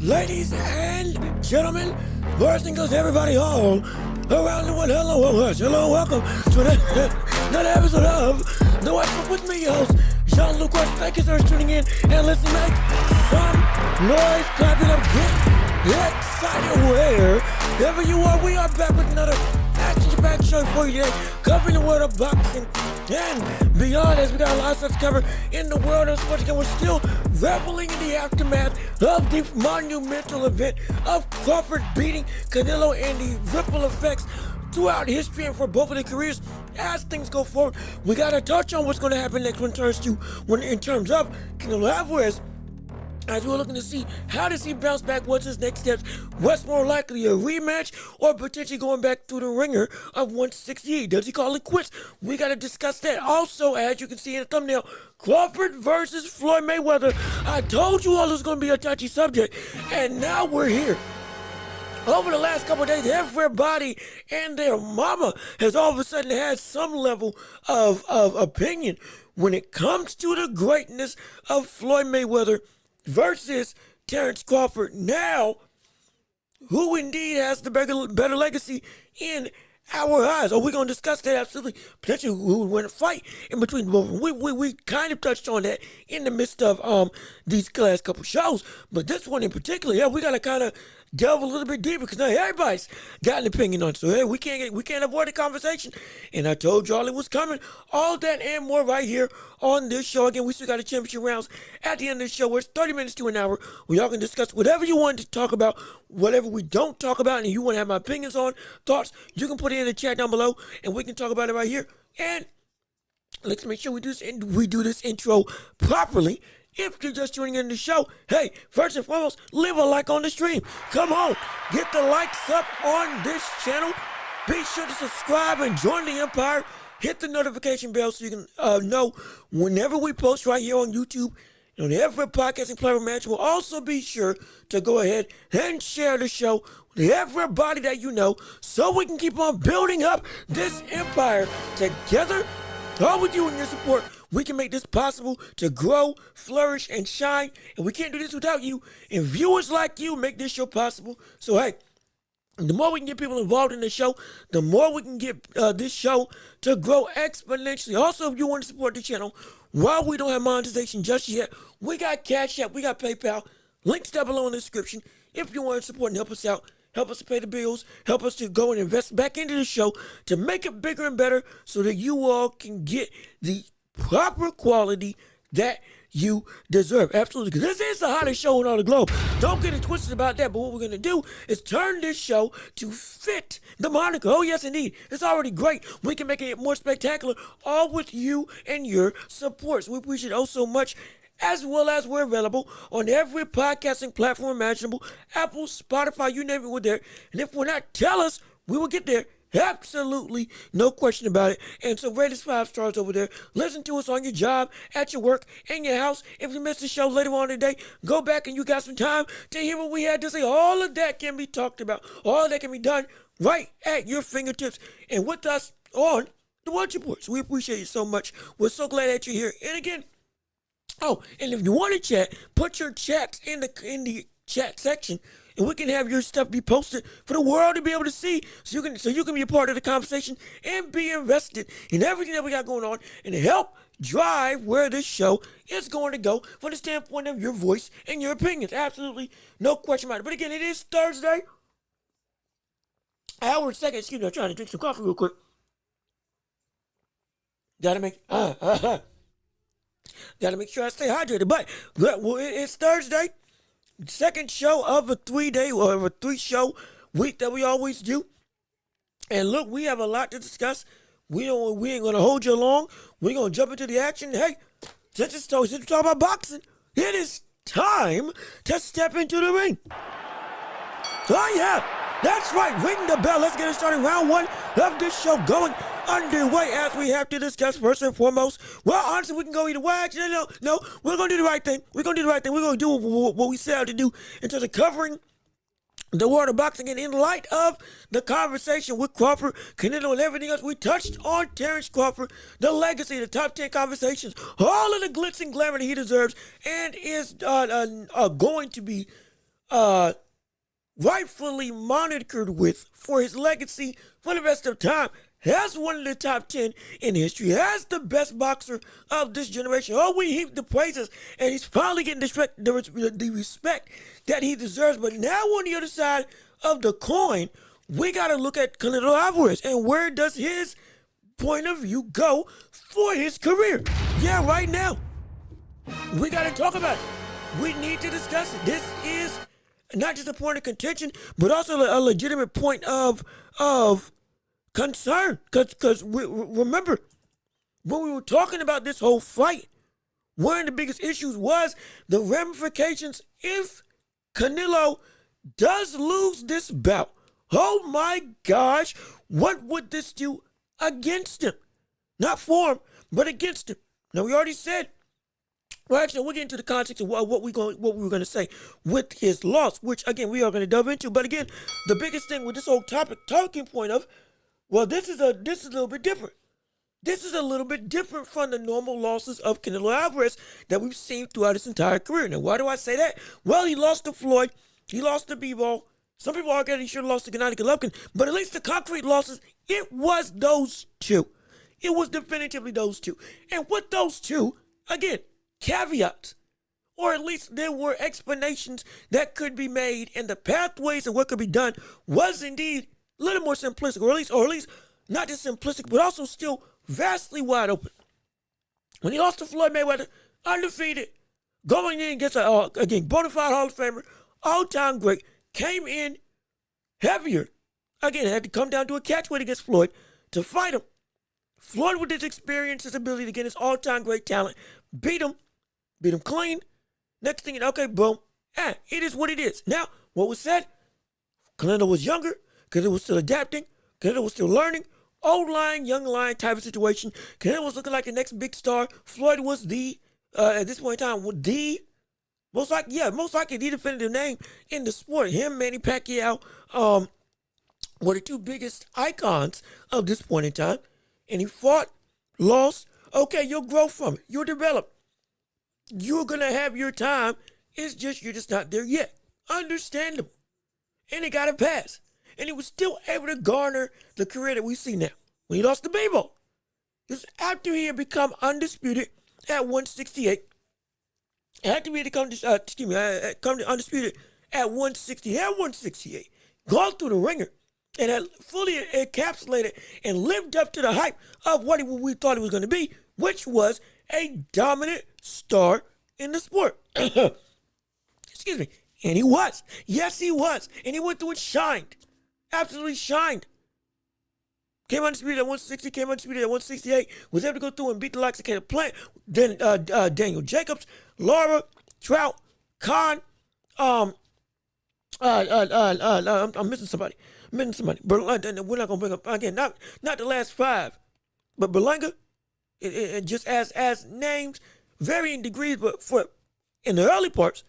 Ladies and gentlemen, boys and girls, everybody all around the world, hello, welcome to another episode of The What's Up With Me, host Jean-Luc West. Thank you for tuning in and listening. Make some noise, clap it up, get excited wherever you are. We are back with another action-packed show for you today, covering the world of boxing and beyond, as we got a lot of stuff to cover in the world of sports. Again, we're still reveling in the aftermath of the monumental event of Crawford beating Canelo and the ripple effects throughout history and for both of their careers. As things go forward, we got to touch on what's going to happen next in terms of Canelo Alvarez, as we're looking to see how does he bounce back, what's his next steps, what's more likely, a rematch or potentially going back to the ringer of 168. Does he call it quits? We got to discuss that. Also, as you can see in the thumbnail, Crawford versus Floyd Mayweather. I told you all it was going to be a touchy subject, and now we're here. Over the last couple of days, everybody and their mama has all of a sudden had some level of opinion when it comes to the greatness of Floyd Mayweather versus Terence Crawford. Now, who indeed has the better legacy in our eyes? Are we going to discuss that? Absolutely. Potentially who would win a fight in between both of them. We kind of touched on that in the midst of these last couple shows. But this one in particular, yeah, we got to kind of delve a little bit deeper because now everybody's got an opinion on it. So hey, we can't avoid the conversation. And I told y'all it was coming. All that and more right here on this show. Again, we still got the championship rounds at the end of the show where it's 30 minutes to an hour where y'all can discuss whatever you want to talk about, whatever we don't talk about, and you want to have my opinions on, thoughts, you can put it in the chat down below and we can talk about it right here. And let's make sure we do this intro properly. If you're just tuning in the show, hey, first and foremost, leave a like on the stream. Come on, get the likes up on this channel. Be sure to subscribe and join the empire. Hit the notification bell so you can know whenever we post right here on YouTube and on every podcasting platform match. We'll also be sure to go ahead and share the show with everybody that you know so we can keep on building up this empire together. All with you and your support, we can make this possible to grow, flourish, and shine. And we can't do this without you. And viewers like you make this show possible. So, hey, the more we can get people involved in the show, the more we can get this show to grow exponentially. Also, if you want to support the channel, while we don't have monetization just yet, we got Cash App, we got PayPal. Links down below in the description. If you want to support and help us out, help us to pay the bills, help us to go and invest back into the show to make it bigger and better so that you all can get the proper quality that you deserve. Absolutely, because this is the hottest show in all the globe. Don't get it twisted about that, but what we're going to do is turn this show to fit the moniker. Oh, yes, indeed. It's already great. We can make it more spectacular, all with you and your support. So we appreciate it oh so much. As well as we're available on every podcasting platform imaginable. Apple, Spotify, you name it, we're there. And if we're not, tell us, we will get there. Absolutely, no question about it. And so rate us 5 stars over there. Listen to us on your job, at your work, in your house. If you missed the show later on today, go back and you got some time to hear what we had to say. All of that can be talked about. All of that can be done right at your fingertips and with us on the Watch Reports. We appreciate you so much. We're so glad that you're here. And again, oh, and if you want to chat, put your chats in the chat section, and we can have your stuff be posted for the world to be able to see, so you can be a part of the conversation and be invested in everything that we got going on and help drive where this show is going to go from the standpoint of your voice and your opinions. Absolutely, no question about it. But again, it is Thursday, hour second. Excuse me, I'm trying to drink some coffee real quick. Gotta make sure I stay hydrated. But well, it's Thursday, second show of a 3-day or a 3-show week that we always do. And look, we have a lot to discuss. We ain't gonna hold you long. We're gonna jump into the action. Hey, since we're talking about boxing, it is time to step into the ring. Oh yeah, that's right. Ring the bell. Let's get it started. Round 1 of this show going underway, as we have to discuss first and foremost. Well, honestly, we can go either way. Actually, no, we're going to do the right thing. We're going to do what we set out to do in terms of covering the world of boxing. And in light of the conversation with Crawford, Canelo, and everything else, we touched on Terence Crawford, the legacy, the top 10 conversations, all of the glitz and glamour that he deserves and is going to be uh, rightfully monitored with for his legacy for the rest of time. Has one of the top 10 in history, has the best boxer of this generation. Oh, we heap the praises, and he's finally getting the respect that he deserves. But now on the other side of the coin, we got to look at Canelo Alvarez, and where does his point of view go for his career? Yeah, right now, we got to talk about it. We need to discuss it. This is not just a point of contention, but also a legitimate point of concern. Because remember, when we were talking about this whole fight, one of the biggest issues was the ramifications if Canelo does lose this bout. Oh my gosh, what would this do against him? Not for him, but against him. Now, we already said, well, actually, we'll get into the context of what we were going to say with his loss, which, again, we are going to delve into. But again, the biggest thing with this whole topic, talking point of, well, this is a little bit different. This is a little bit different from the normal losses of Canelo Alvarez that we've seen throughout his entire career. Now, why do I say that? Well, he lost to Floyd. He lost to Bebo. Some people argue that he should have lost to Gennady Golovkin. But at least the concrete losses, it was those two. It was definitively those two. And with those two, again, caveats, or at least there were explanations that could be made, and the pathways of what could be done was indeed a little more simplistic, or at least not just simplistic, but also still vastly wide open. When he lost to Floyd Mayweather, undefeated, going in against again, bona fide Hall of Famer, all-time great, came in heavier. Again, had to come down to a catchweight against Floyd to fight him. Floyd, with his experience, his ability to get his all-time great talent, beat him clean. Next thing you know, okay, boom. It is what it is. Now, what was said, Canelo was younger, Canelo was still adapting, Canelo was still learning. Old lion, young lion type of situation. Canelo was looking like the next big star. Floyd was at this point in time, most likely the definitive name in the sport. Him, Manny Pacquiao, were the two biggest icons of this point in time. And he fought, lost. Okay, you'll grow from it. You'll develop. You're going to have your time. It's just you're just not there yet. Understandable. And he got a pass. And he was still able to garner the career that we see now. When he lost to Bebo, it was after he had become undisputed at 168. After he had come to undisputed at 168. Gone through the ringer. And had fully encapsulated and lived up to the hype of what we thought he was going to be, which was a dominant star in the sport. Excuse me. And he was. Yes, he was. And he went through and shined. Absolutely shined. Came undisputed at 160, came undisputed at 168, was able to go through and beat the likes of Caleb Plant, then Daniel Jacobs, Lara, Trout, Khan, I'm missing somebody. But we're not going to bring up, again, not the last five, but Berlanga, it just as names, varying degrees, but in the early parts,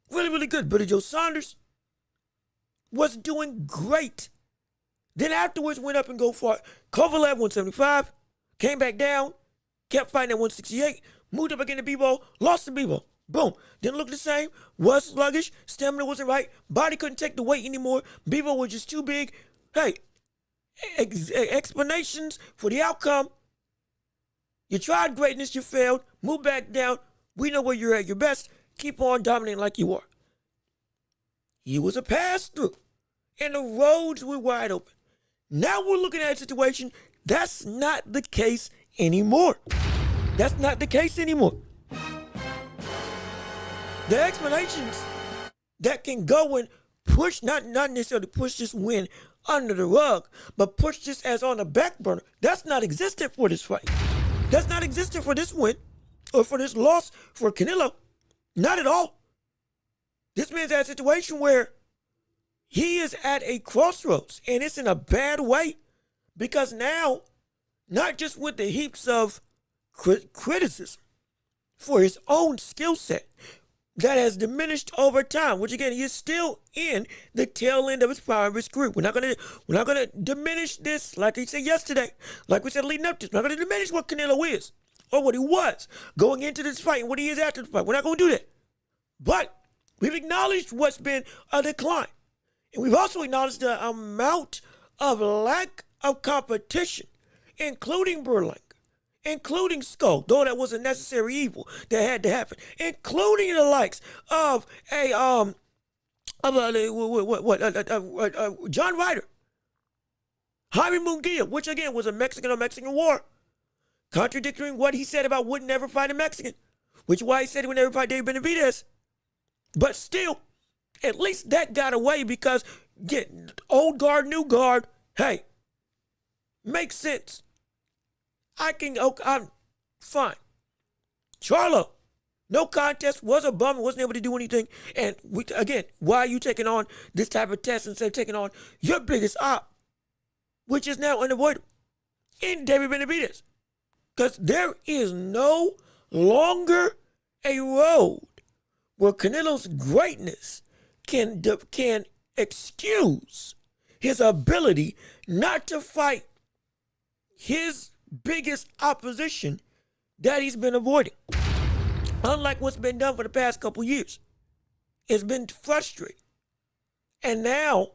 really, really good. Billy Joe Saunders was doing great. Then afterwards went up and go for Kovalev 175, came back down, kept fighting at 168, moved up again to Bebo, lost to Bebo. Boom. Didn't look the same. Was sluggish. Stamina wasn't right. Body couldn't take the weight anymore. Bebo was just too big. Hey, explanations for the outcome. You tried greatness. You failed. Move back down. We know where you're at your best. Keep on dominating like you are. He was a pass-through. And the roads were wide open. Now we're looking at a situation. That's not the case anymore. That's not the case anymore. The explanations that can go and push, not necessarily push this win under the rug, but push this as on the back burner, that's not existent for this fight. That's not existent for this win or for this loss for Canelo. Not at all. This man's at a situation where he is at a crossroads, and it's in a bad way, because now, not just with the heaps of criticism for his own skill set, that has diminished over time, which again, he is still in the tail end of his prime of his career. We're not gonna diminish this, like I said yesterday, like we said leading up to this. We're not gonna diminish what Canelo is or what he was going into this fight and what he is after the fight. We're not gonna do that. But We've acknowledged what's been a decline. And we've also acknowledged the amount of lack of competition, including Berlanga, including Skull, though that was a necessary evil that had to happen, including the likes of John Ryder, Jaime Munguia, which again was a Mexican war, contradicting what he said about would never fight a Mexican, which is why he said he would never fight David Benavidez. But still, at least that got away because get old guard, new guard, hey, makes sense. I'm fine. Charlo, no contest, was a bum, wasn't able to do anything. And again, why are you taking on this type of test instead of taking on your biggest op, which is now unavoidable, in David Benavidez? Because there is no longer a road where Canelo's greatness can excuse his ability not to fight his biggest opposition that he's been avoiding. Unlike what's been done for the past couple years. It's been frustrating. And now,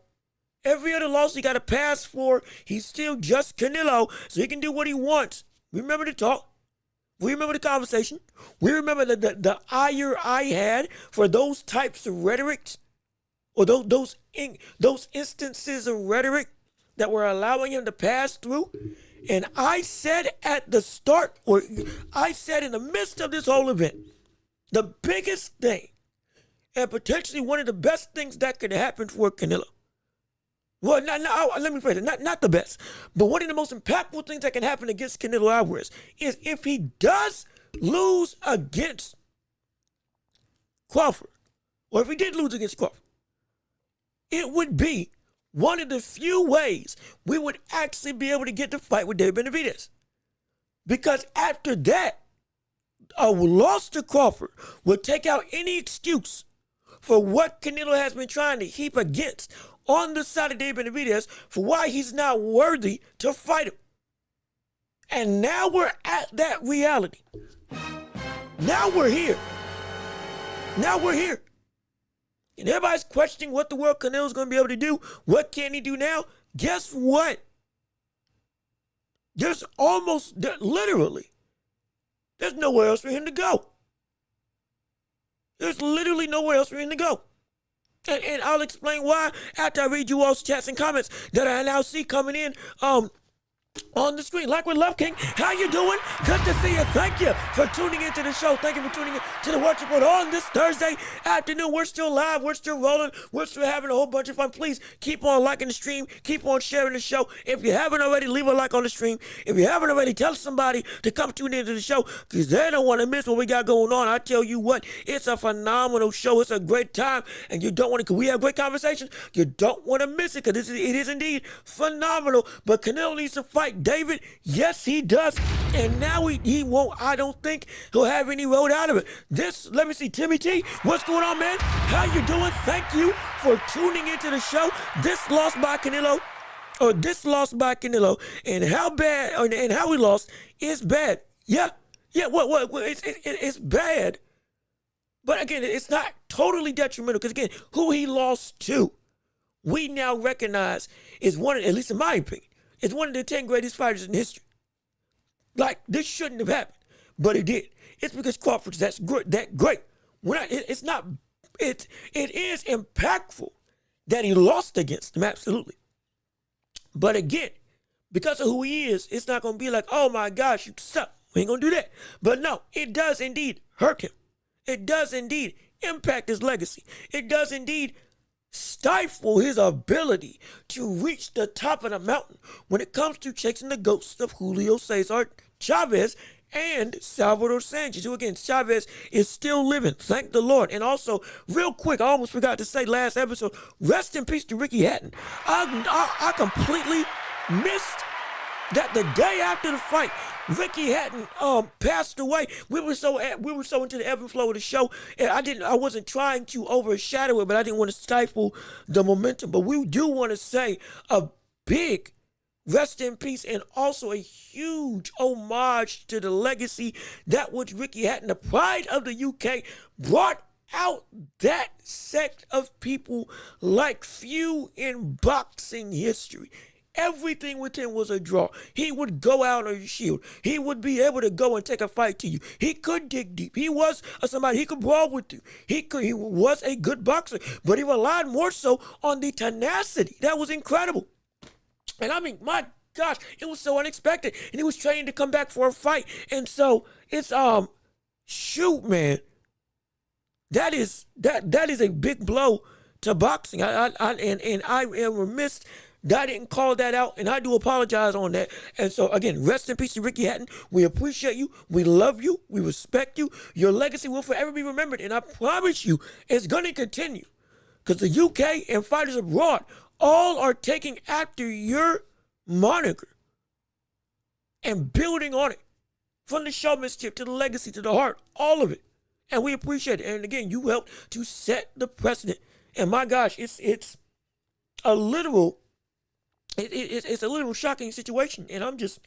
every other loss he got a pass for, he's still just Canelo, so he can do what he wants. We remember the talk. We remember the conversation. We remember the ire I had for those types of rhetorics, or those instances of rhetoric that were allowing him to pass through. And I said at the start, or I said in the midst of this whole event, the biggest thing, and potentially one of the best things that could happen for Canelo. Well, let me phrase it, not the best, but one of the most impactful things that can happen against Canelo Alvarez is if he does lose against Crawford, or if he did lose against Crawford, it would be one of the few ways we would actually be able to get the fight with David Benavidez. Because after that, a loss to Crawford will take out any excuse for what Canelo has been trying to heap against on the side of David Benavidez for why he's not worthy to fight him. And now we're at that reality. Now we're here. And everybody's questioning what the world Canelo's going to be able to do. What can he do now? Guess what? Literally, there's nowhere else for him to go. There's literally nowhere else for him to go. And I'll explain why after I read you all's chats and comments that I now see coming in on the screen. Like with Love King, how you doing? Good to see you. Thank you for tuning into the show. Thank you for tuning in to the Watch Report on this Thursday afternoon. We're still live. We're still rolling. We're still having a whole bunch of fun. Please keep on liking the stream. Keep on sharing the show. If you haven't already, leave a like on the stream. If you haven't already, tell somebody to come tune into the show because they don't want to miss what we got going on. I tell you what, it's a phenomenal show. It's a great time. And you don't want to, because we have great conversations, you don't want to miss it because it is indeed phenomenal. But Canelo needs to fight David. Yes, he does. And now he won't, I don't think he'll have any road out of it. Let me see, Timmy T, what's going on, man? How you doing? Thank you for tuning into the show. This loss by Canelo, and how bad, and how he lost is bad. Yeah, what, it's bad. But again, it's not totally detrimental because again, who he lost to, we now recognize is one of, at least in my opinion, is one of the 10 greatest fighters in history. Like, this shouldn't have happened, but it did. It's because Crawford's that great. It is impactful that he lost against him, absolutely. But again, because of who he is, it's not going to be like, oh my gosh, you suck. We ain't going to do that. But no, it does indeed hurt him. It does indeed impact his legacy. It does indeed stifle his ability to reach the top of the mountain when it comes to chasing the ghosts of Julio Cesar Chavez and Salvador Sanchez, who again, Chavez is still living, thank the Lord. And also, real quick, I almost forgot to say last episode, rest in peace to Ricky Hatton. I completely missed that the day after the fight, Ricky Hatton passed away. We were so into the ebb and flow of the show, and I wasn't trying to overshadow it, but I didn't want to stifle the momentum. But we do want to say a big rest in peace and also a huge homage to the legacy that which Ricky Hatton, the pride of the UK, brought out that sect of people like few in boxing history. Everything with him was a draw. He would go out on your shield. He would be able to go and take a fight to you. He could dig deep. He was somebody he could brawl with you. He was a good boxer, but he relied more so on the tenacity. That was incredible. And I mean, my gosh, it was so unexpected. And he was training to come back for a fight. And so it's shoot, man. That is a big blow to boxing. And I am remiss that I didn't call that out, and I do apologize on that. And so, again, rest in peace to Ricky Hatton. We appreciate you. We love you. We respect you. Your legacy will forever be remembered, and I promise you it's going to continue because the UK and fighters abroad all are taking after your moniker and building on it, from the showmanship to the legacy to the heart, all of it. And we appreciate it. And again, you helped to set the precedent. And my gosh, it's a literal... It's a little shocking situation, and I'm just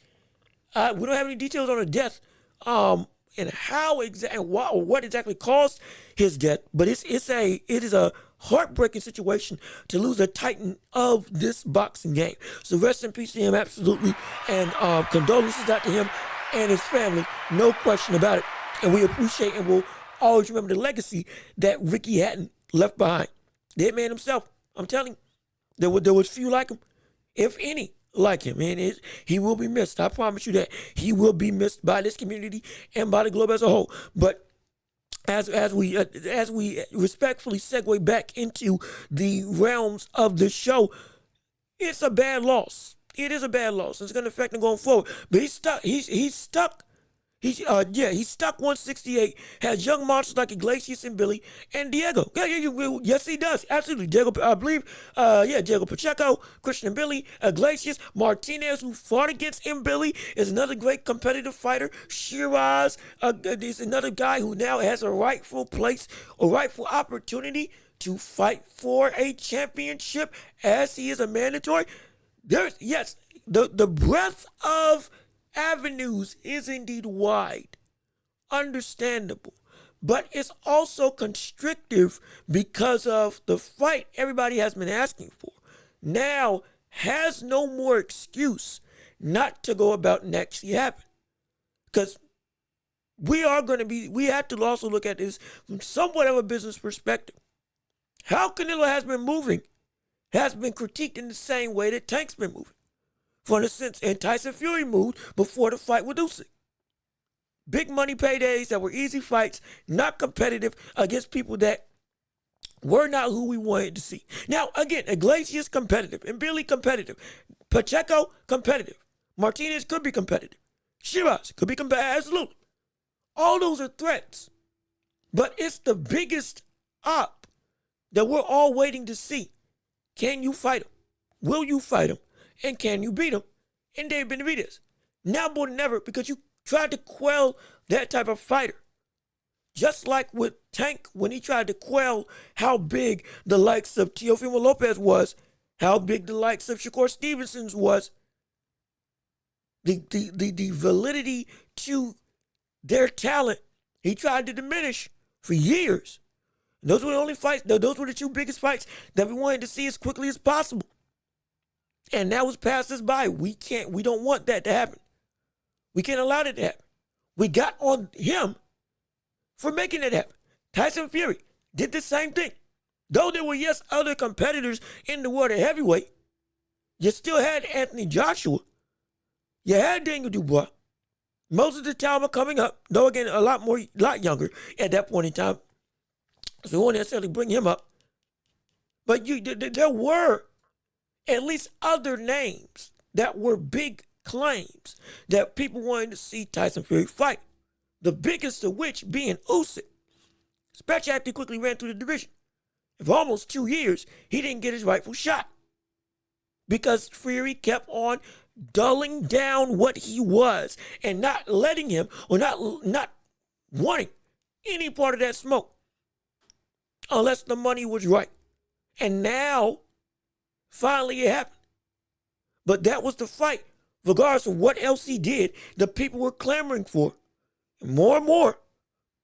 we don't have any details on the death, and how exactly what exactly caused his death. But it is a heartbreaking situation to lose a titan of this boxing game. So rest in peace to him, absolutely, and condolences out to him and his family, no question about it. And we appreciate and will always remember the legacy that Ricky Hatton left behind. The man himself, I'm telling you, there was few like him, if any, like him, and he will be missed. I promise you that he will be missed by this community and by the globe as a whole. But as we respectfully segue back into the realms of the show, it's a bad loss. It is a bad loss. It's going to affect him going forward. But he's stuck. He's stuck. He's stuck 168, has young monsters like Iglesias and Billy and Diego. Yes, he does. Absolutely. Diego, I believe, Diego Pacheco, Christian Billy, Iglesias, Martinez, who fought against Billy, is another great competitive fighter. Shiraz is another guy who now has a rightful place, a rightful opportunity to fight for a championship as he is a mandatory. The breadth of avenues is indeed wide, understandable, but it's also constrictive because of the fight everybody has been asking for. Now has no more excuse not to go about and actually happen, because we have to also look at this from somewhat of a business perspective. How Canelo has been moving has been critiqued in the same way that Tank's been moving. For instance, and Tyson Fury moved before the fight with Usyk. Big money paydays that were easy fights, not competitive against people that were not who we wanted to see. Now, again, Iglesias competitive, and Billy competitive, Pacheco competitive, Martinez could be competitive, Shiraz could be competitive, absolutely. All those are threats, but it's the biggest op that we're all waiting to see. Can you fight him? Will you fight him? And can you beat him? And Dave Benavidez. Now more than ever, because you tried to quell that type of fighter. Just like with Tank, when he tried to quell how big the likes of Teofimo Lopez was, how big the likes of Shakur Stevenson was, the validity to their talent, he tried to diminish for years. And those were the only fights, those were the two biggest fights that we wanted to see as quickly as possible. And that was passed us by. We don't want that to happen. We can't allow that to happen. We got on him for making it happen. Tyson Fury did the same thing. Though there were, yes, other competitors in the world of heavyweight, you still had Anthony Joshua. You had Daniel Dubois. Moses Talma coming up, though again, a lot younger at that point in time. So we won't necessarily bring him up. But there were at least other names that were big claims that people wanted to see Tyson Fury fight. The biggest of which being Usyk. Especially after he quickly ran through the division. For almost 2 years, he didn't get his rightful shot. Because Fury kept on dulling down what he was and not letting him, or not wanting any part of that smoke. Unless the money was right. And now, finally it happened. But that was the fight. Regardless of what else he did, the people were clamoring for. And more,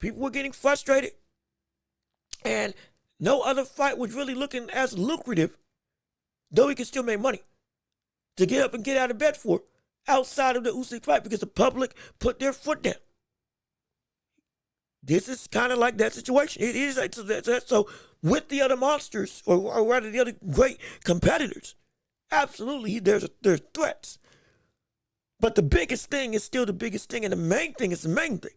people were getting frustrated. And no other fight was really looking as lucrative, though he could still make money, to get up and get out of bed for outside of the Usyk fight because the public put their foot down. This is kind of like that situation. It is like so with the other monsters, or rather the other great competitors. Absolutely, there's threats. But the biggest thing is still the biggest thing, and the main thing is the main thing.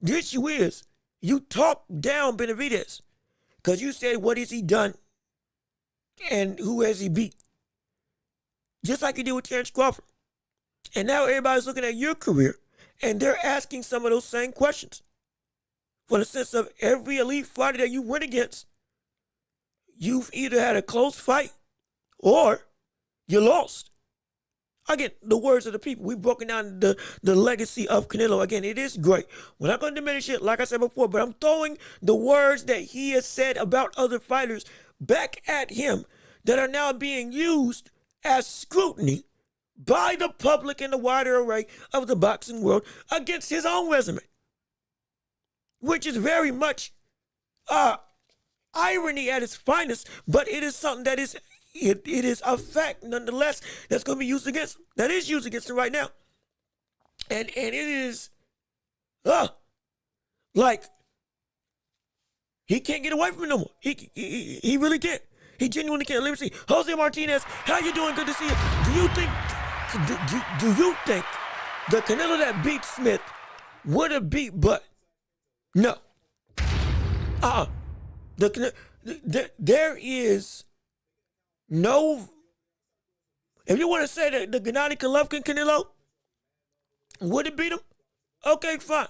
The issue is, you talk down Benavidez because you said, what has he done and who has he beat? Just like you did with Terence Crawford. And now everybody's looking at your career, and they're asking some of those same questions. For the sense of every elite fighter that you went against, you've either had a close fight or you lost. Again, the words of the people. We've broken down the legacy of Canelo. Again, it is great. We're not going to diminish it, like I said before, but I'm throwing the words that he has said about other fighters back at him that are now being used as scrutiny by the public and the wider array of the boxing world against his own resume, which is very much irony at its finest, but it is something that is it is a fact nonetheless that's going to be used against him. That is used against him right now, and it is like he can't get away from it no more. He really can't. He genuinely can't. Let me see. Jose Martinez, how you doing? Good to see you. Do you think the Canelo that beat Smith would have beat Bud? No. There is no. If you want to say that the Gennady Golovkin Canelo would have beat him, okay, fine.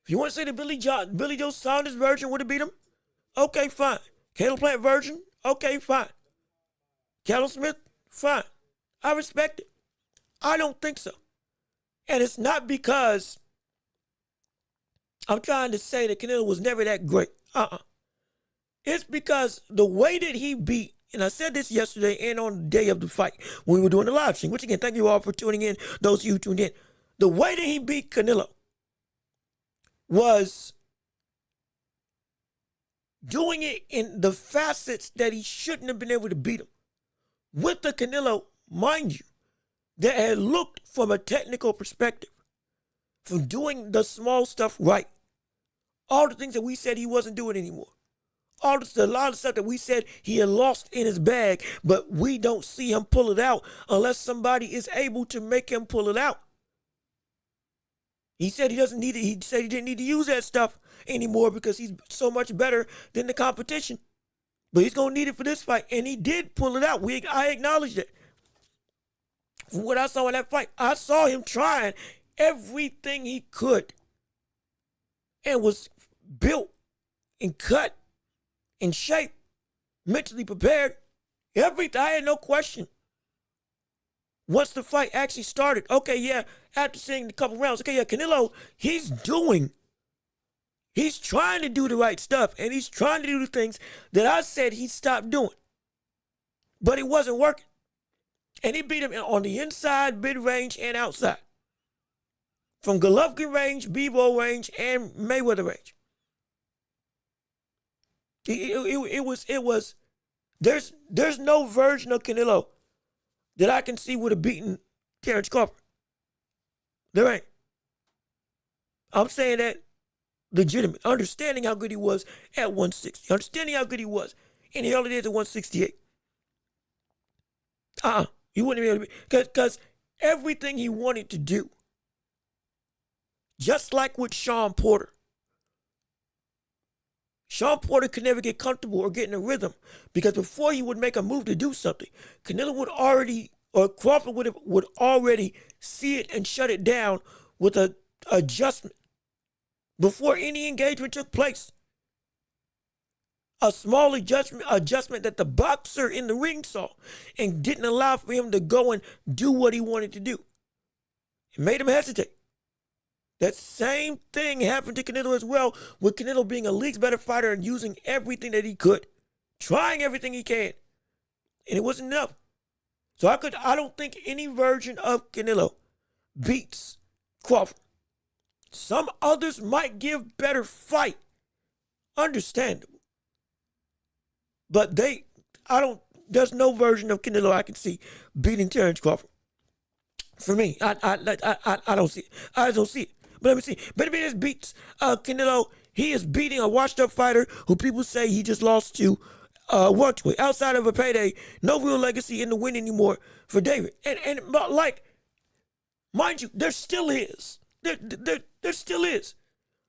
If you want to say the Billy Joe Saunders version would have beat him, okay, fine. Caleb Plant version, okay, fine. Callum Smith, fine. I respect it. I don't think so. And it's not because I'm trying to say that Canelo was never that great. It's because the way that he beat, and I said this yesterday and on the day of the fight when we were doing the live stream, which again, thank you all for tuning in, those of you who tuned in. The way that he beat Canelo was doing it in the facets that he shouldn't have been able to beat him. With the Canelo, mind you, that had looked from a technical perspective, from doing the small stuff right, all the things that we said he wasn't doing anymore, a lot of stuff that we said he had lost in his bag, but we don't see him pull it out unless somebody is able to make him pull it out. He said he doesn't need it. He said he didn't need to use that stuff anymore because he's so much better than the competition. But he's going to need it for this fight. And he did pull it out. I acknowledge it. From what I saw in that fight, I saw him trying everything he could and was built and cut in shape, mentally prepared. Everything. I had no question. Once the fight actually started, okay, yeah, after seeing a couple rounds, okay, yeah, Canelo, he's trying to do the right stuff, and he's trying to do the things that I said he stopped doing. But it wasn't working. And he beat him on the inside, mid-range, and outside. From Golovkin range, Bivol range, and Mayweather range. It was, there's no version of Canelo that I can see would have beaten Terence Crawford. There ain't. I'm saying that legitimate. Understanding how good he was at 160. Understanding how good he was in the early days at 168. He wouldn't be able to be. Because everything he wanted to do, just like with Sean Porter could never get comfortable or get in a rhythm because before he would make a move to do something, Canelo would already, or Crawford would already see it and shut it down with an adjustment before any engagement took place. A small adjustment that the boxer in the ring saw and didn't allow for him to go and do what he wanted to do. It made him hesitate. That same thing happened to Canelo as well, with Canelo being a league's better fighter and using everything that he could, trying everything he can, and it wasn't enough. So I don't think any version of Canelo beats Crawford. Some others might give better fight. Understandable. But there's no version of Canelo I can see beating Terence Crawford. For me, I don't see it. I don't see it. But let me see. Benavidez beats Canelo. He is beating a washed-up fighter who people say he just lost to welterweight. Outside of a payday, no real legacy in the win anymore for David. And like, mind you, there still is. There still is.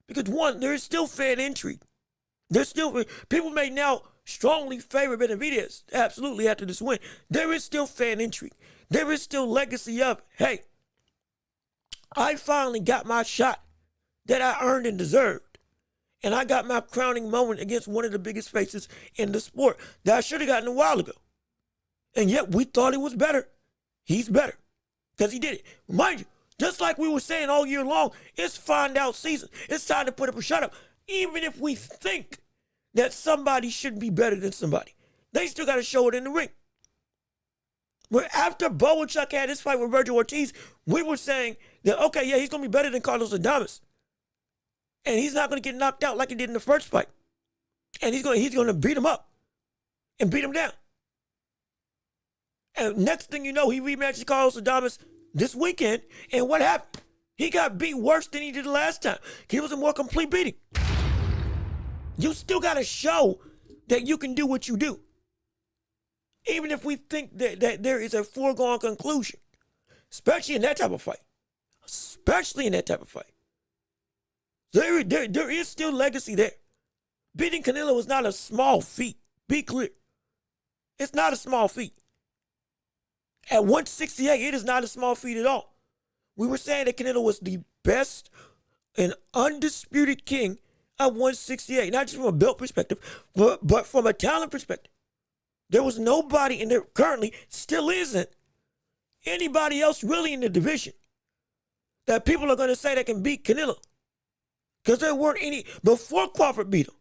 Because one, there is still fan intrigue. There's still people may now strongly favor Benavidez, absolutely, after this win. There is still fan intrigue. There is still legacy of, hey, I finally got my shot that I earned and deserved. And I got my crowning moment against one of the biggest faces in the sport that I should have gotten a while ago. And yet we thought he was better. He's better because he did it. Mind you, just like we were saying all year long, it's find out season. It's time to put up or shut up. Even if we think that somebody should be better than somebody, they still got to show it in the ring. But after Chuck had his fight with Virgil Ortiz, we were saying that, okay, yeah, he's going to be better than Carlos Adames. And he's not going to get knocked out like he did in the first fight. And he's going to beat him up and beat him down. And next thing you know, he rematches Carlos Adames this weekend. And what happened? He got beat worse than he did the last time. He was a more complete beating. You still got to show that you can do what you do. Even if we think that there is a foregone conclusion. Especially in that type of fight. Especially in that type of fight. There is still legacy there. Beating Canelo is not a small feat. Be clear. It's not a small feat. At 168, it is not a small feat at all. We were saying that Canelo was the best and undisputed king at 168. Not just from a belt perspective, but from a talent perspective. There was nobody, and there currently still isn't anybody else really in the division that people are going to say that can beat Canelo. Because there weren't any before Crawford beat him.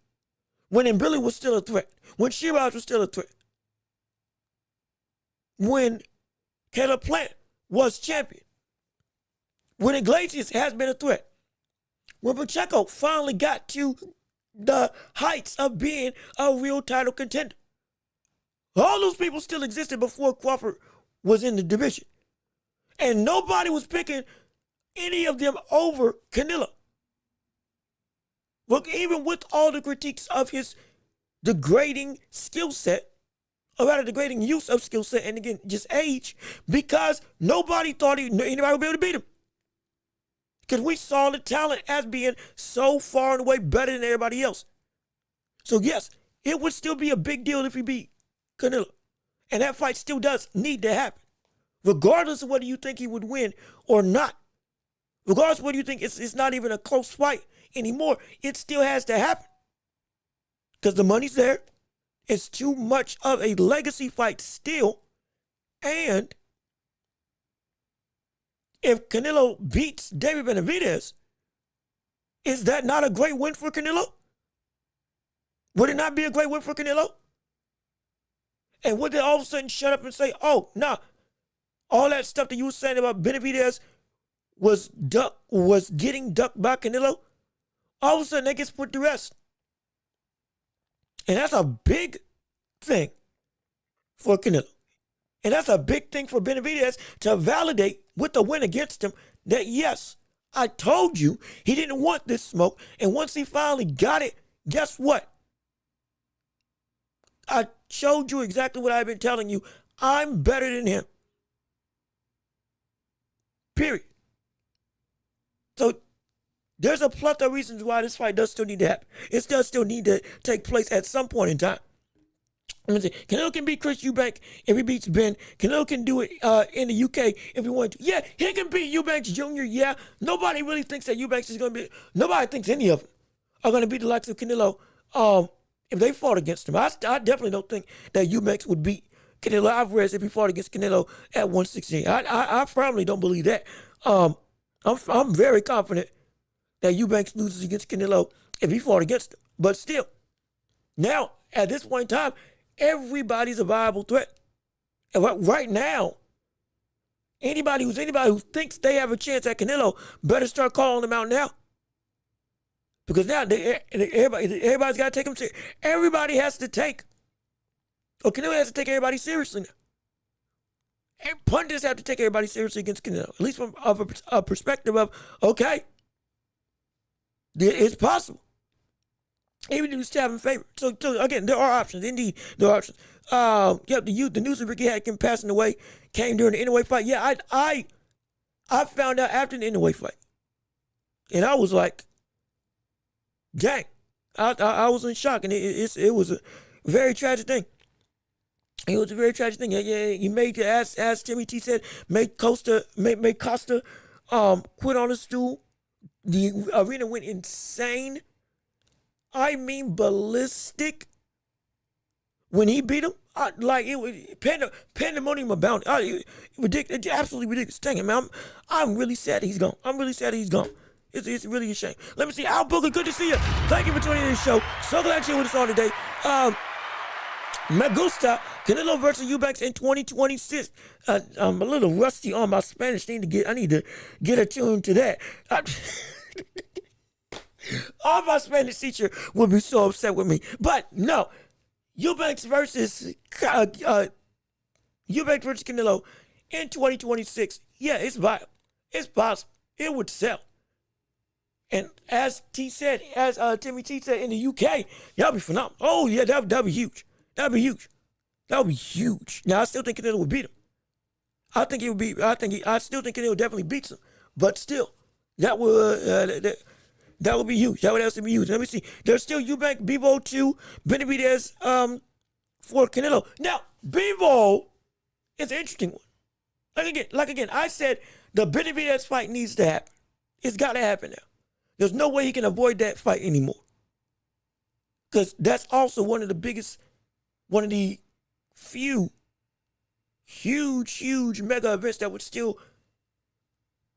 When Billy was still a threat. When Shiraz was still a threat. When Caleb Plant was champion. When Iglesias has been a threat. When Pacheco finally got to the heights of being a real title contender. All those people still existed before Crawford was in the division. And nobody was picking any of them over Canelo. Look, even with all the critiques of his degrading skill set, or rather degrading use of skill set, and again, just age, because nobody thought anybody would be able to beat him. Because we saw the talent as being so far and away better than everybody else. So yes, it would still be a big deal if he beat Canelo. And that fight still does need to happen. Regardless of whether you think he would win or not. Regardless of whether you think it's not even a close fight anymore, it still has to happen. Because the money's there. It's too much of a legacy fight still. And if Canelo beats David Benavidez, is that not a great win for Canelo? Would it not be a great win for Canelo? And would they all of a sudden shut up and say, oh, nah, all that stuff that you were saying about Benavidez was getting ducked by Canelo? All of a sudden that gets put to rest. And that's a big thing for Canelo. And that's a big thing for Benavidez to validate with the win against him that, yes, I told you he didn't want this smoke. And once he finally got it, guess what? I showed you exactly what I've been telling you. I'm better than him. Period. So there's a plethora of reasons why this fight does still need to happen. It does still need to take place at some point in time. Canelo can beat Chris Eubank if he beats Ben. Canelo can do it in the UK if he wanted to. Yeah, he can beat Eubanks Jr. Yeah, nobody really thinks that Eubanks is going to be. Nobody thinks any of them are going to beat the likes of Canelo if they fought against him. I definitely don't think that Eubanks would beat Canelo Alvarez if he fought against Canelo at 168. I firmly don't believe that. I'm very confident that Eubanks loses against Canelo if he fought against him. But still, now, at this point in time, everybody's a viable threat. And right now, anybody who thinks they have a chance at Canelo better start calling him out now. Because now everybody's got to take him serious. Everybody has to take, or Canelo has to take everybody seriously now. And pundits have to take everybody seriously against Canelo, at least from a perspective of, okay, it's possible. Even if you still having favor. So again, there are options. Indeed, there are options. The news of Ricky Hatton passing away came during the Inoue fight. Yeah, I found out after the Inoue fight, and I was like, dang, I was in shock, and it was a very tragic thing. It was a very tragic thing. Yeah, he made, as Timmy T said, made Costa quit on the stool. The arena went insane. I mean, ballistic. When he beat him, it was pandemonium abound. Ridiculous, absolutely ridiculous. Dang it, man. I'm really sad he's gone. It's really a shame. Let me see. Al Booker, good to see you. Thank you for joining this show. So glad you're with us on today. Me gusta. Canelo versus Eubanks in 2026. I'm a little rusty on my Spanish. I need to get attuned to that. All my Spanish teacher would be so upset with me. But no, Eubanks versus Canelo in 2026. Yeah, it's viable. It's possible. It would sell. And as Timmy T said in the UK, that'd be phenomenal. Oh yeah, that'd be huge. That'd be huge. Now I still think Canelo would beat him. I still think Canelo definitely beats him. But still, that would be huge. That would actually be huge. Let me see. There's still Eubank, Bivol 2, Benavidez for Canelo. Now, Bivol is an interesting one. Like again, I said the Benavidez fight needs to happen. It's got to happen now. There's no way he can avoid that fight anymore. Because that's also one of the few huge mega events that would still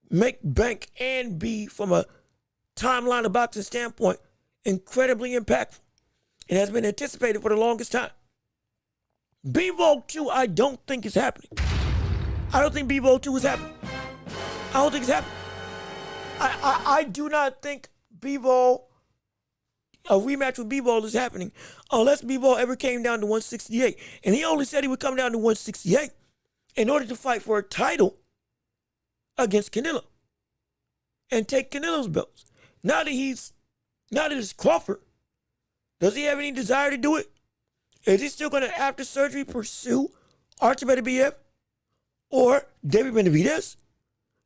make bank and be, from a timeline of boxing standpoint, incredibly impactful. It has been anticipated for the longest time. Bivol 2, I don't think is happening. I don't think Bivol 2 is happening. I don't think it's happening. I do not think a rematch with Bivol is happening unless Bivol ever came down to 168. And he only said he would come down to 168 in order to fight for a title against Canelo and take Canelo's belts. Now that it's Crawford, does he have any desire to do it? Is he still going to, after surgery, pursue Archie Beterbiev or David Benavidez?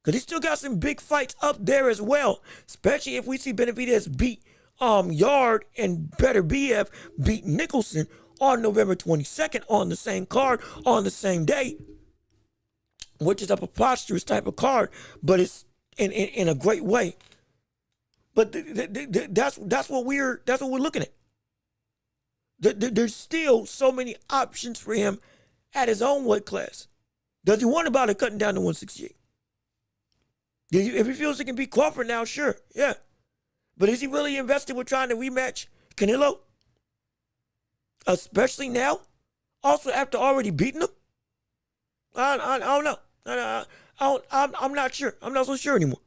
Because he still got some big fights up there as well, especially if we see Benavidez beat Yard and Beterbiev beat Nicholson on November 22nd on the same card, on the same day, which is a preposterous type of card, but it's in a great way. But that's what we're looking at. There's still so many options for him at his own weight class. Does he want about it cutting down to 168? If he feels he can beat Crawford now, sure, yeah. But is he really invested with trying to rematch Canelo? Especially now? Also after already beating him? I don't know. I'm not sure. I'm not so sure anymore.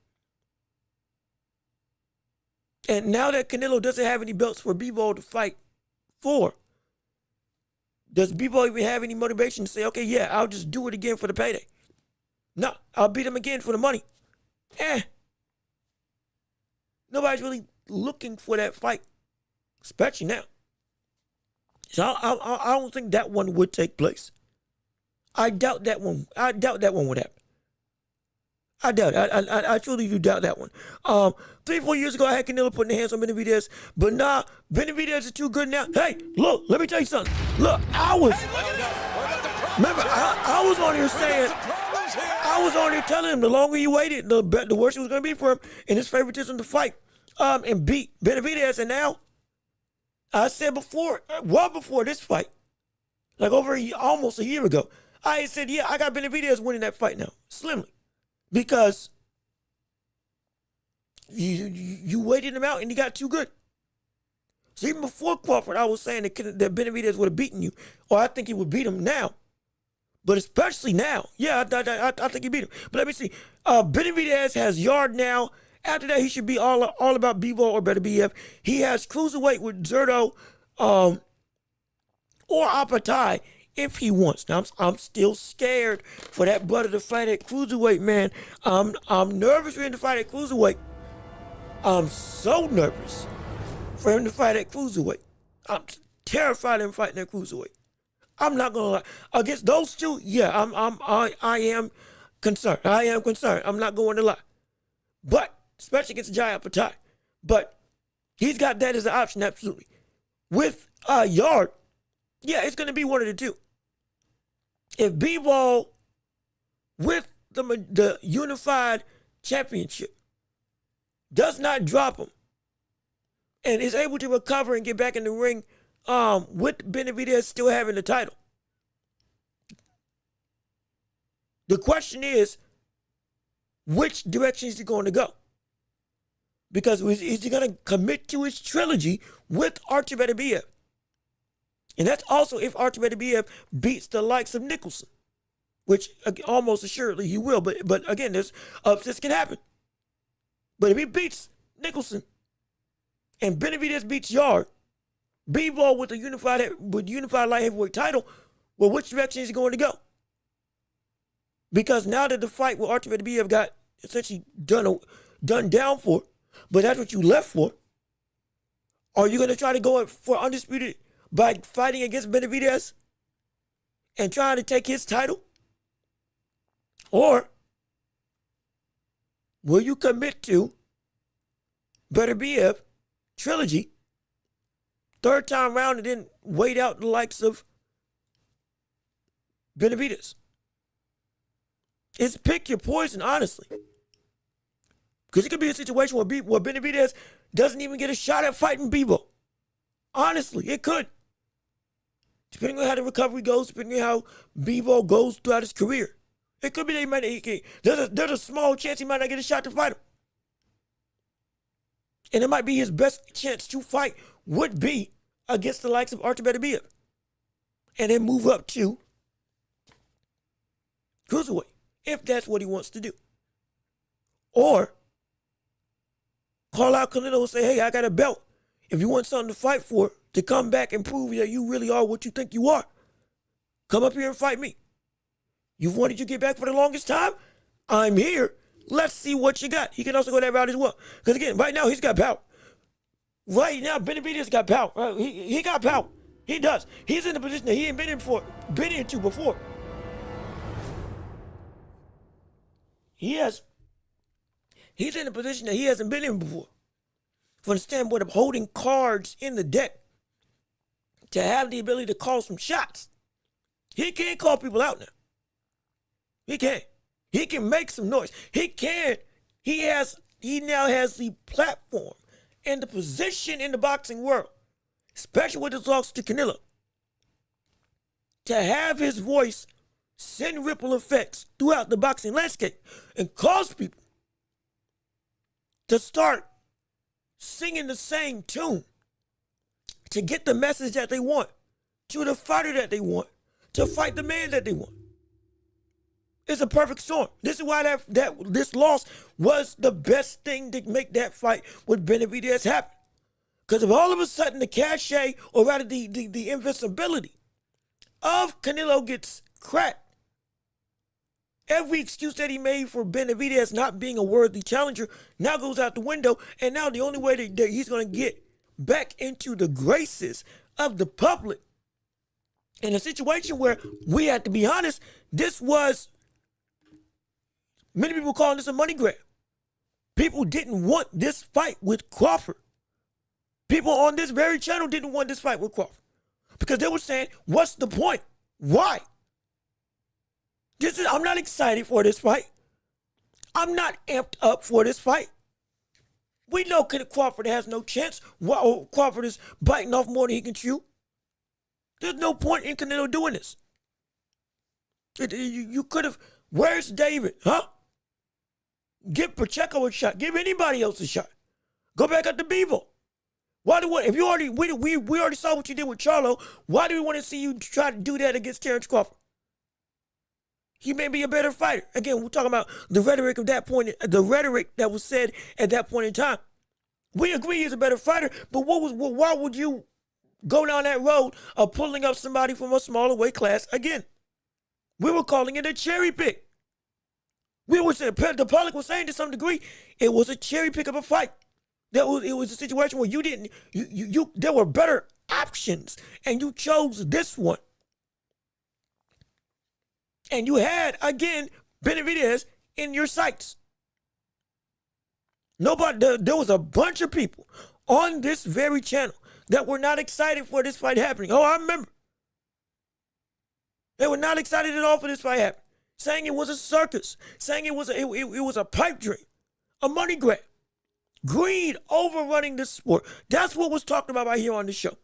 And now that Canelo doesn't have any belts for Bivol to fight for, does Bivol even have any motivation to say, okay, yeah, I'll just do it again for the payday? No, I'll beat him again for the money. Nobody's really looking for that fight, especially now. So I don't think that one would take place. I doubt that one would happen. I doubt it. I truly do doubt that one. 3-4 years ago, I had Canelo putting the hands on Benavidez, but nah, Benavidez is too good now. Hey, look, let me tell you something. Look, I was on here saying, I was on here telling him the longer he waited, the worse it was going to be for him in his favoritism to fight and beat Benavidez. And now, I said before, well before this fight, like almost a year ago, I said, yeah, I got Benavidez winning that fight now, slimly. Because you waited him out and he got too good. So even before Crawford, I was saying that Benavidez would have beaten you, or I think he would beat him now. But especially now, yeah, I think he beat him. But let me see. Benavidez has Yard now After that, he should be all about Bivol or better BF. He has cruiserweight with Zerto or Apatai if he wants. Now, I'm still scared for that brother to fight at cruiserweight, man. I'm nervous for him to fight at cruiserweight. I'm so nervous for him to fight at cruiserweight. I'm terrified of him fighting at cruiserweight. I'm not gonna lie. Against those two, yeah, I am concerned. I am concerned. I'm not going to lie. But especially against Jai Apatai. But he's got that as an option, absolutely. With Yard, yeah, it's gonna be one of the two. If Bivol with the unified championship does not drop him and is able to recover and get back in the ring with Benavidez still having the title, the question is, which direction is he going to go? Because is he going to commit to his trilogy with Artur Beterbiev? And that's also if Artur Beterbiev beats the likes of Nicholson, which almost assuredly he will. But again, there's upsets can happen. But if he beats Nicholson and Benavidez beats Yard, Bivol with the unified light heavyweight title, well, which direction is he going to go? Because now that the fight with Artur Beterbiev got essentially done down for, but that's what you left for, are you going to try to go for undisputed by fighting against Benavidez and trying to take his title? Or will you commit to Beterbiev trilogy, third time round, and then wait out the likes of Benavidez? It's pick your poison, honestly. Because it could be a situation where Benavidez doesn't even get a shot at fighting Bivol. Honestly, it could. Depending on how the recovery goes, depending on how Bivol goes throughout his career. It could be that there's a small chance he might not get a shot to fight him. And it might be his best chance to fight would be against the likes of Artur Beterbiev. And then move up to cruiserweight, if that's what he wants to do. Or call out Canelo and say, hey, I got a belt. If you want something to fight for, to come back and prove that you really are what you think you are, come up here and fight me. You've wanted to get back for the longest time? I'm here. Let's see what you got. He can also go that route as well. Because again, right now he's got power. Right now, Benavidez got power. He got power. He does. He's in a position that he ain't been into before. He's in a position that he hasn't been in before. From the standpoint of holding cards in the deck, to have the ability to call some shots. He can't call people out now. He can. He can make some noise. He can. He now has the platform and the position in the boxing world, especially with his loss to Canelo, to have his voice send ripple effects throughout the boxing landscape and cause people to start singing the same tune, to get the message that they want, to the fighter that they want, to fight the man that they want. It's a perfect storm. This is why this loss was the best thing to make that fight with Benavidez happen. Because if all of a sudden the cachet, or rather the invincibility of Canelo gets cracked, every excuse that he made for Benavidez not being a worthy challenger now goes out the window, and now the only way that he's going to get back into the graces of the public in a situation where we have to be honest, this was, many people calling this a money grab. People didn't want this fight with Crawford. People on this very channel didn't want this fight with Crawford because they were saying, what's the point? Why? I'm not excited for this fight. I'm not amped up for this fight. We know Crawford has no chance. Crawford is biting off more than he can chew. There's no point in Canelo doing this. You could have, where's David, huh? Give Pacheco a shot. Give anybody else a shot. Go back up to Bivol. If you already, we already saw what you did with Charlo, why do we want to see you try to do that against Terence Crawford? He may be a better fighter. Again, we're talking about the rhetoric of that point, the rhetoric that was said at that point in time. We agree he's a better fighter, but why would you go down that road of pulling up somebody from a smaller weight class again? We were calling it a cherry pick. The public was saying to some degree, it was a cherry pick of a fight. It was a situation where there were better options, and you chose this one. And you had, again, Benavidez in your sights. There was a bunch of people on this very channel that were not excited for this fight happening. Oh, I remember. They were not excited at all for this fight happening, saying it was a circus, saying it was a pipe dream, a money grab, greed overrunning the sport. That's what was talked about right here on the show.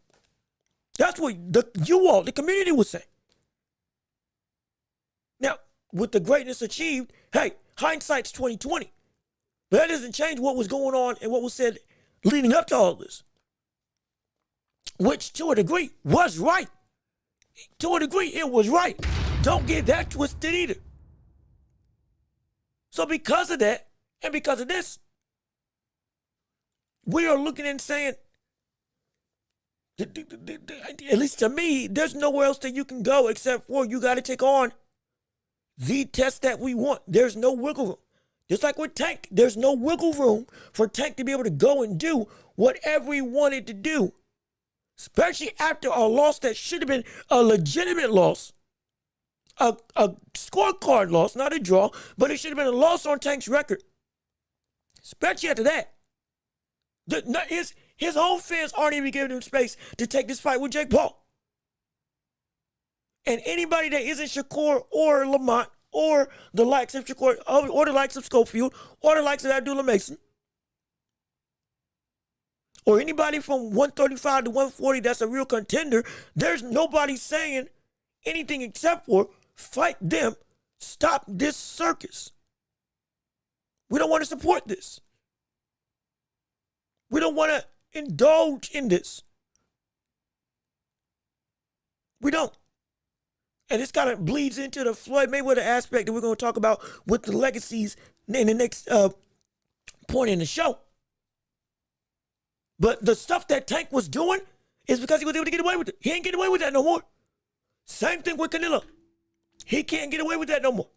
That's what the community was saying. Now, with the greatness achieved, hey, hindsight's 2020. But that doesn't change what was going on and what was said leading up to all this, which to a degree was right. To a degree, it was right. Don't get that twisted either. So because of that, and because of this, we are looking and saying, at least to me, there's nowhere else that you can go except for you got to take on the test that we want. There's no wiggle room. Just like with Tank, there's no wiggle room for Tank to be able to go and do whatever he wanted to do. Especially after a loss that should have been a legitimate loss. A scorecard loss, not a draw, but it should have been a loss on Tank's record. Especially after that. His own fans aren't even giving him space to take this fight with Jake Paul. And anybody that isn't Shakur or Lamont or the likes of Shakur or the likes of Schofield or the likes of Abdullah Mason, or anybody from 135 to 140 that's a real contender, there's nobody saying anything except for fight them, stop this circus. We don't want to support this. We don't want to indulge in this. We don't. And this kind of bleeds into the Floyd Mayweather aspect that we're going to talk about with the legacies in the next point in the show. But the stuff that Tank was doing is because he was able to get away with it. He ain't getting away with that no more. Same thing with Canelo. He can't get away with that no more.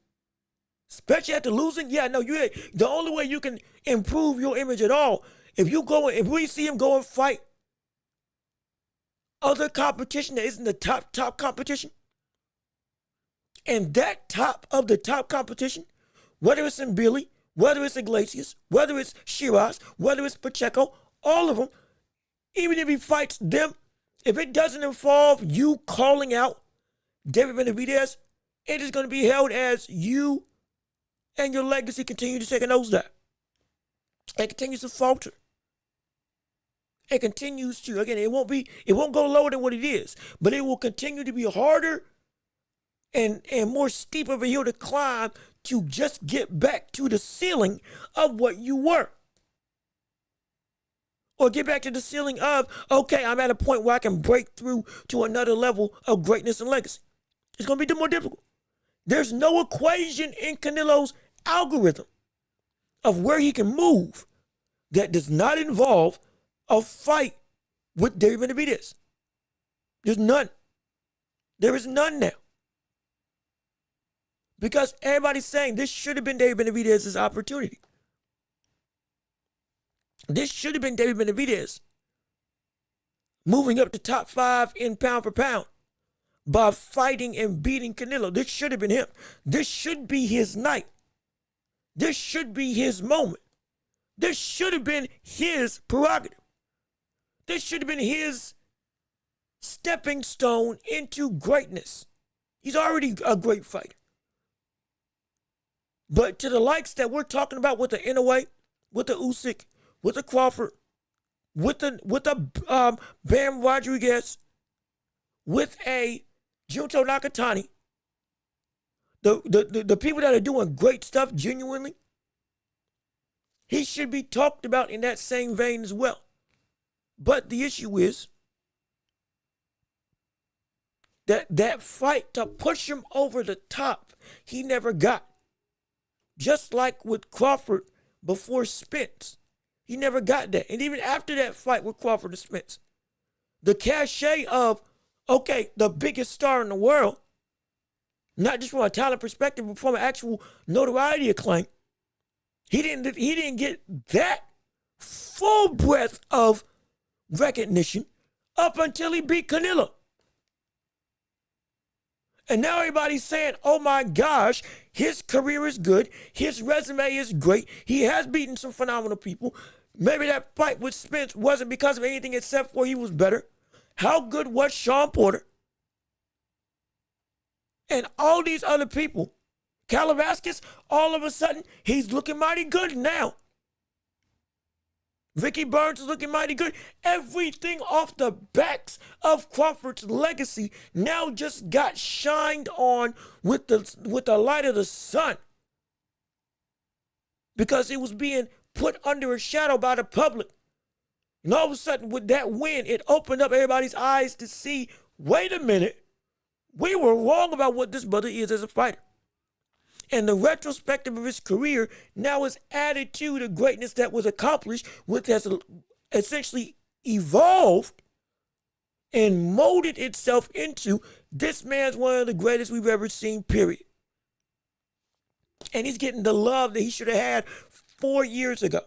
Especially after losing. Yeah, no, the only way you can improve your image at all, if we see him go and fight other competition that isn't the top competition, and that top of the top competition, whether it's in Billy, whether it's Iglesias, whether it's Shiraz, whether it's Pacheco, all of them, even if he fights them, if it doesn't involve you calling out David Benavidez, it is going to be held as you and your legacy continue to take a nosedive. It continues to falter. It continues to, again, it won't go lower than what it is, but it will continue to be harder and more steep of a hill to climb to just get back to the ceiling of what you were. Or get back to the ceiling of, okay, I'm at a point where I can break through to another level of greatness and legacy. It's going to be more difficult. There's no equation in Canelo's algorithm of where he can move that does not involve a fight with David Benavidez. There's none. There is none now. Because everybody's saying this should have been David Benavidez's opportunity. This should have been David Benavidez moving up to top 5 in pound for pound by fighting and beating Canelo. This should have been him. This should be his night. This should be his moment. This should have been his prerogative. This should have been his stepping stone into greatness. He's already a great fighter. But to the likes that we're talking about with the Inoue, with the Usyk, with the Crawford, with the Bam Rodriguez, with a Junto Nakatani, the people that are doing great stuff genuinely, he should be talked about in that same vein as well. But the issue is that fight to push him over the top, he never got. Just like with Crawford before Spence, he never got that. And even after that fight with Crawford and Spence, the cachet of, okay, the biggest star in the world, not just from a talent perspective, but from an actual notoriety acclaim, he didn't get that full breadth of recognition up until he beat Canelo. And now everybody's saying, oh my gosh, his career is good. His resume is great. He has beaten some phenomenal people. Maybe that fight with Spence wasn't because of anything except for he was better. How good was Sean Porter? And all these other people. Calavasquez, all of a sudden, he's looking mighty good now. Ricky Burns is looking mighty good. Everything off the backs of Crawford's legacy now just got shined on with the light of the sun. Because it was being put under a shadow by the public. And all of a sudden, with that win, it opened up everybody's eyes to see, wait a minute, we were wrong about what this brother is as a fighter. And the retrospective of his career now is added to the greatness that was accomplished, which has essentially evolved and molded itself into this man's one of the greatest we've ever seen, period. And he's getting the love that he should have had 4 years ago.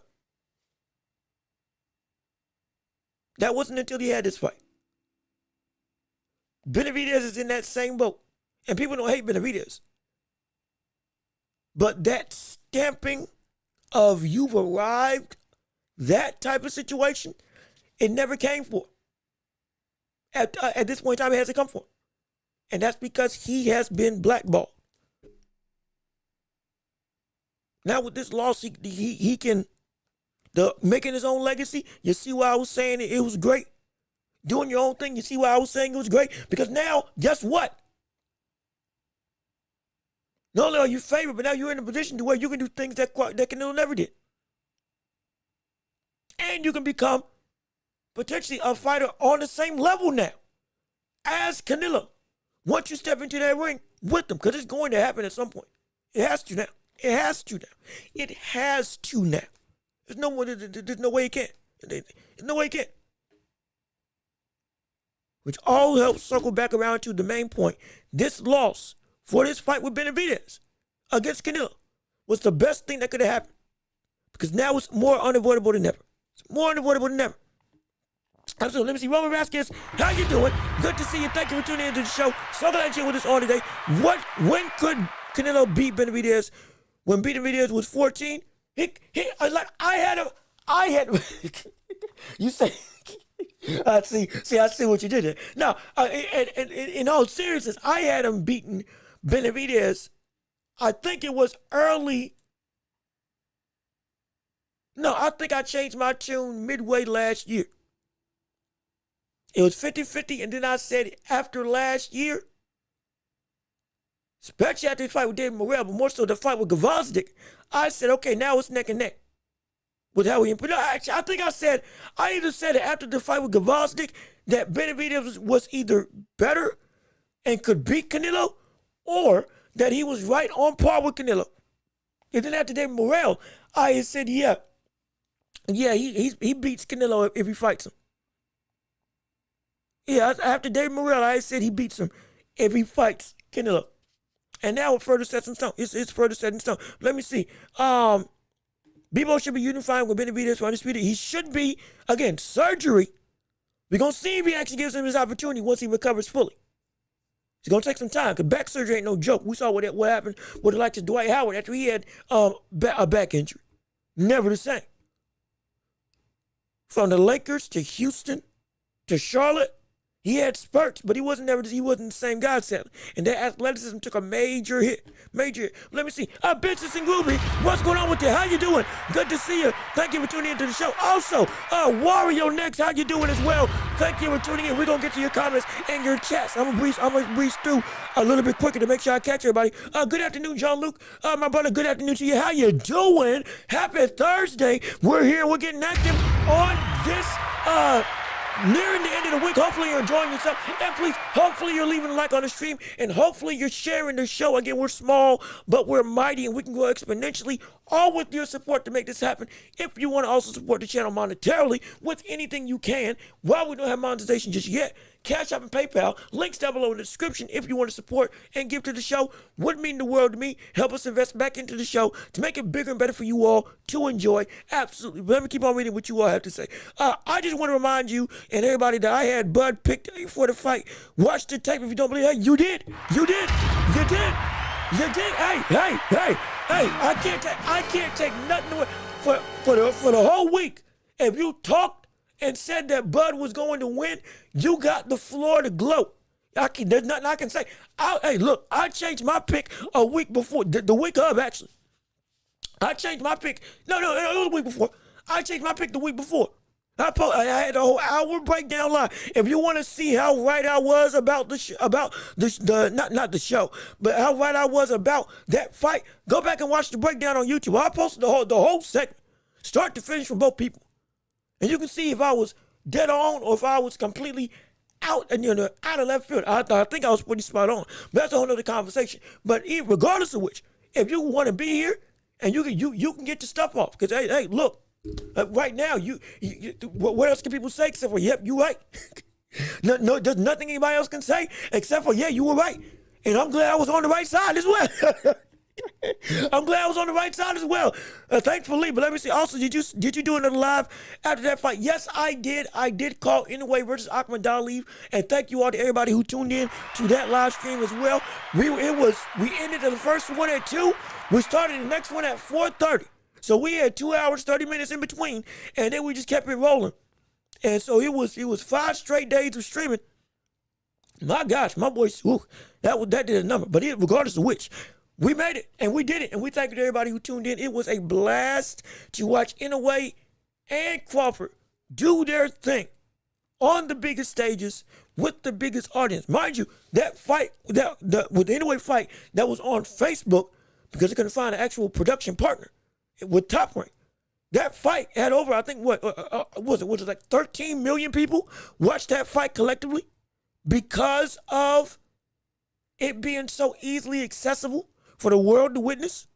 That wasn't until he had this fight. Benavidez is in that same boat. And people don't hate Benavidez. But that stamping of you've arrived, that type of situation, it never came for him. At this point in time, it hasn't come for him. And that's because he has been blackballed. Now with this loss, he can, making his own legacy, you see why I was saying it was great? Doing your own thing, you see why I was saying it was great? Because now, guess what? Not only are you favored, but now you're in a position to where you can do things that Canelo never did. And you can become potentially a fighter on the same level now as Canelo. Once you step into that ring with them, because it's going to happen at some point. It has to now. It has to now. It has to now. There's no way it can't. There's no way it can't. Which all helps circle back around to the main point. This loss for this fight with Benavidez against Canelo was the best thing that could have happened. Because now it's more unavoidable than ever. It's more unavoidable than ever. Absolutely. Let me see. Roman Vasquez, how you doing? Good to see you. Thank you for tuning into the show. So glad you're with us all today. When could Canelo beat Benavidez? When Benavidez was 14? I had him. You say, I see what you did there. Now, in all seriousness, I had him beating Benavidez. I think it was early. No, I think I changed my tune midway last year. It was 50-50, and then I said after last year, especially after the fight with David Morrell, but more so the fight with Gvozdyk, I said, okay, now it's neck and neck with how he. But no, actually, I think I either said after the fight with Gvozdyk that Benavidez was either better and could beat Canelo, or that he was right on par with Canelo. And then after David Morrell, I said, yeah, he beats Canelo if he fights him. Yeah, after David Morrell, I said he beats him if he fights Canelo. And now it further sets in stone. It's further set in stone. Let me see. Bebo should be unifying with Benavidez for undisputed. He should be, again, surgery. We're going to see if he actually gives him his opportunity once he recovers fully. It's going to take some time because back surgery ain't no joke. We saw what happened with the likes of Dwight Howard after he had a back injury. Never the same. From the Lakers to Houston to Charlotte, he had spurts, but he wasn't the same guy, sadly. And that athleticism took a major hit. Let me see. Business and Groovy, what's going on with you? How you doing? Good to see you. Thank you for tuning into the show. Also, Wario Next, how you doing as well? Thank you for tuning in. We're going to get to your comments and your chats. I'm going to breeze through a little bit quicker to make sure I catch everybody. Good afternoon, Jean-Luc. My brother, good afternoon to you. How you doing? Happy Thursday. We're here. We're getting active on this nearing the end of the week. Hopefully you're enjoying yourself. And please, hopefully you're leaving a like on the stream. And hopefully you're sharing the show. Again, we're small, but we're mighty, and we can grow exponentially, all with your support to make this happen. If you want to also support the channel monetarily with anything you can, while we don't have monetization just yet, Cash App and PayPal, links down below in the description if you want to support and give to the show. Would mean the world to me. Help us invest back into the show to make it bigger and better for you all to enjoy. Absolutely. Let me keep on reading what you all have to say. I just want to remind you and everybody that I had Bud picked for the fight. Watch the tape if you don't believe it. Hey, you did. You did. You did. You did. Hey. I can't take nothing away for the whole week. If you talked and said that Bud was going to win, you got the floor to gloat. There's nothing I can say. Hey, look, I changed my pick a week before, the week of, actually. I changed my pick. No, it was a week before. I changed my pick the week before. I had a whole hour breakdown live. If you want to see how right I was about not the show, but how right I was about that fight, go back and watch the breakdown on YouTube. I posted the whole segment, start to finish, from both people. And you can see if I was dead on or if I was completely out of left field. I think I was pretty spot on. But that's a whole other conversation. But regardless of which, if you want to be here and you can get your stuff off. Because, hey, look, right now, what else can people say except for, yep, you right. No, there's nothing anybody else can say except for, yeah, you were right. And I'm glad I was on the right side as well. I'm glad I was on the right side as well. Thankfully, but let me see. Also, did you do another live after that fight? Yes, I did. I did call Inoue versus Ahmed Dali, and thank you all to everybody who tuned in to that live stream as well. We ended the first one at 2. We started the next one at 4:30. So we had 2 hours, 30 minutes in between, and then we just kept it rolling. And so it was 5 straight days of streaming. My gosh, my boys, that did a number. But regardless of which, we made it, and we did it, and we thank you to everybody who tuned in. It was a blast to watch Inoue and Crawford do their thing on the biggest stages with the biggest audience. Mind you, that fight, with the Inoue fight, that was on Facebook because they couldn't find an actual production partner with Top Rank. That fight had over, I think, was it like 13 million people watched that fight collectively because of it being so easily accessible for the world to witness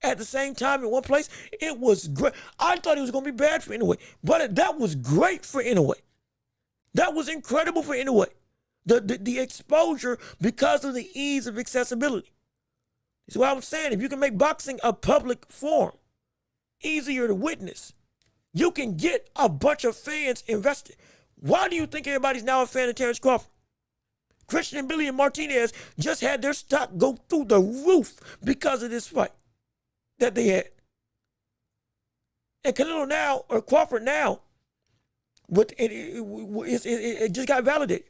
at the same time in one place. It was great. I thought it was going to be bad for Inoue, but that was great for Inoue. That was incredible for Inoue. The exposure because of the ease of accessibility. That's what I'm saying. If you can make boxing a public forum, easier to witness, you can get a bunch of fans invested. Why do you think everybody's now a fan of Terence Crawford? Christian and Billy and Martinez just had their stock go through the roof because of this fight that they had. And Canelo now, or Crawford now, it just got validated.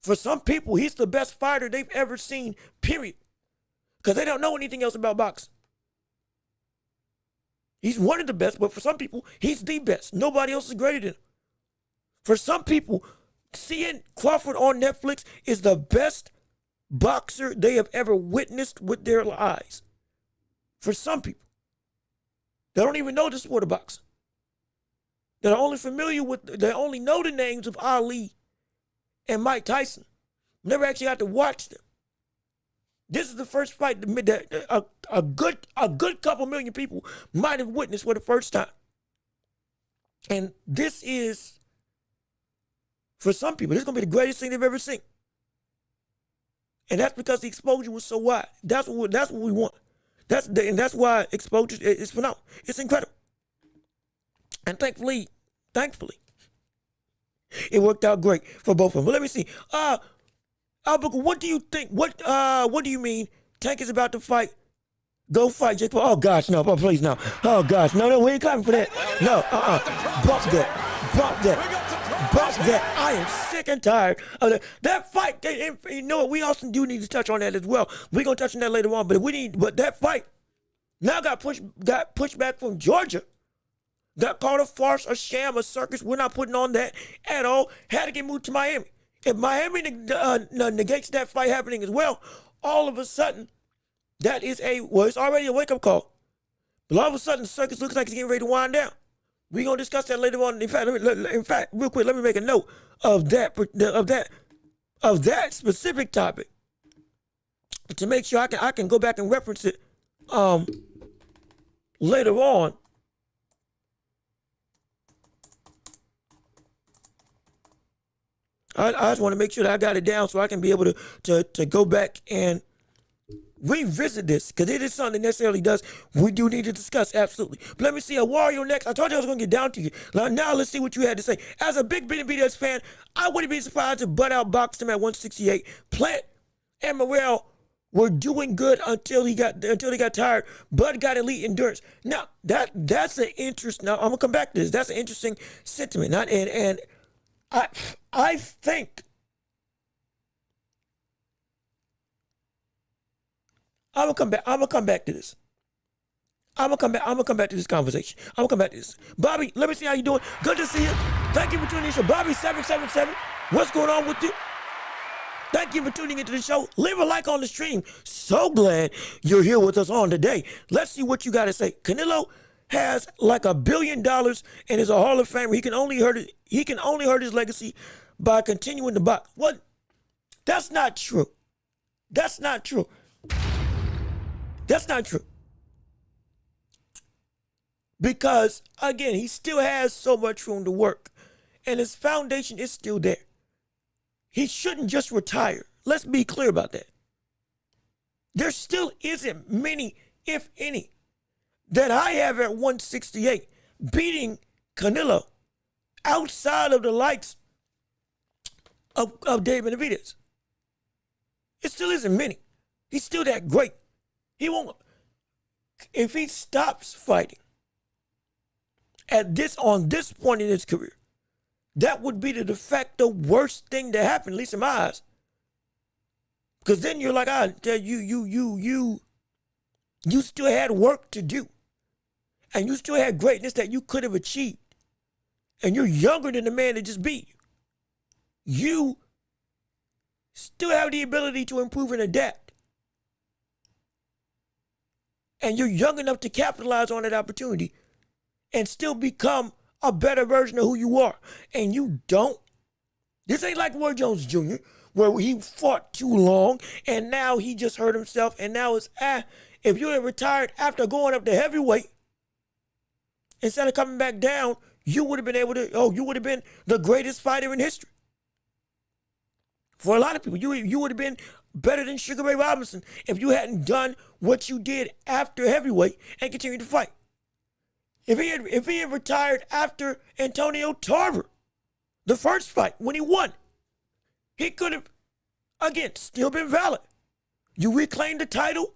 For some people, he's the best fighter they've ever seen, period. Because they don't know anything else about boxing. He's one of the best, but for some people, he's the best. Nobody else is greater than him. For some people, seeing Crawford on Netflix is the best boxer they have ever witnessed with their eyes. For some people, they don't even know the sport of boxing. They're only they only know the names of Ali and Mike Tyson. Never actually got to watch them. This is the first fight that a good couple million people might have witnessed for the first time. And this is, for some people, this is going to be the greatest thing they've ever seen. And that's because the exposure was so wide. That's what we want. That's why exposure is phenomenal. It's incredible. And thankfully, it worked out great for both of them. But let me see. Albuquerque, what do you think? What do you mean Tank is about to fight? Go fight Jake Paul. Oh gosh, no, please no. Oh gosh, no, we ain't clapping for that. No, bump that. I am sick and tired of that fight. You know what? We also do need to touch on that as well. We're gonna touch on that later on, but that fight now got pushed back from Georgia. Got called a farce, a sham, a circus. We're not putting on that at all. Had to get moved to Miami. If Miami negates that fight happening as well, all of a sudden, it's already a wake-up call. But all of a sudden, the circus looks like it's getting ready to wind down. We're gonna discuss that later on. In fact, real quick, let me make a note of that specific topic to make sure I can go back and reference it later on. I just want to make sure that I got it down so I can be able to go back and revisit this, because it is something that necessarily we do need to discuss, absolutely. But let me see, a Wario next. I told you I was going to get down to you. Now let's see what you had to say. As a big BDS fan, I wouldn't be surprised if Bud outboxed him at 168. Plant and Morrell were doing good until they got tired. Bud got elite endurance. Now that's an interest. Now I'm gonna come back to this. That's an interesting sentiment. And I think I'm gonna come back to this. I'm gonna come back to this conversation. I'm gonna come back to this. Bobby, let me see how you doing. Good to see you. Thank you for tuning in. So Bobby 777, what's going on with you? Thank you for tuning into the show. Leave a like on the stream. So glad you're here with us on today. Let's see what you got to say. Canelo has like $1 billion and is a Hall of Famer. He can only hurt his legacy by continuing to box. What? That's not true. That's not true. That's not true. Because again, he still has so much room to work, and his foundation is still there. He shouldn't just retire. Let's be clear about that. There still isn't many, if any, that I have at 168 beating Canelo outside of the likes of David Benavidez. It still isn't many. He's still that great. He won't. If he stops fighting on this point in his career, that would be the de facto worst thing to happen, at least in my eyes. Because then you're like, you still had work to do. And you still had greatness that you could have achieved. And you're younger than the man that just beat you. You still have the ability to improve and adapt. And you're young enough to capitalize on that opportunity and still become a better version of who you are. And you don't. This ain't like Roy Jones Jr., where he fought too long and now he just hurt himself, and now it's, if you had retired after going up to heavyweight, instead of coming back down, you would have been you would have been the greatest fighter in history. For a lot of people, you would have been better than Sugar Ray Robinson if you hadn't done what you did after heavyweight and continued to fight. If he had retired after Antonio Tarver, the first fight, when he won, he could have, again, still been valid. You reclaimed the title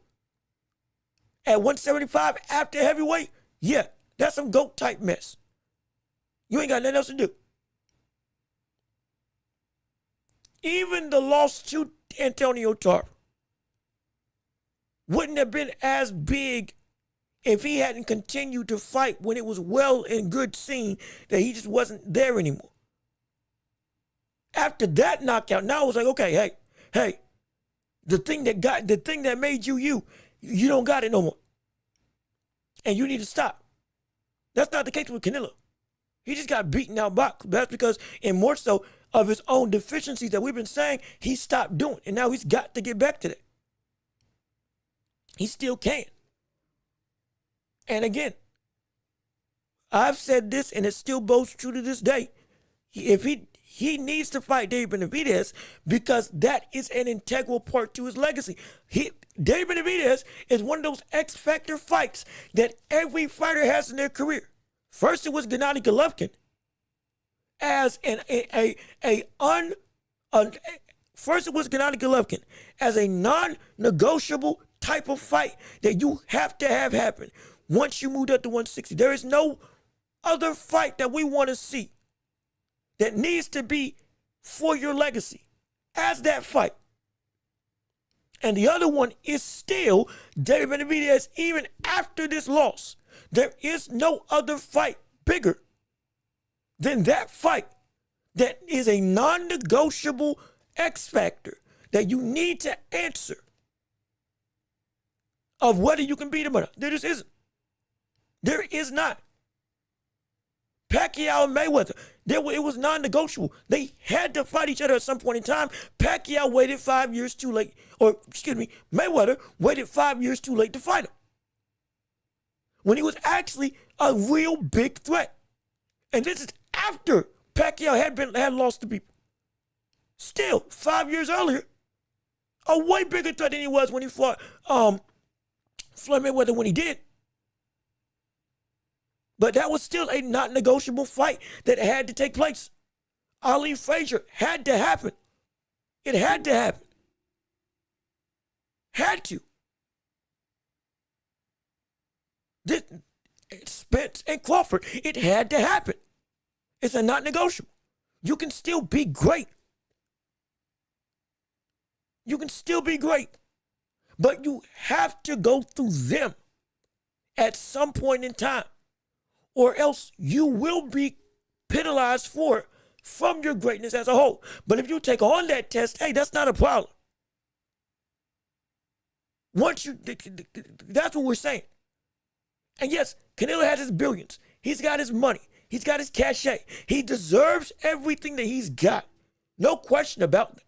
at 175 after heavyweight? Yeah, that's some GOAT type mess. You ain't got nothing else to do. Even the loss to Antonio Tarver wouldn't have been as big if he hadn't continued to fight when it was well and good seen that he just wasn't there anymore. After that knockout, now it was like, okay, hey, the thing that made you, you don't got it no more. And you need to stop. That's not the case with Canelo. He just got beaten out box. That's because, and more so, of his own deficiencies that we've been saying, he stopped doing. And now he's got to get back to that. He still can. And again, I've said this, and it still bodes true to this day. If he needs to fight David Benavidez, because that is an integral part to his legacy. David Benavidez is one of those X factor fights that every fighter has in their career. First, it was Gennady Golovkin as first it was Gennady Golovkin as a non-negotiable type of fight that you have to have happen once you moved up to 160. There is no other fight that we want to see that needs to be for your legacy as that fight. And the other one is still David Benavidez. Even after this loss, there is no other fight bigger than that fight that is a non-negotiable X factor that you need to answer of whether you can beat him or not. There just isn't. There is not. Pacquiao and Mayweather, it was non-negotiable. They had to fight each other at some point in time. Pacquiao waited 5 years too late, Mayweather waited 5 years too late to fight him, when he was actually a real big threat. And this is after Pacquiao had lost to people. Still, 5 years earlier, a way bigger threat than he was when he fought Floyd Mayweather when he did. But that was still a not negotiable fight that had to take place. Ali Frazier had to happen. It had to happen. Had to. This, Spence and Crawford, it had to happen. It's a not negotiable. You can still be great. You can still be great. But you have to go through them at some point in time, or else you will be penalized for it from your greatness as a whole. But if you take on that test, hey, that's not a problem. That's what we're saying. And yes, Canelo has his billions. He's got his money. He's got his cachet. He deserves everything that he's got. No question about that.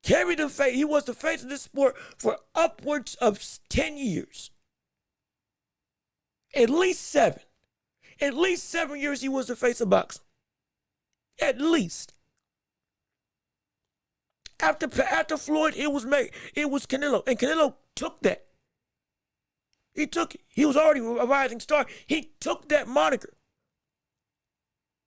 Carried the face. He was the face of this sport for upwards of 10 years. At least 7. At least 7 years he was the face of boxing. At least. After Floyd, it was Canelo. And Canelo took that. He took it. He was already a rising star. He took that moniker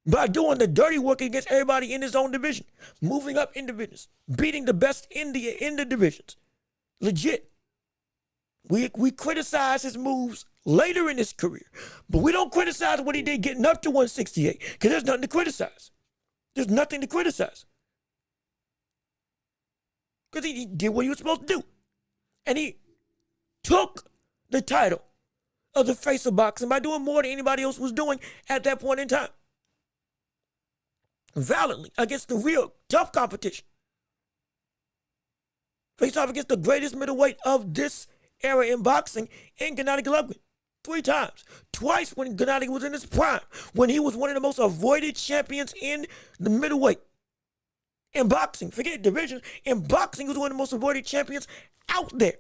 by doing the dirty work against everybody in his own division, moving up in divisions, beating the best in the divisions. Legit. We criticize his moves later in his career, but we don't criticize what he did getting up to 168, because there's nothing to criticize. There's nothing to criticize. Because he did what he was supposed to do. And he took the title of the face of boxing by doing more than anybody else was doing at that point in time. Valiantly, against the real tough competition. Faced off against the greatest middleweight of this era in boxing, in Gennady Golovkin. 3 times. Twice when Gennady was in his prime, when he was one of the most avoided champions in the middleweight. In boxing, forget divisions, in boxing he was one of the most avoided champions out there.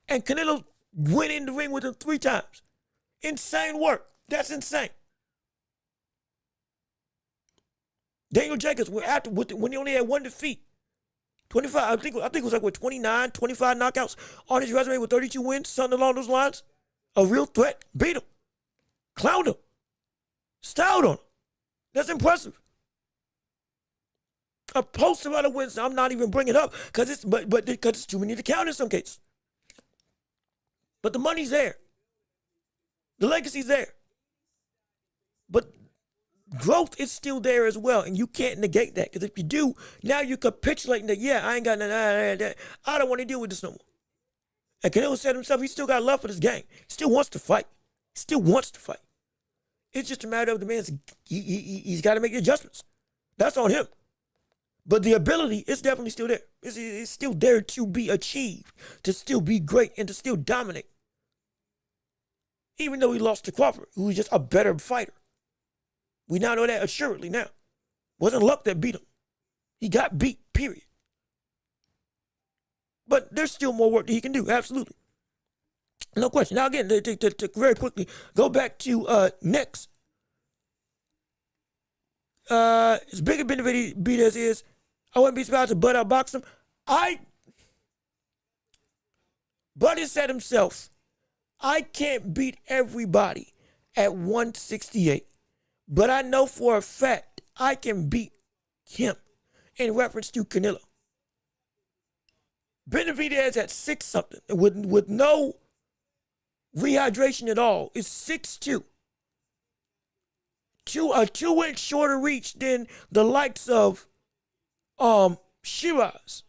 And Canelo went in the ring with him 3 times. Insane work. That's insane. Daniel Jacobs, when he only had 1 defeat, 25, I think it was like 29, 25 knockouts on his resume with 32 wins, something along those lines. A real threat. Beat him. Clowned him. Styled on him. That's impressive. A host of other wins I'm not even bringing up because it's too many to count in some cases. But the money's there. The legacy's there. But growth is still there as well, and you can't negate that, because if you do, now you're capitulating that, yeah, I ain't got nothing, I don't want to deal with this no more. And Canelo said himself, he still got love for this game. He still wants to fight. He still wants to fight. It's just a matter of the man's, he's got to make the adjustments. That's on him. But the ability is definitely still there. It's still there to be achieved, to still be great, and to still dominate. Even though he lost to Crawford, who was just a better fighter. We now know that assuredly now. Wasn't luck that beat him. He got beat, period. But there's still more work that he can do, absolutely. No question. Now again, to very quickly go back to next. As big a beat as is, I wouldn't be surprised to butt out box him. Buddy said himself, I can't beat everybody at 168. But I know for a fact I can beat him, in reference to Canelo. Benavidez at 6-something with no rehydration at all is 6'2". A 2-inch shorter reach than the likes of Shiraz,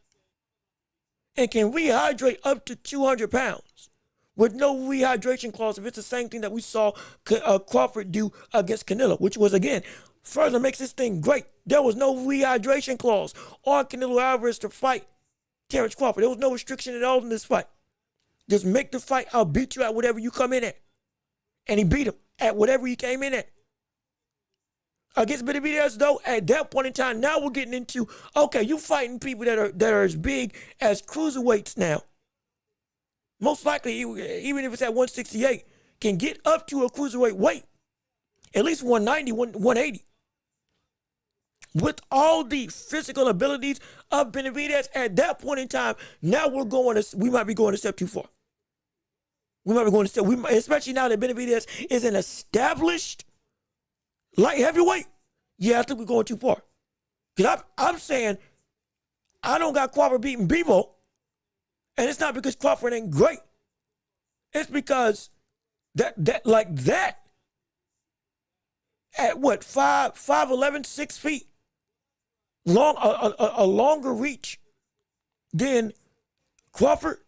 and can rehydrate up to 200 pounds with no rehydration clause if it's the same thing that we saw Crawford do against Canelo, which was, again, further makes this thing great. There was no rehydration clause on Canelo Alvarez to fight Terence Crawford. There was no restriction at all in this fight. Just make the fight. I'll beat you at whatever you come in at. And he beat him at whatever he came in at. Against Benavidez, though, at that point in time, now we're getting into, okay, you fighting people that are as big as cruiserweights now. Most likely, even if it's at 168, can get up to a cruiserweight weight, at least 190, 180. With all the physical abilities of Benavidez at that point in time, now we might be going a step too far. We might be going a step, especially now that Benavidez is an established light heavyweight. Yeah, I think we're going too far. Because I'm saying I don't got Crawford beating Bebo. And it's not because Crawford ain't great. It's because that at what, 5'11", 6 feet, long a longer reach than Crawford,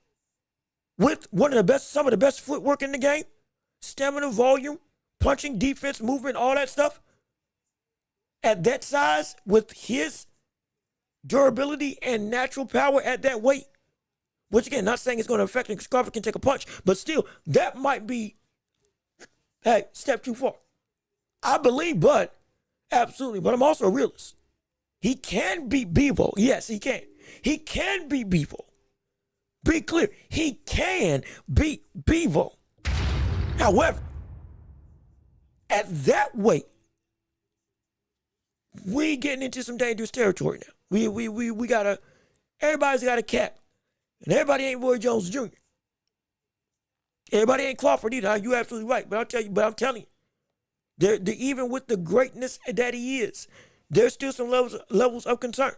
with some of the best footwork in the game, stamina, volume, punching, defense, movement, all that stuff. At that size, with his durability and natural power at that weight, which again, not saying it's going to affect him because Crawford can take a punch, but still, that might be, hey, step too far. I believe Bud, absolutely, but I'm also a realist. He can beat Bebo. Yes, he can. He can beat Bebo. Be clear, he can beat Bebo. However, at that weight, we getting into some dangerous territory now. We gotta, everybody's got a cap. And everybody ain't Roy Jones Jr. Everybody ain't Crawford either. You're absolutely right. But I'm telling you, even with the greatness that he is, there's still some levels of concern.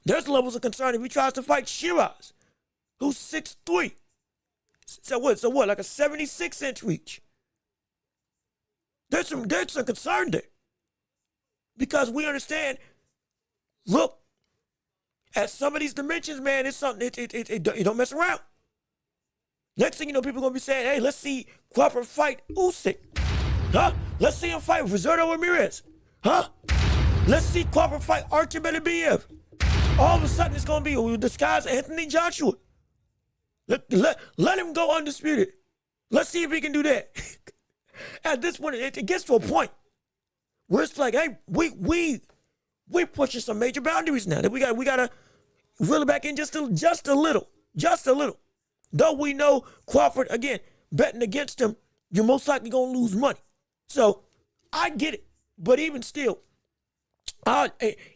There's levels of concern if he tries to fight Shiraz, who's 6'3". So what, like a 76-inch reach? There's some concern there. Because we understand, look, at some of these dimensions, man, it's something, it don't mess around. Next thing you know, people are going to be saying, hey, let's see Crawford fight Usyk. Huh? Let's see him fight Roberto Ramirez. Huh? Let's see Crawford fight Artur Beterbiev. All of a sudden, it's going to be disguised Anthony Joshua. Let him go undisputed. Let's see if he can do that. At this point, it gets to a point where it's like, hey, we're pushing some major boundaries now. That we got to reel it back in just a little. Though we know Crawford, again, betting against him, you're most likely going to lose money. So I get it. But even still,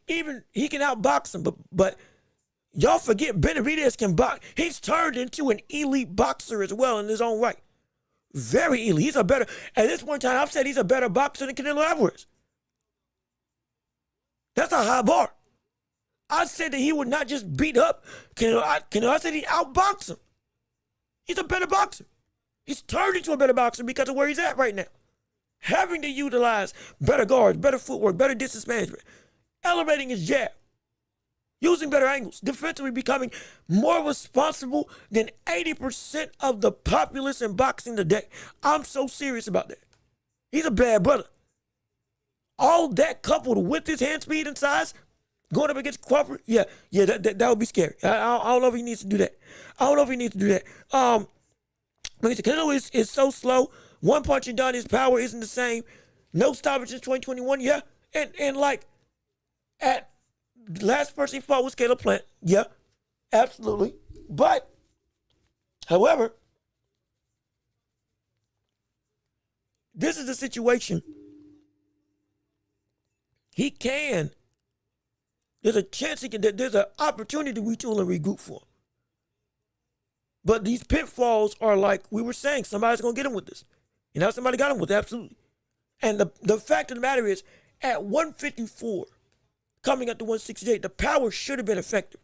even he can outbox him. But y'all forget Benavidez can box. He's turned into an elite boxer as well in his own right. Very elite. At this point in time, I've said he's a better boxer than Canelo Alvarez. That's a high bar. I said that he would not just beat up Canelo. I said he'd outbox him. He's a better boxer. He's turned into a better boxer because of where he's at right now. Having to utilize better guards, better footwork, better distance management, elevating his jab, using better angles, defensively becoming more responsible than 80% of the populace in boxing today. I'm so serious about that. He's a bad brother. All that coupled with his hand speed and size, going up against Crawford, that would be scary. I don't know if he needs to do that. Canelo is so slow. One punch and done. His power isn't the same. No stoppage in 2021. Yeah, and like at last person he fought was Caleb Plant. Yeah, absolutely. But however, this is the situation. He can. There's a chance he can. There's an opportunity to retool and regroup for him. But these pitfalls are like we were saying. Somebody's gonna get him with this. You know, somebody got him with it, absolutely. And the fact of the matter is, at 154, coming up to 168, the power should have been effective.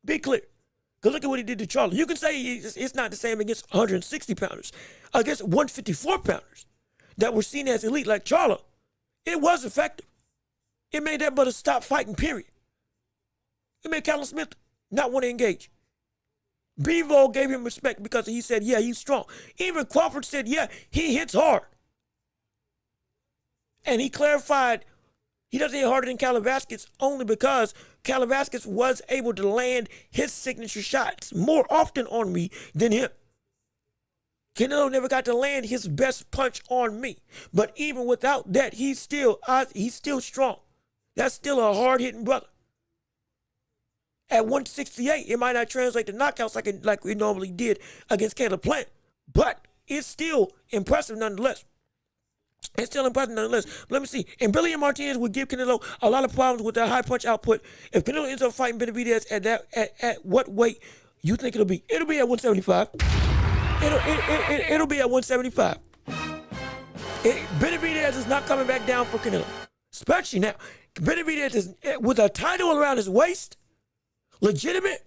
Be clear. Because look at what he did to Charlo. You can say it's not the same against 160 pounders. Against 154 pounders that were seen as elite like Charlo, it was effective. It made that brother stop fighting, period. It made Callum Smith not want to engage. Bivol gave him respect because he said, yeah, he's strong. Even Crawford said, yeah, he hits hard. And he clarified he doesn't hit harder than Calavasquez only because Calavasquez was able to land his signature shots more often on me than him. Canelo never got to land his best punch on me. But even without that, he's still strong. That's still a hard-hitting brother. At 168, it might not translate to knockouts like we normally did against Caleb Plant, but it's still impressive nonetheless. It's still impressive nonetheless. Let me see. And Billy and Martinez would give Canelo a lot of problems with that high punch output. If Canelo ends up fighting Benavidez at what weight you think it'll be? It'll be at 175. It'll be at 175. Benavidez is not coming back down for Canelo, especially now. Benavidez is with a title around his waist. Legitimate.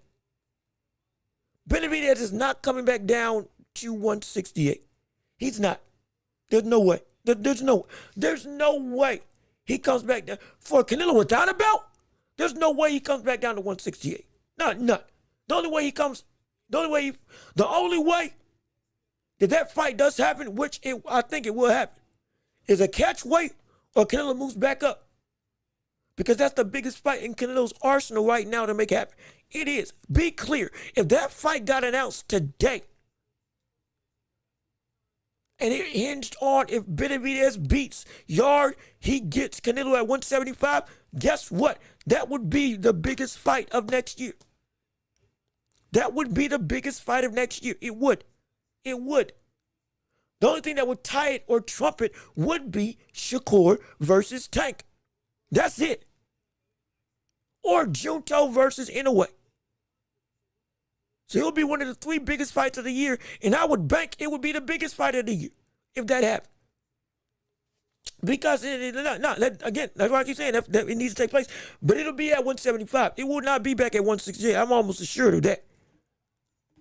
Benavidez is not coming back down to 168. He's not. There's no way. There's no way he comes back down. For Canelo without a belt, there's no way he comes back down to 168. None. The only way that fight does happen, which I think it will happen, is a catch weight or Canelo moves back up. Because that's the biggest fight in Canelo's arsenal right now to make happen. It is. Be clear. If that fight got announced today, and it hinged on if Benavidez beats Yard, he gets Canelo at 175, guess what? That would be the biggest fight of next year. That would be the biggest fight of next year. It would. It would. The only thing that would tie it or trump it would be Shakur versus Tank. That's it. Or Junto versus Inoue. So it'll be one of the 3 biggest fights of the year, and I would bank it would be the biggest fight of the year if that happened. Because, again, that's why I keep saying that it needs to take place. But it'll be at 175. It will not be back at 168. I'm almost assured of that.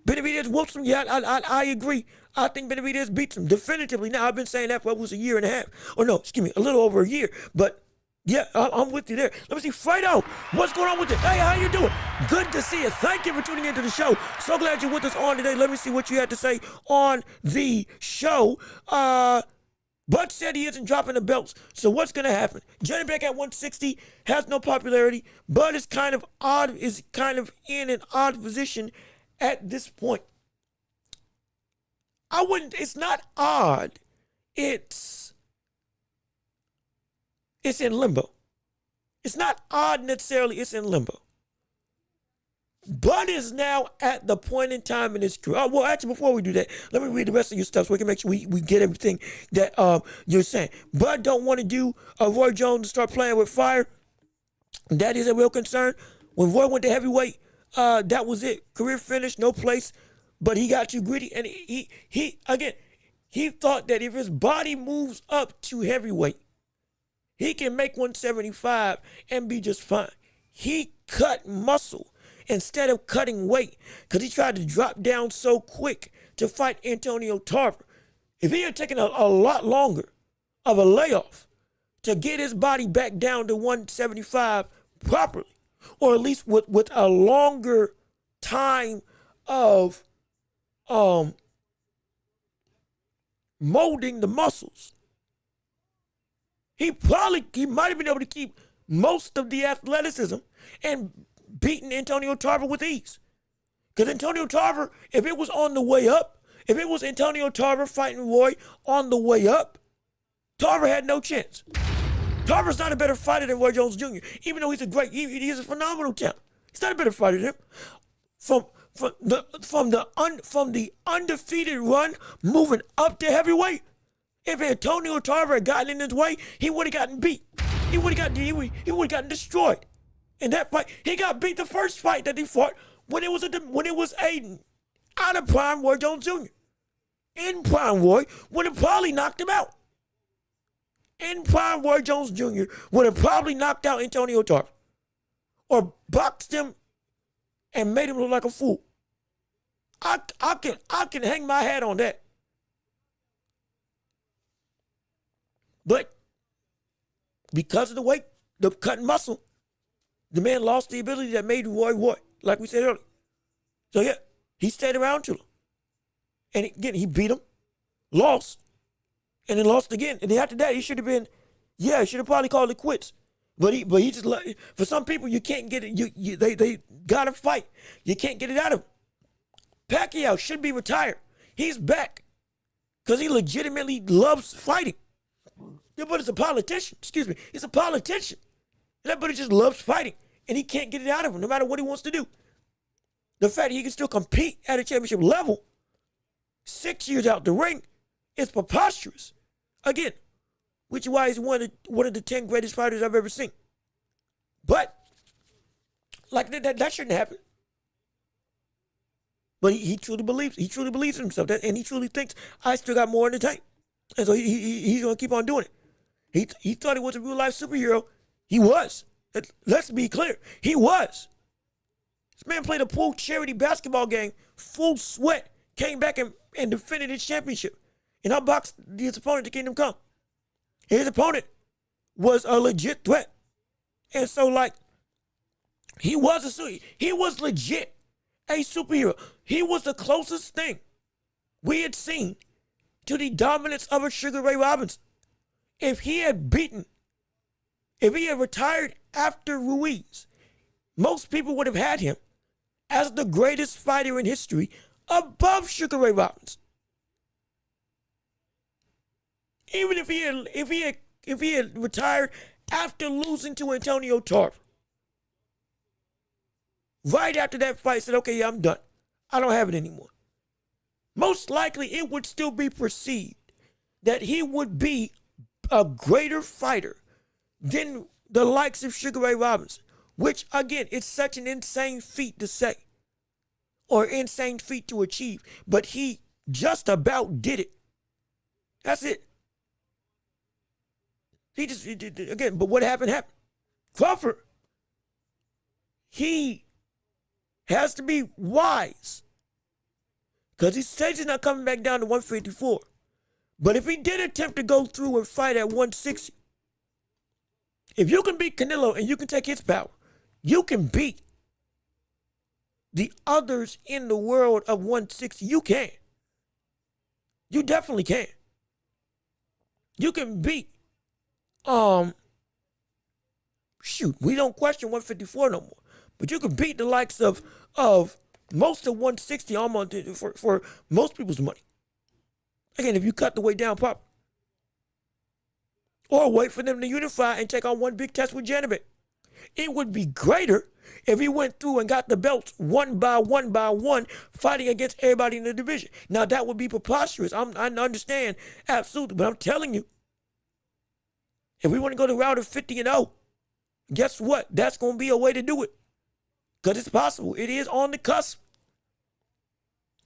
Benavidez whoops him. Yeah, I agree. I think Benavidez beats him definitively. Now, I've been saying that for almost a year and a half. Or no, excuse me, a little over a year. But yeah, I'm with you there. Let me see, Fredo, what's going on with it? Hey, how you doing? Good to see you. Thank you for tuning into the show. So glad you're with us on today. Let me see what you had to say on the show. Bud said he isn't dropping the belts. So what's going to happen? Johnny back at 160 has no popularity. Bud is kind of in an odd position at this point. It's not odd. It's in limbo. It's not odd necessarily, it's in limbo. Bud is now at the point in time in his career. Oh, well, actually, before we do that, let me read the rest of your stuff so we can make sure we get everything that you're saying. Bud don't want to do Roy Jones to start playing with fire. That is a real concern. When Roy went to heavyweight, that was it. Career finished, no place. But he got too greedy, and he thought that if his body moves up to heavyweight, he can make 175 and be just fine. He cut muscle instead of cutting weight because he tried to drop down so quick to fight Antonio Tarver. If he had taken a lot longer of a layoff to get his body back down to 175 properly, or at least with a longer time of molding the muscles, he might have been able to keep most of the athleticism and beaten Antonio Tarver with ease. Because Antonio Tarver, if it was on the way up, if it was Antonio Tarver fighting Roy on the way up, Tarver had no chance. Tarver's not a better fighter than Roy Jones Jr., even though he's a phenomenal talent. He's not a better fighter than him. From the undefeated run moving up to heavyweight, if Antonio Tarver had gotten in his way, he would have gotten beat. He would have gotten destroyed. In that fight, he got beat the first fight that he fought when it was a out of prime Roy Jones Jr. In prime Roy would have probably knocked him out. In prime Roy Jones Jr. would have probably knocked out Antonio Tarver, or boxed him and made him look like a fool. I can hang my hat on that. But because of the weight, the cutting muscle, the man lost the ability that made Roy, like we said earlier. So yeah, he stayed around too long. And again, he beat him, lost, and then lost again. And then after that, he should have probably called it quits. But he just, for some people, you can't get it. They gotta fight. You can't get it out of him. Pacquiao should be retired. He's back. because he legitimately loves fighting. Yeah, but it's a politician. Excuse me. He's a politician. That buddy just loves fighting, and he can't get it out of him no matter what he wants to do. The fact that he can still compete at a championship level 6 years out the ring is preposterous. Again, which is why he's one of the 10 greatest fighters I've ever seen. But, like, that shouldn't happen. But he truly believes in himself, and he truly thinks, I still got more in the tank. And so he's going to keep on doing it. He thought he was a real-life superhero. He was. Let's be clear. He was. This man played a pool charity basketball game, full sweat, came back and defended his championship, and outboxed his opponent to Kingdom Come. His opponent was a legit threat. And so, like, he was legit a superhero. He was the closest thing we had seen to the dominance of a Sugar Ray Robinson. If he had retired after Ruiz, most people would have had him as the greatest fighter in history above Sugar Ray Robinson. Even if he had retired after losing to Antonio Tarver. Right after that fight, said, okay, yeah, I'm done. I don't have it anymore. Most likely it would still be perceived that he would be a greater fighter than the likes of Sugar Ray Robinson, which, again, it's such an insane feat to say or insane feat to achieve, but he just about did it. That's it. He did, again, but what happened. Crawford, he has to be wise because he says he's not coming back down to 154. But if he did attempt to go through and fight at 160, if you can beat Canelo and you can take his power, you can beat the others in the world of 160. You can. You definitely can. You can beat, we don't question 154 no more. But you can beat the likes of most of 160 almost for most people's money. Again, if you cut the weight down properly. Or wait for them to unify and take on one big test with Janibek. It would be greater if he went through and got the belts one by one, fighting against everybody in the division. Now, that would be preposterous. I understand, absolutely. But I'm telling you, if we want to go the route of 50-0, guess what? That's going to be a way to do it. Because it's possible. It is on the cusp.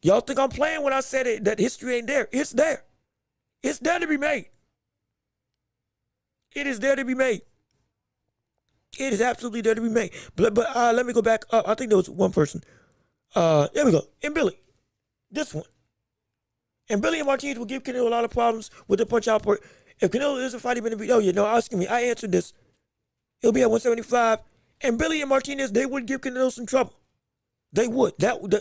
Y'all think I'm playing when I said it, that history ain't there. It's there. It's there to be made. It is there to be made. It is absolutely there to be made. But let me go back up. I think there was one person. There we go. And Billy. This one. And Billy and Martinez will give Canelo a lot of problems with the punch output. If Canelo is a fighting benefit, asking me. I answered this. He'll be at 175. And Billy and Martinez, they would give Canelo some trouble. They would.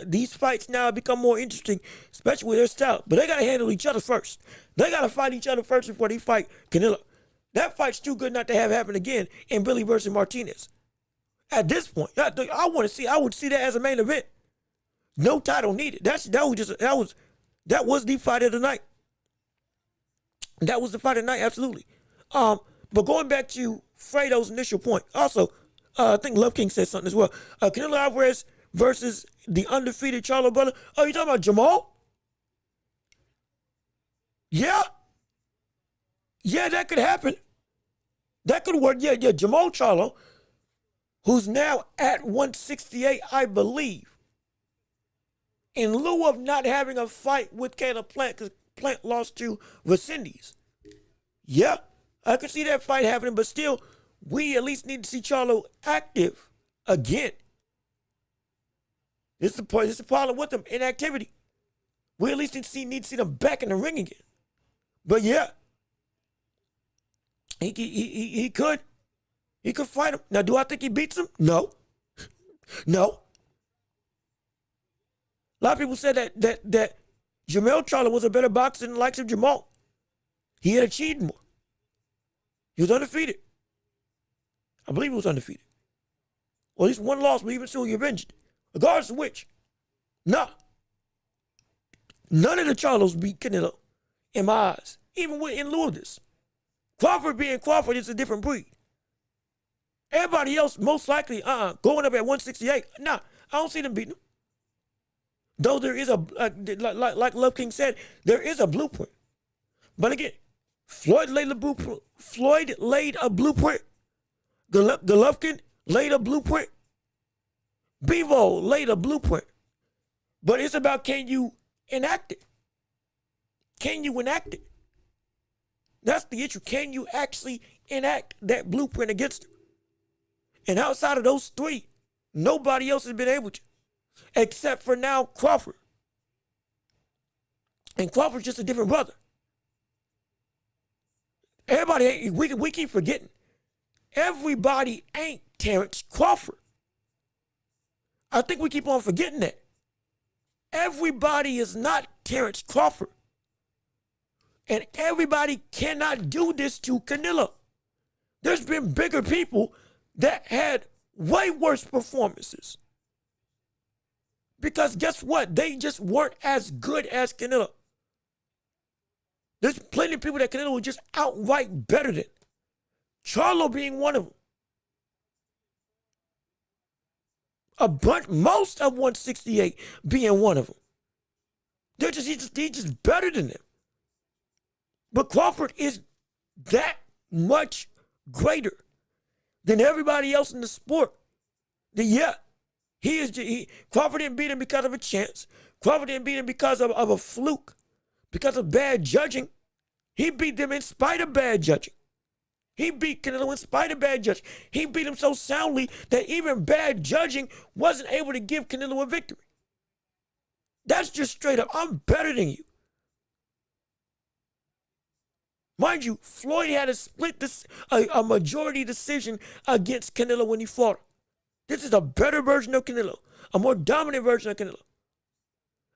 These fights now become more interesting, especially with their style. But they got to handle each other first. They got to fight each other first before they fight Canelo. That fight's too good not to have happen again in Billy versus Martinez. At this point, I would see that as a main event. No title needed. That was the fight of the night. That was the fight of the night, absolutely. But going back to Fredo's initial point, also, I think Love King said something as well. Canelo Alvarez versus the undefeated Charlo brother. Oh, you talking about Jamal? Yeah. Yeah, that could happen. That could work. Yeah, Jamal Charlo, who's now at 168, I believe, in lieu of not having a fight with Caleb Plant, because Plant lost to Resendiz. Yeah, I could see that fight happening, but still, we at least need to see Charlo active again. This is the problem with him, inactivity. We at least need to see them back in the ring again. But yeah, he could fight him. Now, do I think he beats him? No. No. A lot of people said that Jamel Charlo was a better boxer than the likes of Jamal. He had achieved more. He was undefeated. I believe he was undefeated. Or at least one loss, but even still he avenged. Regardless of which, none of the Charlos beat Canelo in my eyes, even in lieu of this. Crawford being Crawford is a different breed. Everybody else, most likely, going up at 168. Nah, I don't see them beating him. Though there is like Love King said, there is a blueprint. But again, Floyd laid a blueprint. Golovkin laid a blueprint. Bevo laid a blueprint. But it's about, can you enact it? Can you enact it? That's the issue. Can you actually enact that blueprint against him? And outside of those three, nobody else has been able to, except for now Crawford. And Crawford's just a different brother. Everybody, we keep forgetting. Everybody ain't Terence Crawford. I think we keep on forgetting that. Everybody is not Terence Crawford. And everybody cannot do this to Canelo. There's been bigger people that had way worse performances. Because guess what? They just weren't as good as Canelo. There's plenty of people that Canelo was just outright better than. Charlo being one of them. Most of 168 being one of them. He's just better than them. But Crawford is that much greater than everybody else in the sport. Crawford didn't beat him because of a chance. Crawford didn't beat him because of a fluke, because of bad judging. He beat them in spite of bad judging. He beat Canelo in spite of bad judging. He beat him so soundly that even bad judging wasn't able to give Canelo a victory. That's just straight up, I'm better than you. Mind you, Floyd had a majority decision against Canelo when he fought him. This is a better version of Canelo, a more dominant version of Canelo.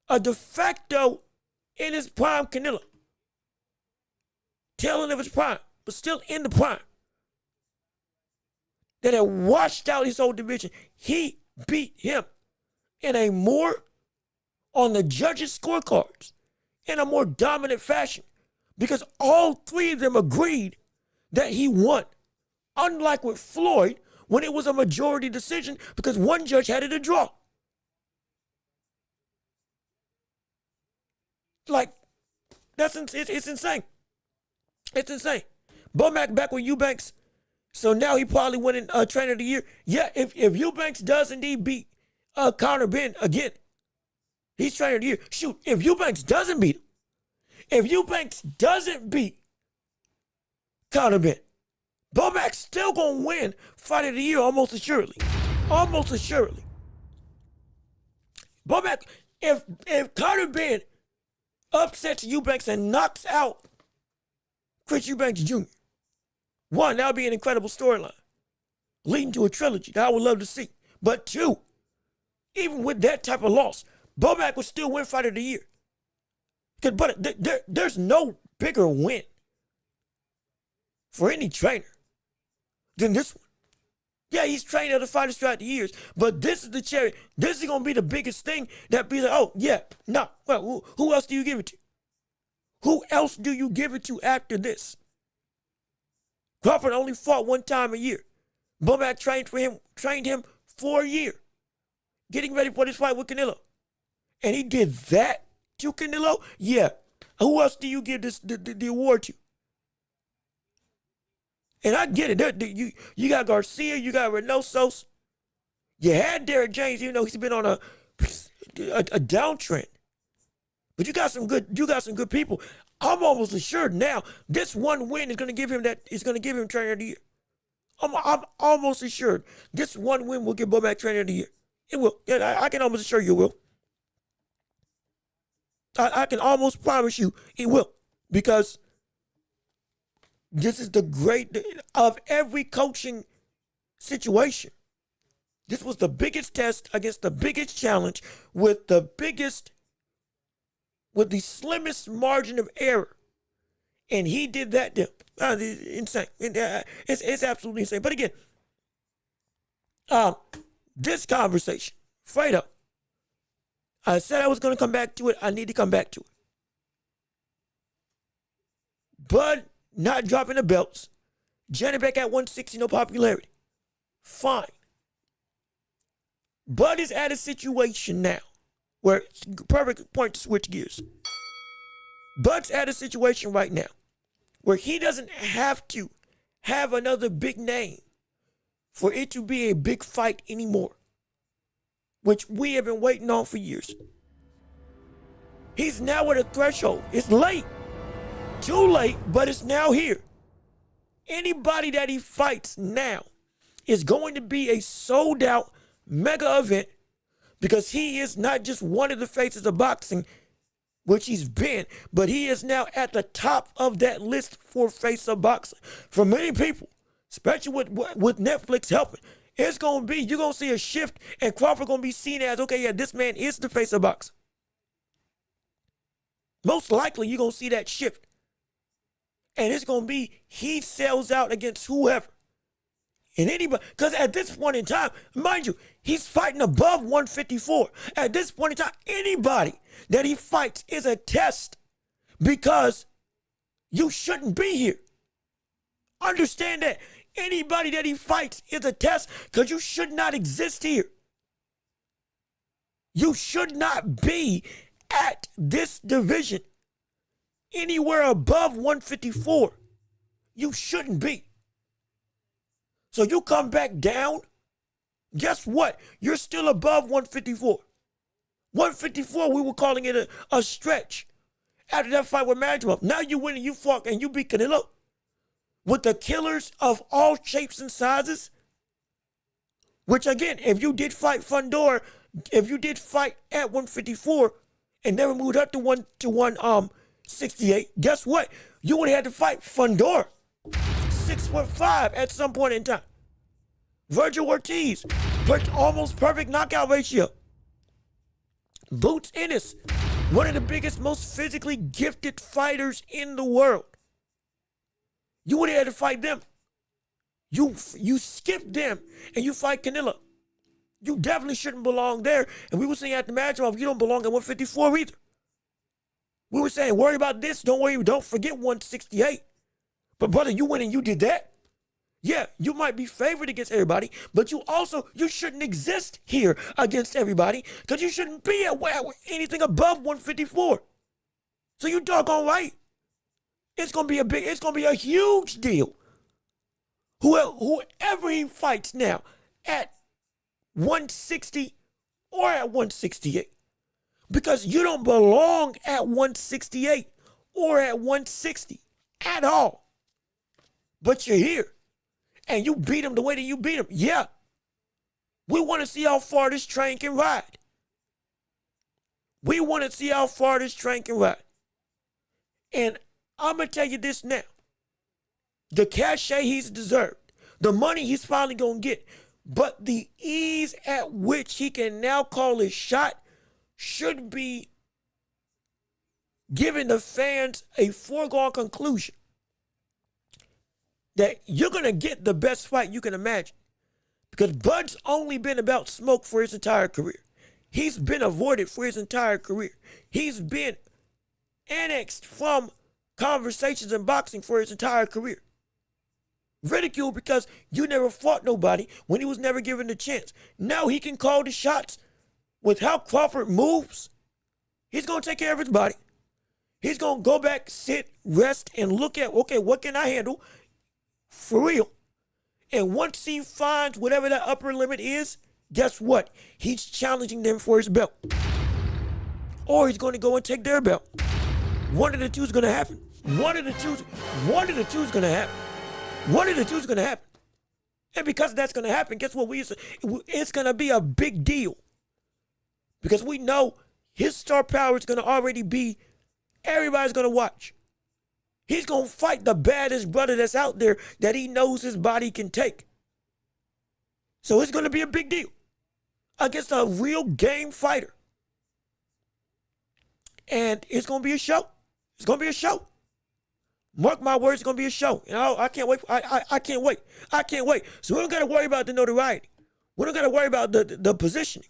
A de facto in his prime Canelo. Tail end of his prime, but still in the prime. That had washed out his whole division. He beat him in a more, on the judges' scorecards, in a more dominant fashion. Because all three of them agreed that he won. Unlike with Floyd, when it was a majority decision, because one judge had it a draw. Like, it's insane. It's insane. Bomac back with Eubanks, so now he probably winning Trainer of the Year. Yeah, if Eubanks does indeed beat Conor Ben again, he's Trainer of the Year. Shoot, if Eubanks doesn't beat him, if Eubanks doesn't beat Conor Ben, Bomac's still going to win Fight of the Year almost assuredly. Almost assuredly. Bomac, if Conor Ben upsets Eubanks and knocks out Chris Eubanks Jr., one, that would be an incredible storyline, leading to a trilogy that I would love to see. But two, even with that type of loss, Bomac would still win Fight of the Year. But there's no bigger win for any trainer than this one. Yeah, he's trained other fighters throughout the years, but this is the cherry. This is going to be the biggest thing that be like, oh, yeah, no. Well, who else do you give it to? Who else do you give it to after this? Crawford only fought one time a year. Bomac trained him for a year, getting ready for this fight with Canelo. And he did that to Canelo? Yeah. Who else do you give the award to? And I get it. You got Garcia, you got Reynoso. You had Derrick James, even though he's been on a downtrend. But you got some good people. I'm almost assured now this one win is going to give him Trainer of the Year. I'm almost assured this one win will give Bomac Trainer of the Year. It will. I can almost assure you it will. I can almost promise you it will, because this is the great of every coaching situation. This was the biggest test against the biggest challenge with the slimmest margin of error. And he did that to him. It's insane. It's absolutely insane. But again, this conversation, Fredo, I said I was going to come back to it. I need to come back to it. Bud not dropping the belts. Janet back at 160, no popularity. Fine. Bud is at a situation now where, perfect point to switch gears. Bud's at a situation right now where he doesn't have to have another big name for it to be a big fight anymore, which we have been waiting on for years. He's now at a threshold. It's late. Too late, but it's now here. Anybody that he fights now is going to be a sold out mega event, because he is not just one of the faces of boxing, which he's been, but he is now at the top of that list for face of boxing. For many people, especially with Netflix helping, it's going to be, you're going to see a shift, and Crawford going to be seen as, okay, yeah, this man is the face of boxing. Most likely, you're going to see that shift. And it's going to be, he sells out against whoever. And anybody, because at this point in time, mind you, he's fighting above 154. At this point in time, anybody that he fights is a test, because you shouldn't be here. Understand that. Anybody that he fights is a test, because you should not exist here. You should not be at this division anywhere above 154. You shouldn't be. So you come back down, guess what? You're still above 154. 154, we were calling it a stretch. After that fight with Madrimov, now you win and you fought and you beat Canelo. With the killers of all shapes and sizes. Which again, if you did fight Fundora, if you did fight at 154 and never moved up to 168, guess what? You would have had to fight Fundora. 6'5" at some point in time. Virgil Ortiz, almost perfect knockout ratio. Boots Ennis, one of the biggest, most physically gifted fighters in the world. You would have had to fight them. You skip them and you fight Canelo. You definitely shouldn't belong there. And we were saying at the match, you don't belong at 154 either. We were saying, worry about this. Don't worry. Don't forget 168. But brother, you went and you did that. Yeah, you might be favored against everybody, but you shouldn't exist here against everybody, because you shouldn't be at anything above 154. So you doggone right. It's gonna be a huge deal. Whoever he fights now at 160 or at 168. Because you don't belong at 168 or at 160 at all. But you're here. And you beat him the way that you beat him. Yeah. We want to see how far this train can ride. We want to see how far this train can ride. And I'm going to tell you this now. The cachet he's deserved. The money he's finally going to get. But the ease at which he can now call his shot should be giving the fans a foregone conclusion that you're going to get the best fight you can imagine. Because Bud's only been about smoke for his entire career. He's been avoided for his entire career. He's been annexed from conversations in boxing for his entire career. Ridiculed because you never fought nobody when he was never given the chance. Now he can call the shots with how Crawford moves. He's going to take care of his body. He's going to go back, sit, rest, and look at, okay, what can I handle? For real. And once he finds whatever that upper limit is, guess what? He's challenging them for his belt. Or he's going to go and take their belt. One of the two is going to happen. One of the two is going to happen. One of the two is going to happen. And because that's going to happen, guess what? It's going to be a big deal. Because we know his star power is going to already be, everybody's going to watch. He's going to fight the baddest brother that's out there that he knows his body can take. So it's going to be a big deal against a real game fighter. And it's going to be a show. It's going to be a show. Mark my words, it's going to be a show. You know, I can't wait. I can't wait. I can't wait. So we don't got to worry about the notoriety. We don't got to worry about the positioning.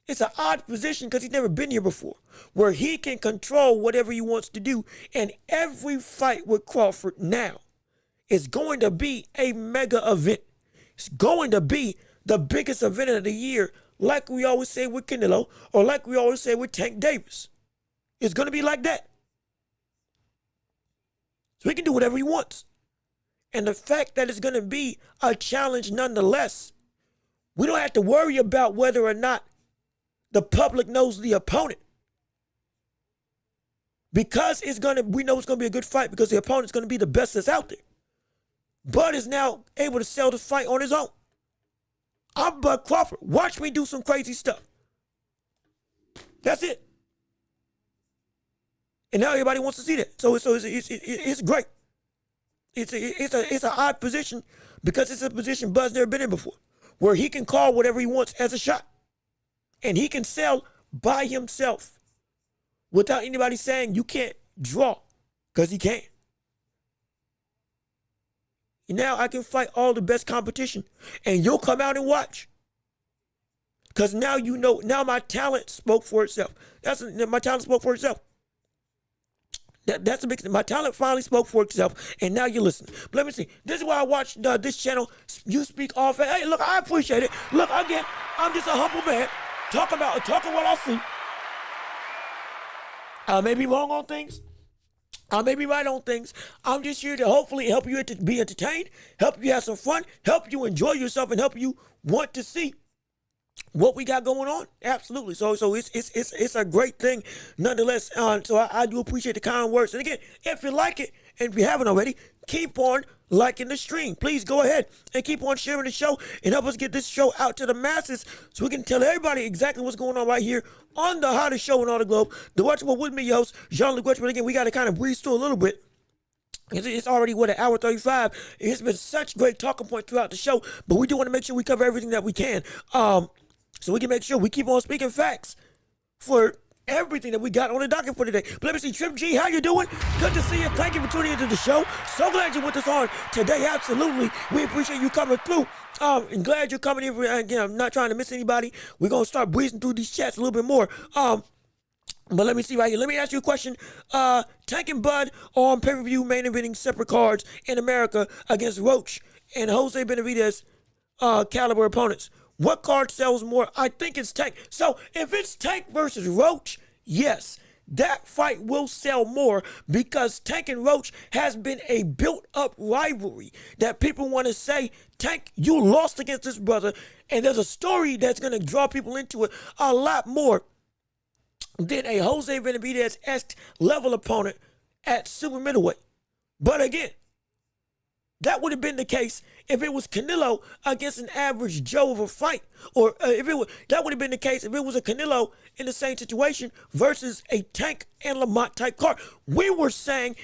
It's an odd position because he's never been here before, where he can control whatever he wants to do. And every fight with Crawford now is going to be a mega event. It's going to be the biggest event of the year, like we always say with Canelo, or like we always say with Tank Davis. It's going to be like that. So he can do whatever he wants. And the fact that it's going to be a challenge nonetheless, we don't have to worry about whether or not the public knows the opponent. Because we know it's going to be a good fight because the opponent's going to be the best that's out there. Bud is now able to sell the fight on his own. I'm Bud Crawford. Watch me do some crazy stuff. That's it. And now everybody wants to see that. So it's great. It's an odd position because it's a position Bud's never been in before, where he can call whatever he wants as a shot. And he can sell by himself without anybody saying you can't draw, because he can. And now I can fight all the best competition and you'll come out and watch. Because now you know, now my talent spoke for itself. My talent spoke for itself. That's a big thing. My talent finally spoke for itself, and now you listen. But let me see. This is why I watch this channel. You speak off. Hey, look, I appreciate it. Look, again, I'm just a humble man talking what I see. I may be wrong on things. I may be right on things. I'm just here to hopefully help you to be entertained, help you have some fun, help you enjoy yourself, and help you want to see what we got going on. Absolutely. So it's a great thing nonetheless. So I do appreciate the kind words. And again, if you like it, and if you haven't already, keep on liking the stream. Please go ahead and keep on sharing the show and help us get this show out to the masses so we can tell everybody exactly what's going on right here on the hottest show in all the globe. The Watchable with me, your host, Jean-Luc Welch. But again, we got to kind of breeze through a little bit. It's already, an hour 35. It's been such great talking point throughout the show, but we do want to make sure we cover everything that we can. So we can make sure we keep on speaking facts for everything that we got on the docket for today. But let me see, Trip G, how you doing? Good to see you. Thank you for tuning into the show. So glad you're with us on today. Absolutely. We appreciate you coming through. And glad you're coming in. Again, I'm not trying to miss anybody. We're going to start breezing through these chats a little bit more. But let me see right here. Let me ask you a question. Tank and Bud on pay-per-view main eventing separate cards in America against Welch and Jose Benavidez caliber opponents. What card sells more? I think it's Tank. So if it's Tank versus Roach, yes, that fight will sell more because Tank and Roach has been a built-up rivalry that people want to say, Tank, you lost against this brother, and there's a story that's going to draw people into it a lot more than a Jose Benavidez-esque level opponent at super middleweight. But again, that would have been the case if it was Canelo against an average Joe of a fight. Or that would have been the case if it was a Canelo in the same situation versus a Tank and Lamont type card. We were saying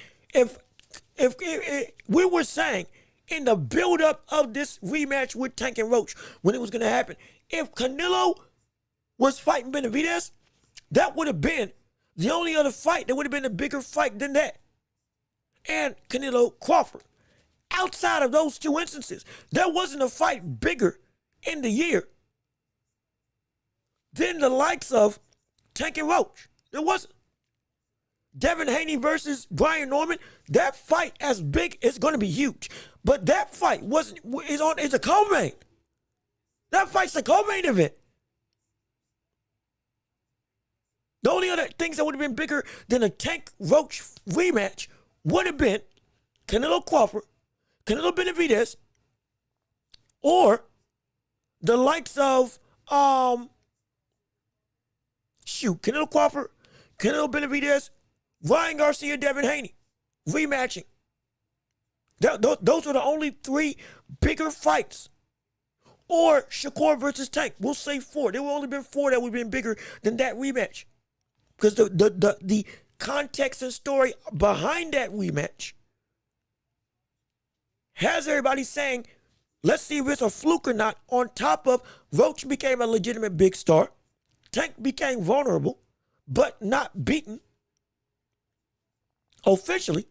we were saying in the build-up of this rematch with Tank and Roach when it was going to happen, if Canelo was fighting Benavidez, that would have been the only other fight that would have been a bigger fight than that. And Canelo Crawford. Outside of those two instances, there wasn't a fight bigger in the year than the likes of Tank and Roach. There wasn't. Devin Haney versus Brian Norman, that fight as big, it's going to be huge. But that fight it's a co-main. That fight's a co-main event. The only other things that would have been bigger than a Tank Roach rematch would have been Canelo Crawford, Canelo Benavidez, or the likes of Canelo Crawford, Canelo Benavidez, Ryan Garcia, Devin Haney, rematching. Those are the only three bigger fights. Or Shakur versus Tank. We'll say four. There would only been four that would have been bigger than that rematch. Because the context and story behind that rematch has everybody saying, let's see if it's a fluke or not, on top of Roach became a legitimate big star. Tank became vulnerable, but not beaten. Officially,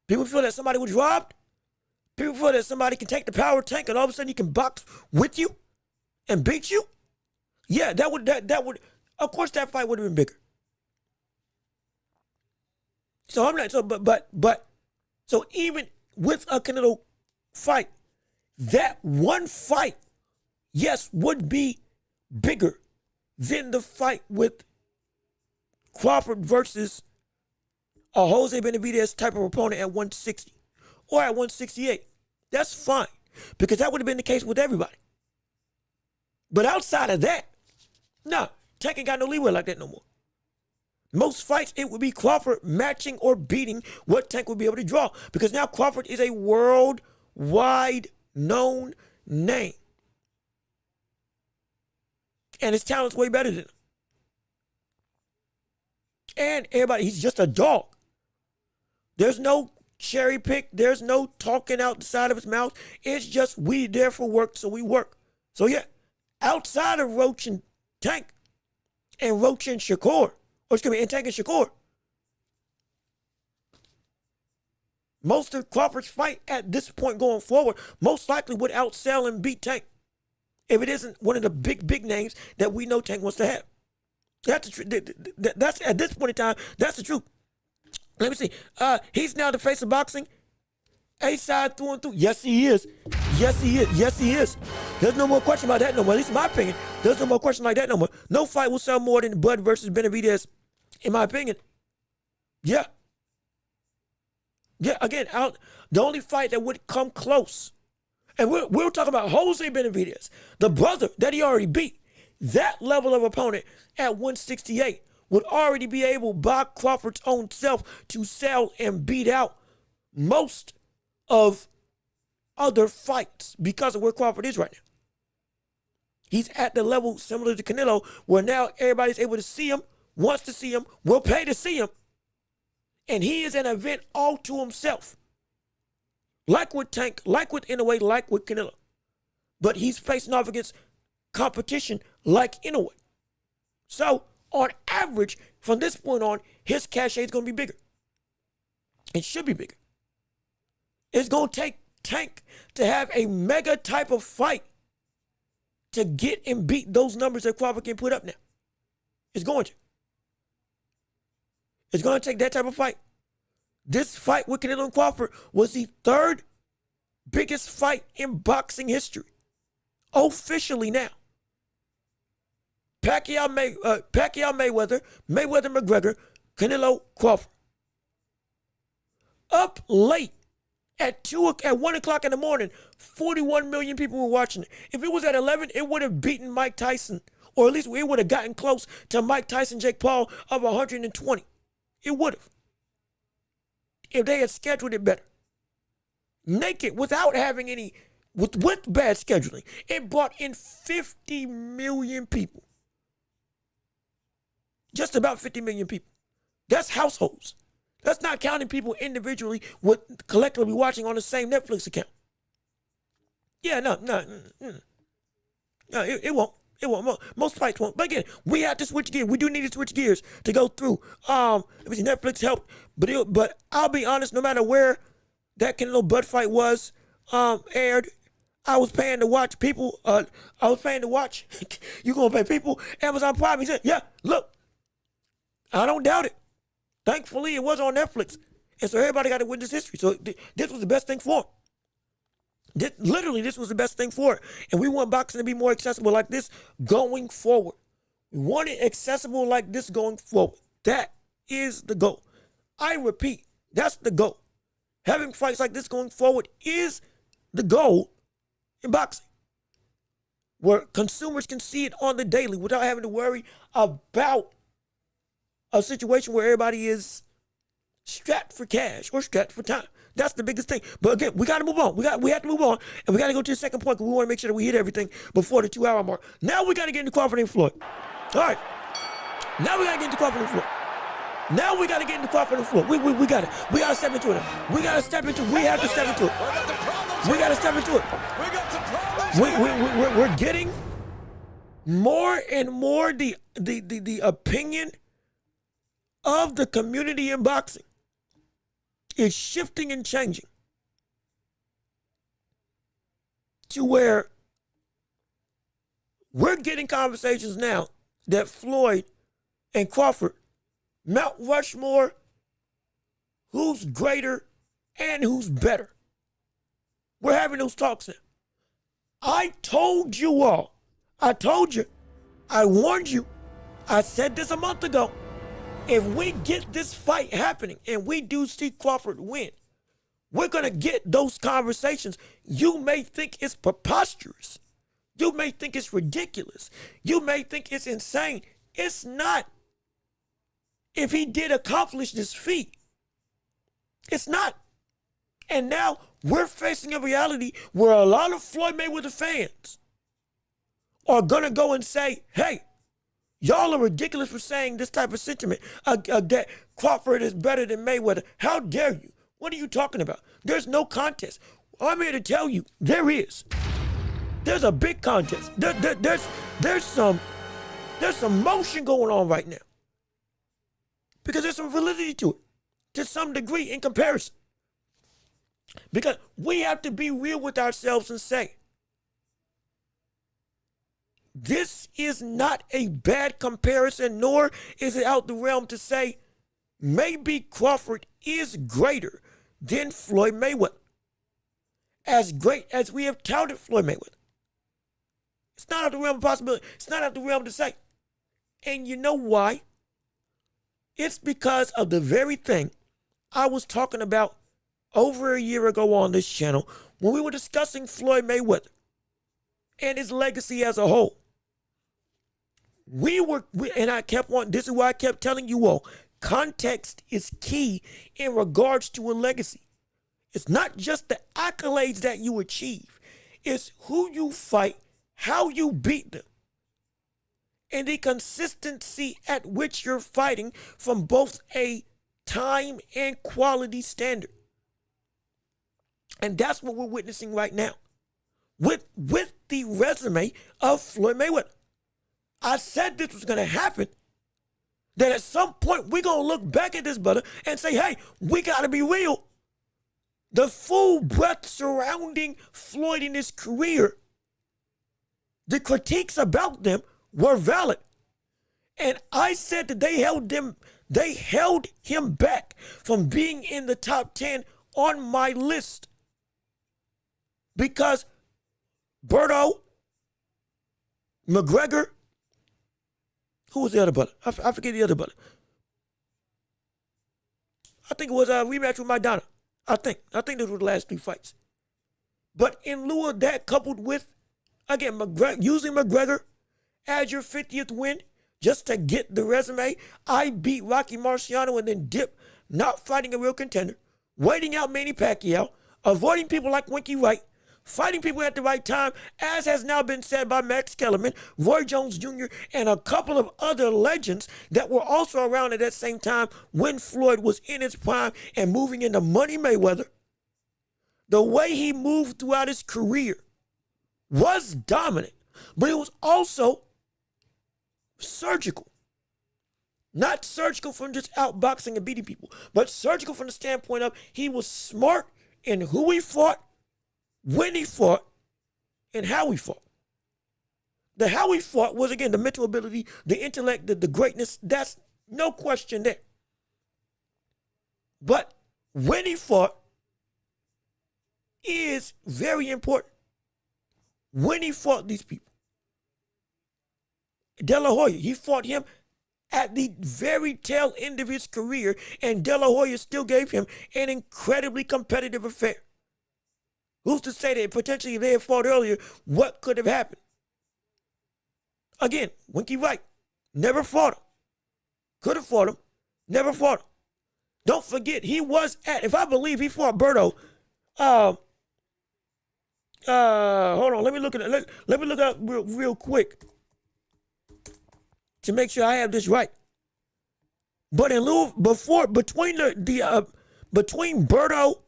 people feel that somebody was robbed. People feel that somebody can take the power of Tank and all of a sudden he can box with you and beat you. Yeah, that would, of course, that fight would have been bigger. So I'm not so, but so even with a Canelo fight, that one fight, yes, would be bigger than the fight with Crawford versus a Jose Benavidez type of opponent at 160 or at 168. That's fine because that would have been the case with everybody. But outside of that, nah, Tank ain't got no leeway like that no more. Most fights, it would be Crawford matching or beating what Tank would be able to draw because now Crawford is a worldwide known name. And his talent's way better than him. And everybody, he's just a dog. There's no cherry pick. There's no talking out the side of his mouth. It's just we there for work, so we work. So yeah, outside of Roach and Tank, and Roach and Shakur, or excuse me, and Tank and Shakur, most of Crawford's fight at this point going forward most likely would outsell and beat Tank if it isn't one of the big names that we know Tank wants to have. That's that's at this point in time, that's the truth. Let me see. He's now the face of boxing. A-side through and through. Yes, he is. Yes, he is. Yes, he is. There's no more question about that no more. At least in my opinion, there's no more question like that no more. No fight will sell more than Bud versus Benavidez, in my opinion. Yeah. Yeah, again, the only fight that would come close, and we're talking about Jose Benavidez, the brother that he already beat. That level of opponent at 168 would already be able, by Crawford's own self, to sell and beat out most of other fights because of where Crawford is right now. He's at the level similar to Canelo where now everybody's able to see him, wants to see him, will pay to see him, and he is an event all to himself. Like with Tank, like with Inoue, like with Canelo. But he's facing off against competition like Inoue. So, on average, from this point on, his cachet is going to be bigger. It should be bigger. It's going to take Tank to have a mega type of fight to get and beat those numbers that Crawford can put up now. It's going to. It's going to take that type of fight. This fight with Canelo and Crawford was the third biggest fight in boxing history. Officially now. Pacquiao Mayweather, Mayweather McGregor, Canelo Crawford. Up late at 1 o'clock in the morning, 41 million people were watching it. If it was at 11, it would have beaten Mike Tyson, or at least it would have gotten close to Mike Tyson, Jake Paul of 120. It would have. If they had scheduled it better. Naked, without having any, with bad scheduling, it brought in 50 million people. Just about 50 million people. That's households. That's not counting people individually with collectively watching on the same Netflix account. Yeah, no, it won't. It won't. Most fights won't. But again, we have to switch gears. We do need to switch gears to go through. Let me see, Netflix helped, but I'll be honest. No matter where that Canelo Bud fight was aired, I was paying to watch people. I was paying to watch. You gonna pay people? Amazon Prime. He said, "Yeah, look, I don't doubt it. Thankfully, it was on Netflix, and so everybody got to witness history. So this was the best thing for him. This was the best thing for it. And we want boxing to be more accessible like this going forward. We want it accessible like this going forward. That is the goal. I repeat, that's the goal. Having fights like this going forward is the goal in boxing, where consumers can see it on the daily without having to worry about a situation where everybody is strapped for cash or strapped for time. That's the biggest thing. But again, we got to move on. We have to move on, and we got to go to the second point because we want to make sure that we hit everything before the 2 hour mark. Now we got to get into Crawford and Floyd. All right. Now we got to get into Crawford and Floyd. Now we got to get into Crawford and Floyd. We got it. We got to step into it. We got to step into it. We have to step into it. We got to step into it. We got the problems. We're getting more and more the opinion of the community in boxing is shifting and changing to where We're getting conversations now that Floyd and Crawford, Mount Rushmore, who's greater and who's better. We're having those talks now. I told you all, I told you, I warned you, I said this a month ago. If we get this fight happening and we do see Crawford win, we're going to get those conversations. You may think it's preposterous. You may think it's ridiculous. You may think it's insane. It's not. If he did accomplish this feat, it's not. And now we're facing a reality where a lot of Floyd Mayweather fans are going to go and say, hey, y'all are ridiculous for saying this type of sentiment, that Crawford is better than Mayweather. How dare you? What are you talking about? There's no contest. I'm here to tell you, there is. There's a big contest. There's some motion going on right now. Because there's some validity to it, to some degree in comparison. Because we have to be real with ourselves and say, this is not a bad comparison, nor is it out the realm to say maybe Crawford is greater than Floyd Mayweather. As great as we have touted Floyd Mayweather. It's not out the realm of possibility. It's not out the realm to say. And you know why? It's because of the very thing I was talking about over a year ago on this channel when we were discussing Floyd Mayweather and his legacy as a whole. And I kept on, this is why I kept telling you all, context is key in regards to a legacy. It's not just the accolades that you achieve. It's who you fight, how you beat them, and the consistency at which you're fighting from both a time and quality standard. And that's what we're witnessing right now with the resume of Floyd Mayweather. I said this was going to happen, that at some point we're going to look back at this brother and say, hey, we got to be real. The full breadth surrounding Floyd in his career, the critiques about them were valid. And I said that they held him back from being in the top 10 on my list. Because Berto, McGregor, who was the other brother? I forget the other brother. I think it was a rematch with Maidana. I think those were the last 3 fights. But in lieu of that, coupled with, again, using McGregor as your 50th win, just to get the resume, I beat Rocky Marciano and then dip, not fighting a real contender, waiting out Manny Pacquiao, avoiding people like Winky Wright, fighting people at the right time, as has now been said by Max Kellerman, Roy Jones Jr., and a couple of other legends that were also around at that same time when Floyd was in his prime and moving into Money Mayweather. The way he moved throughout his career was dominant, but it was also surgical. Not surgical from just outboxing and beating people, but surgical from the standpoint of he was smart in who he fought, when he fought, and how he fought. The how he fought was, again, the mental ability, the intellect, the greatness. That's no question there. But when he fought is very important. When he fought these people. De La Hoya, he fought him at the very tail end of his career, and De La Hoya still gave him an incredibly competitive affair. Who's to say that potentially if they had fought earlier, what could have happened? Again, Winky Wright never fought him. Could have fought him, never fought him. Don't forget, he was at, if I believe he fought Berto, hold on, let me look at it. Let me look up real quick to make sure I have this right. But in lieu between between Berto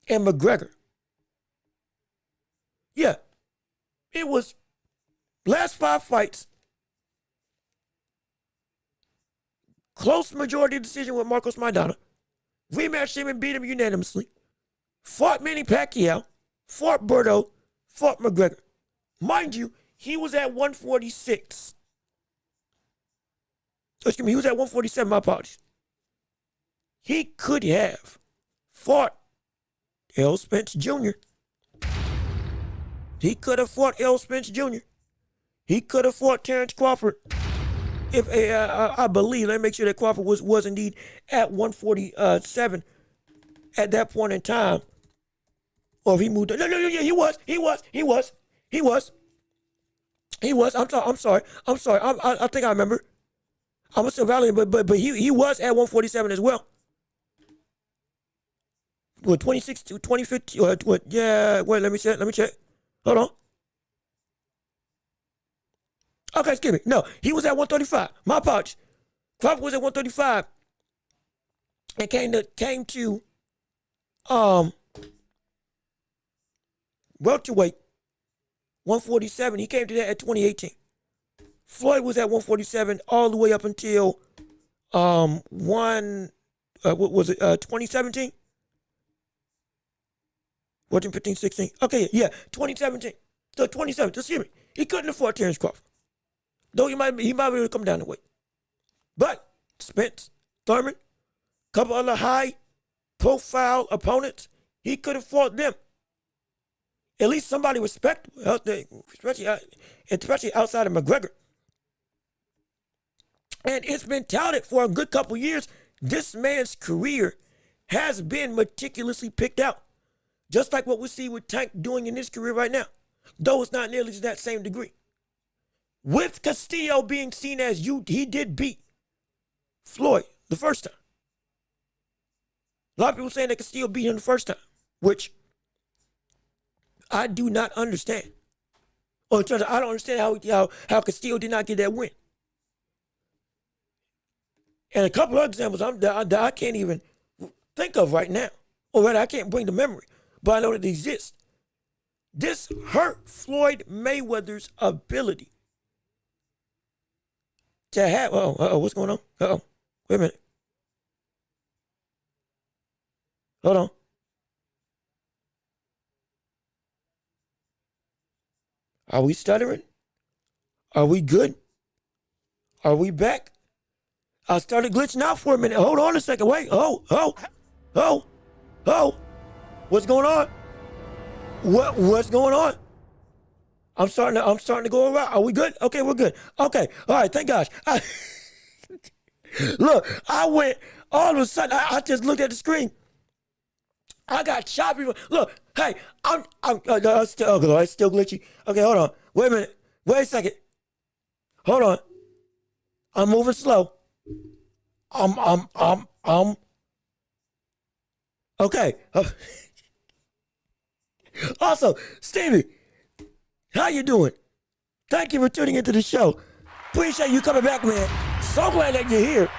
and McGregor, yeah, it was last 5 fights, close majority decision with Marcos Maidana, rematched him and beat him unanimously, fought Manny Pacquiao, fought Berto, fought McGregor. Mind you, he was at 146. Excuse me, he was at 147, my apologies. He could have fought Errol Spence Jr. He could have fought Errol Spence Jr. He could have fought Terence Crawford. If I believe, let me make sure that Crawford was indeed at 147 at that point in time. Or if he moved, no, he was. I'm sorry. I think I remember. I'm still valiant, but he was at 147 as well. What 26 to 2015? What? Yeah. Wait. Let me check. Hold on. Okay, excuse me. No, he was at 135. My apologies. Crawford was at 135 and came to welterweight 147. He came to that at 2018. Floyd was at 147 all the way up until what was it 2017? 14, 15, 16. Okay, yeah, 2017. So 27. Excuse me. He couldn't afford Terence Crawford. Though he might be able to come down the weight. But Spence, Thurman, a couple other high profile opponents, he could have fought them. At least somebody respectable, especially outside of McGregor. And it's been touted for a good couple years. This man's career has been meticulously picked out. Just like what we see with Tank doing in his career right now. Though it's not nearly to that same degree. With Castillo being seen as he did beat Floyd the first time. A lot of people saying that Castillo beat him the first time, which I do not understand. Or in terms of, I don't understand how Castillo did not get that win. And a couple of examples that I can't even think of right now. Or rather, I can't bring to memory. But I know that they exist. This hurt Floyd Mayweather's ability to have, what's going on? Wait a minute. Hold on. Are we stuttering? Are we good? Are we back? I started glitching out for a minute. Hold on a second. Wait. What's going on? What's going on? I'm starting to go around. Are we good? Okay, we're good. Okay. All right, thank gosh. Look, I went all of a sudden, I just looked at the screen. I got choppy. Look, hey, it's still glitchy. Okay, hold on. Wait a minute. Wait a second. Hold on. I'm moving slow. Okay. Also, Stevie, how you doing? Thank you for tuning into the show. Appreciate you coming back, man. So glad that you're here.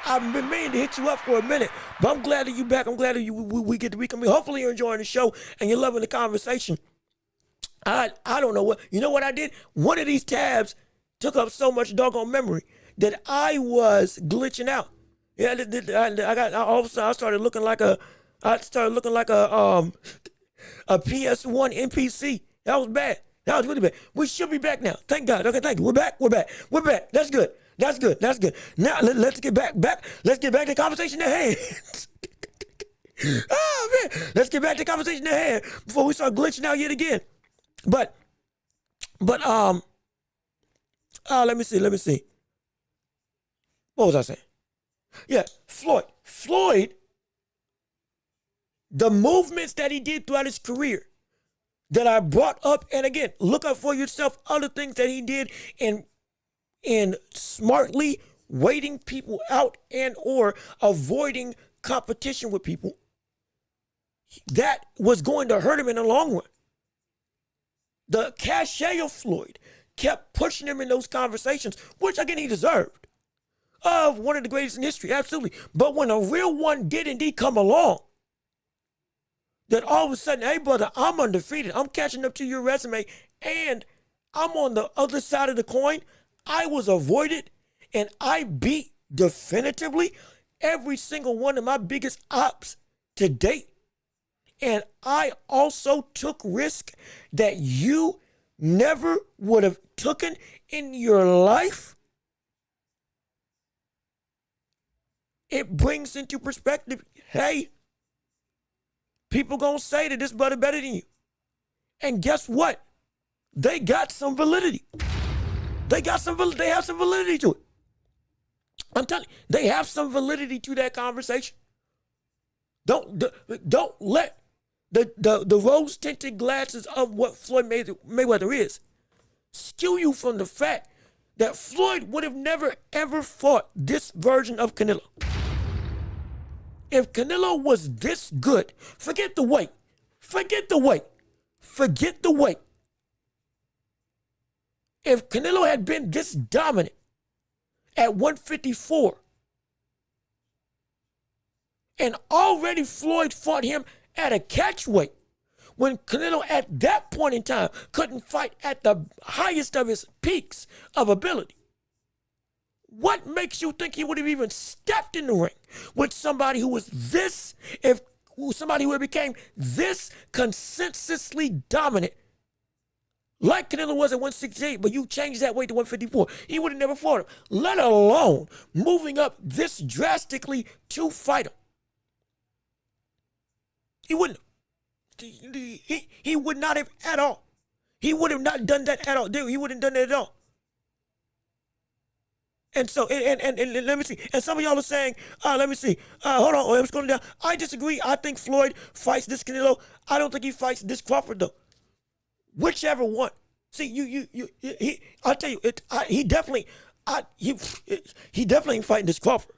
I've been meaning to hit you up for a minute, but I'm glad that you're back. I'm glad that we get to reconnect. Hopefully you're enjoying the show and you're loving the conversation. I don't know what I did? One of these tabs took up so much doggone memory that I was glitching out. Yeah, all of a sudden I started looking like a PS1 NPC. That was bad. That was really bad. We should be back now. Thank God. Okay, thank you. We're back. That's good. Now let's get back. Let's get back to the conversation at hand. Oh man, let's get back to the conversation at hand before we start glitching out yet again. But let me see. What was I saying? Yeah, Floyd, the movements that he did throughout his career that I brought up, and again, look up for yourself other things that he did in smartly waiting people out and or avoiding competition with people that was going to hurt him in the long run. The cachet of Floyd kept pushing him in those conversations, which again he deserved, of one of the greatest in history, absolutely. But when a real one did indeed come along, that all of a sudden, hey brother, I'm undefeated. I'm catching up to your resume and I'm on the other side of the coin. I was avoided and I beat definitively every single one of my biggest ops to date. And I also took risk that you never would have taken in your life, it brings into perspective, hey, people gonna say that this brother better than you. And guess what? They got some validity. They have some validity to it. I'm telling you, they have some validity to that conversation. Don't let the rose-tinted glasses of what Floyd Mayweather is skew you from the fact that Floyd would have never, ever fought this version of Canelo. If Canelo was this good, forget the weight. If Canelo had been this dominant at 154, and already Floyd fought him at a catch weight, when Canelo at that point in time couldn't fight at the highest of his peaks of ability, what makes you think he would have even stepped in the ring with somebody who was this, somebody who became this consensusly dominant, like Canelo was at 168, but you changed that weight to 154? He would have never fought him, let alone moving up this drastically to fight him. He wouldn't have. He would not have at all. He would have not done that at all. Dude, he wouldn't have done that at all. And so, and let me see. And some of y'all are saying, let me see. Hold on, I'm scrolling down. I disagree. I think Floyd fights this Canelo. I don't think he fights this Crawford, though. Whichever one. See, I'll tell you, he definitely ain't fighting this Crawford.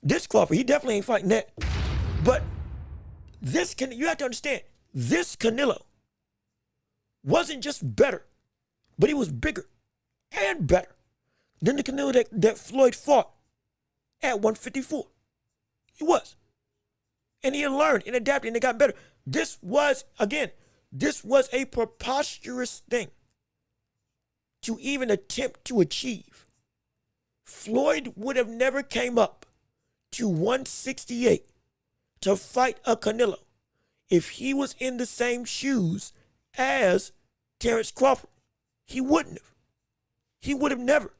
He definitely ain't fighting that. But you have to understand, this Canelo wasn't just better, but he was bigger and better than the Canelo that Floyd fought at 154. He was. And he had learned and adapted and it got better. This was a preposterous thing to even attempt to achieve. Floyd would have never came up to 168 to fight a Canelo if he was in the same shoes as Terence Crawford. He wouldn't have. He would have never.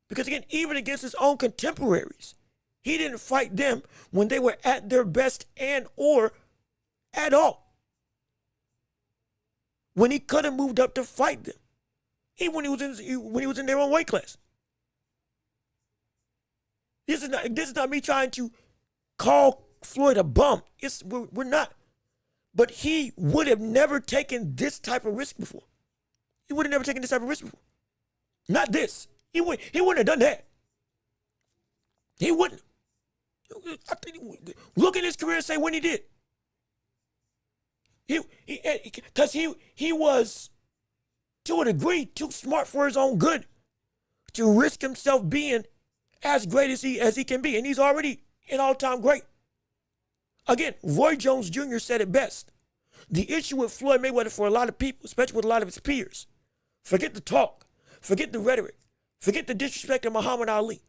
Because again, even against his own contemporaries, he didn't fight them when they were at their best and or at all. When he could have moved up to fight them, even when he was in their own weight class. This is not me trying to call Floyd a bum. We're not. But he would have never taken this type of risk before. He would have never taken this type of risk before. Not this. He wouldn't have done that. He wouldn't. Look at his career and say when he did. Because he was, to a degree, too smart for his own good to risk himself being as great as he can be. And he's already an all-time great. Again, Roy Jones Jr. said it best. The issue with Floyd Mayweather for a lot of people, especially with a lot of his peers, forget the talk, forget the rhetoric, forget the disrespect of Muhammad Ali.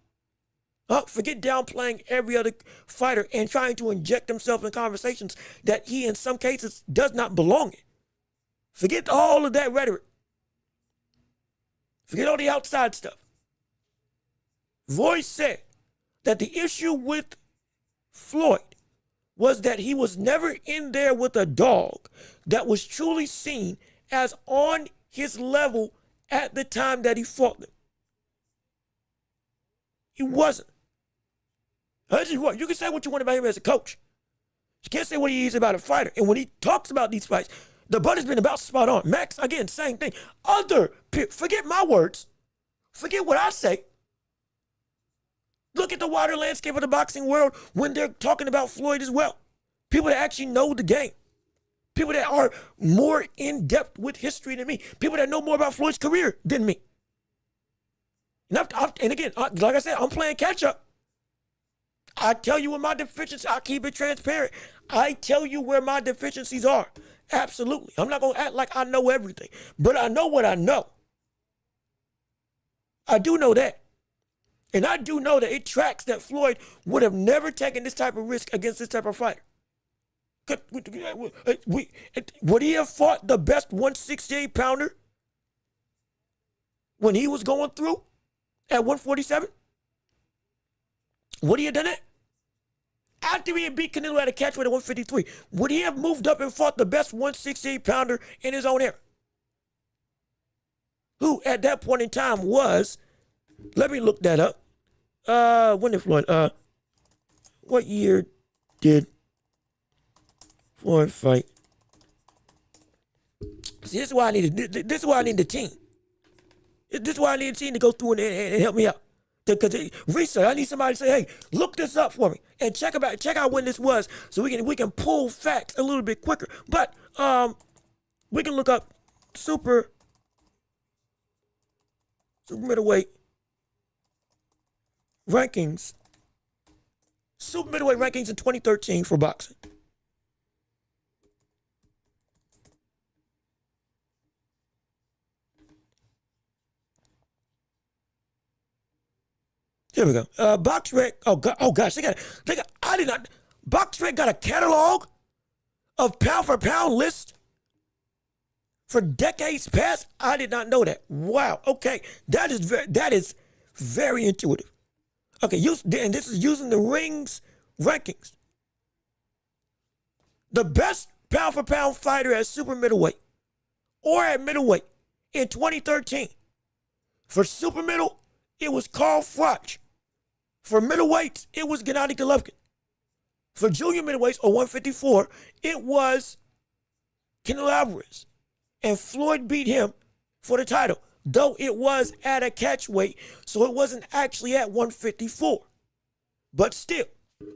Forget downplaying every other fighter and trying to inject himself in conversations that he, in some cases, does not belong in. Forget all of that rhetoric. Forget all the outside stuff. Roy said that the issue with Floyd was that he was never in there with a dog that was truly seen as on his level at the time that he fought them. He wasn't. This is what you can say what you want about him as a coach. You can't say what he is about a fighter. And when he talks about these fights, the butt has been about spot on. Max, again, same thing. Forget my words. Forget what I say. Look at the wider landscape of the boxing world when they're talking about Floyd as well. People that actually know the game. People that are more in-depth with history than me. People that know more about Floyd's career than me. And again, like I said, I'm playing catch-up. I tell you what my deficiencies, I keep it transparent. I tell you where my deficiencies are. Absolutely. I'm not going to act like I know everything, but I know what I know. I do know that. And I do know that it tracks that Floyd would have never taken this type of risk against this type of fighter. Would he have fought the best 168 pounder when he was going through at 147? Would he have done it? After he had beat Canelo at a catchweight at 153, would he have moved up and fought the best 168 pounder in his own era? Who at that point in time was, let me look that up. When did Floyd, what year did Floyd fight? See, this is why I need the team. This is why I need a team to go through and help me out. Because research, I need somebody to say, hey, look this up for me and check out when this was, so we can pull facts a little bit quicker. But we can look up super middleweight rankings. Super middleweight rankings in 2013 for boxing. Here we go. BoxRec. Oh gosh, I did not. BoxRec got a catalog of pound for pound list for decades past. I did not know that. Wow. Okay, that is very intuitive. Okay, and this is using the rings rankings. The best pound for pound fighter at super middleweight or at middleweight in 2013. For super middle, it was Crawford. For middleweights, it was Gennady Golovkin. For junior middleweights, or 154, it was Canelo Alvarez. And Floyd beat him for the title, though it was at a catch weight, so it wasn't actually at 154. But still,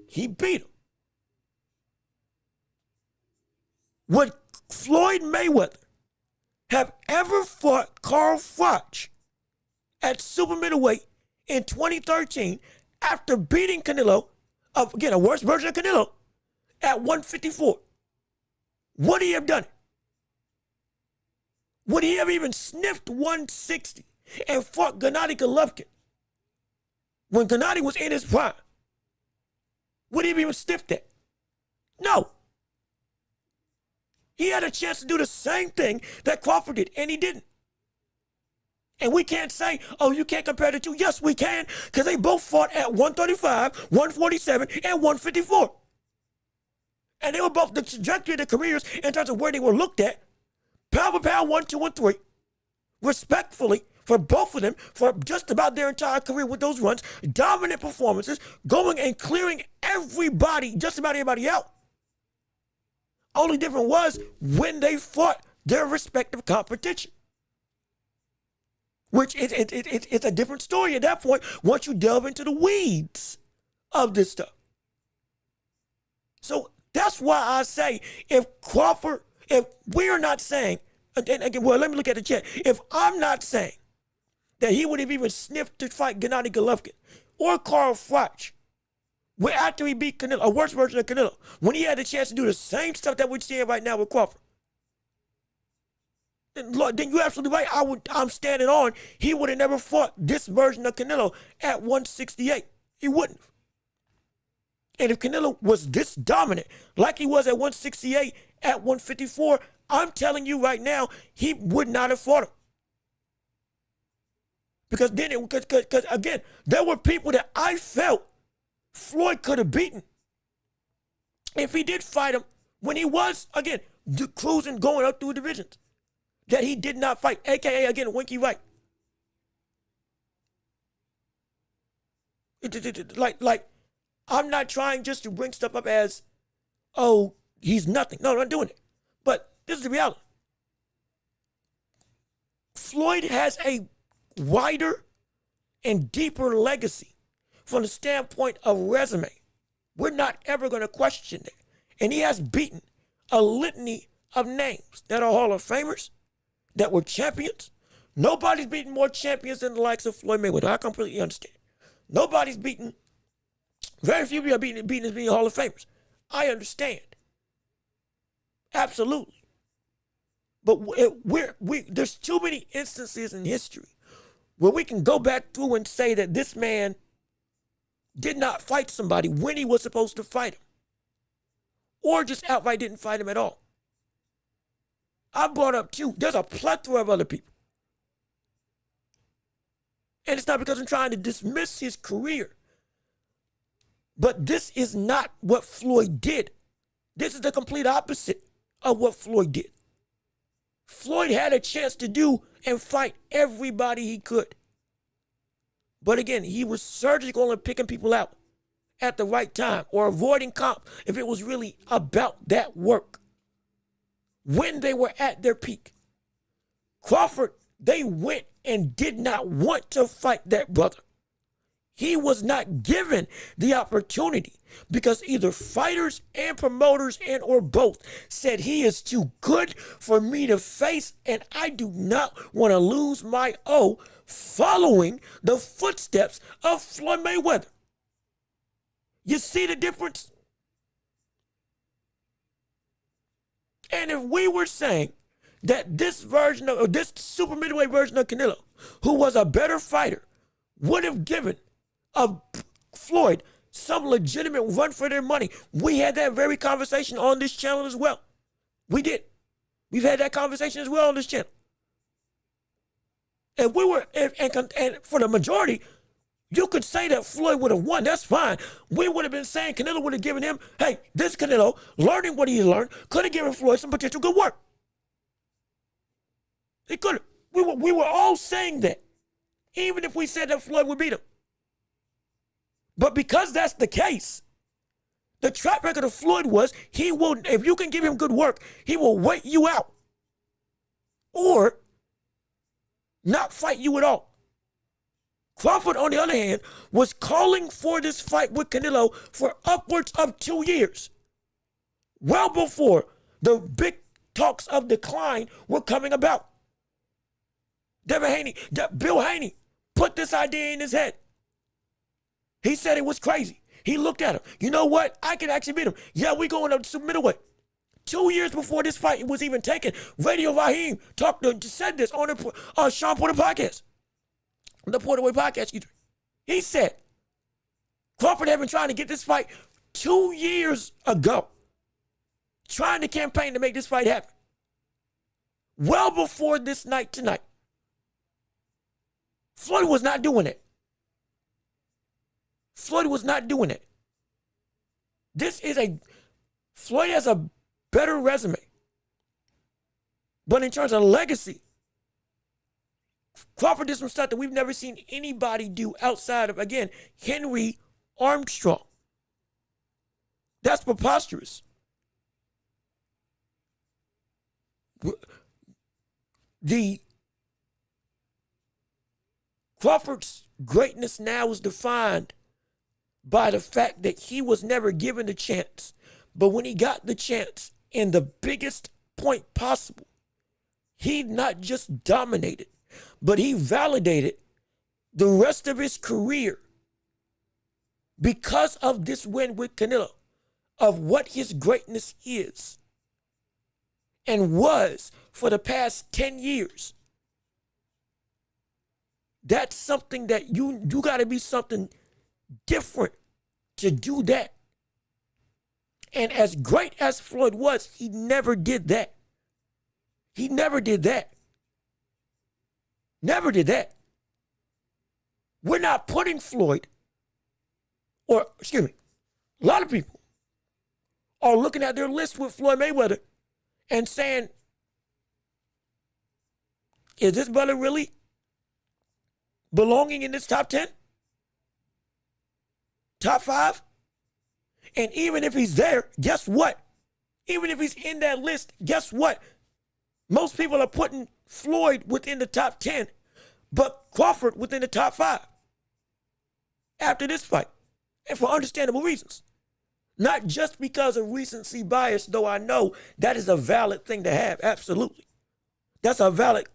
he beat him. Would Floyd Mayweather have ever fought Carl Froch at super middleweight in 2013 after beating Canelo, again, a worse version of Canelo, at 154? Would he have done it? Would he have even sniffed 160 and fought Gennady Golovkin when Gennady was in his prime? Would he have even sniffed that? No. He had a chance to do the same thing that Crawford did, and he didn't. And we can't say, oh, you can't compare the two. Yes, we can, because they both fought at 135, 147, and 154. And they were both the trajectory of their careers in terms of where they were looked at. Pound for pound, 1, 2, and 3. Respectfully, for both of them, for just about their entire career with those runs, dominant performances, going and clearing everybody, just about everybody out. Only difference was when they fought their respective competition. Which it's a different story at that point once you delve into the weeds of this stuff. So that's why I say if we're not saying, and again, well, let me look at the chat. If I'm not saying that he would have even sniffed to fight Gennady Golovkin or Carl Froch after he beat Canelo, a worse version of Canelo, when he had the chance to do the same stuff that we're seeing right now with Crawford, then you're absolutely right. I'm standing on. He would have never fought this version of Canelo at 168. He wouldn't have. And if Canelo was this dominant, like he was at 168, at 154, I'm telling you right now, he would not have fought him. Because then, because again, there were people that I felt Floyd could have beaten if he did fight him when he was, again, cruising, going up through divisions, that he did not fight, a.k.a., again, Winky Wright. Like, I'm not trying just to bring stuff up as, oh, he's nothing. No, I'm not doing it. But this is the reality. Floyd has a wider and deeper legacy from the standpoint of resume. We're not ever going to question it. And he has beaten a litany of names that are Hall of Famers, that were champions. Nobody's beaten more champions than the likes of Floyd Mayweather. I completely understand. Nobody's beaten, very few people are beaten as being Hall of Famers. I understand. Absolutely. But there's too many instances in history where we can go back through and say that this man did not fight somebody when he was supposed to fight him. or just outright didn't fight him at all. I brought up two. There's a plethora of other people. And it's not because I'm trying to dismiss his career. But this is not what Floyd did. This is the complete opposite of what Floyd did. Floyd had a chance to do and fight everybody he could. But again, he was surgical in picking people out at the right time or avoiding comp if it was really about that work. When they were at their peak, Crawford, they went and did not want to fight that brother. He was not given the opportunity because either fighters and promoters and or both said he is too good for me to face, and I do not want to lose my O following the footsteps of Floyd Mayweather. You see the difference? And if we were saying that this version of, or this super middleweight version of Canelo, who was a better fighter, would have given Floyd some legitimate run for their money, we had that very conversation on this channel as well. We did. We've had that conversation as well on this channel. If we were, and for the majority, you could say that Floyd would have won. That's fine. We would have been saying Canelo would have given him, hey, this Canelo, learning what he learned, could have given Floyd some potential good work. He could have. We were all saying that, even if we said that Floyd would beat him. But because that's the case, the track record of Floyd was he will, if you can give him good work, he will wait you out or not fight you at all. Crawford, on the other hand, was calling for this fight with Canelo for upwards of 2 years, well before the big talks of decline were coming about. Bill Haney put this idea in his head. He said it was crazy. He looked at him. You know what? I can actually beat him. Yeah, we going up to middleweight. 2 years before this fight was even taken, Radio Raheem said this on the Sean Porter podcast. The Porterway podcast, excuse me. He said Crawford had been trying to get this fight 2 years ago, trying to campaign to make this fight happen. Well before this night tonight. Floyd was not doing it. Floyd was not doing it. Floyd has a better resume. But in terms of legacy, Crawford did some stuff that we've never seen anybody do outside of, again, Henry Armstrong. That's preposterous. Crawford's greatness now is defined by the fact that he was never given the chance. But when he got the chance in the biggest point possible, he not just dominated, but he validated the rest of his career because of this win with Canelo, of what his greatness is and was for the past 10 years. That's something that you got to be something different to do that. And as great as Floyd was, he never did that. He never did that. Never did that. We're not putting Floyd, or excuse me, a lot of people are looking at their list with Floyd Mayweather and saying, is this brother really belonging in this top 10? Top 5? And even if he's there, guess what? Even if he's in that list, guess what? Most people are putting Floyd within the top 10, but Crawford within the top 5 after this fight, and for understandable reasons. Not just because of recency bias, though I know that is a valid thing to have, absolutely. That's a valid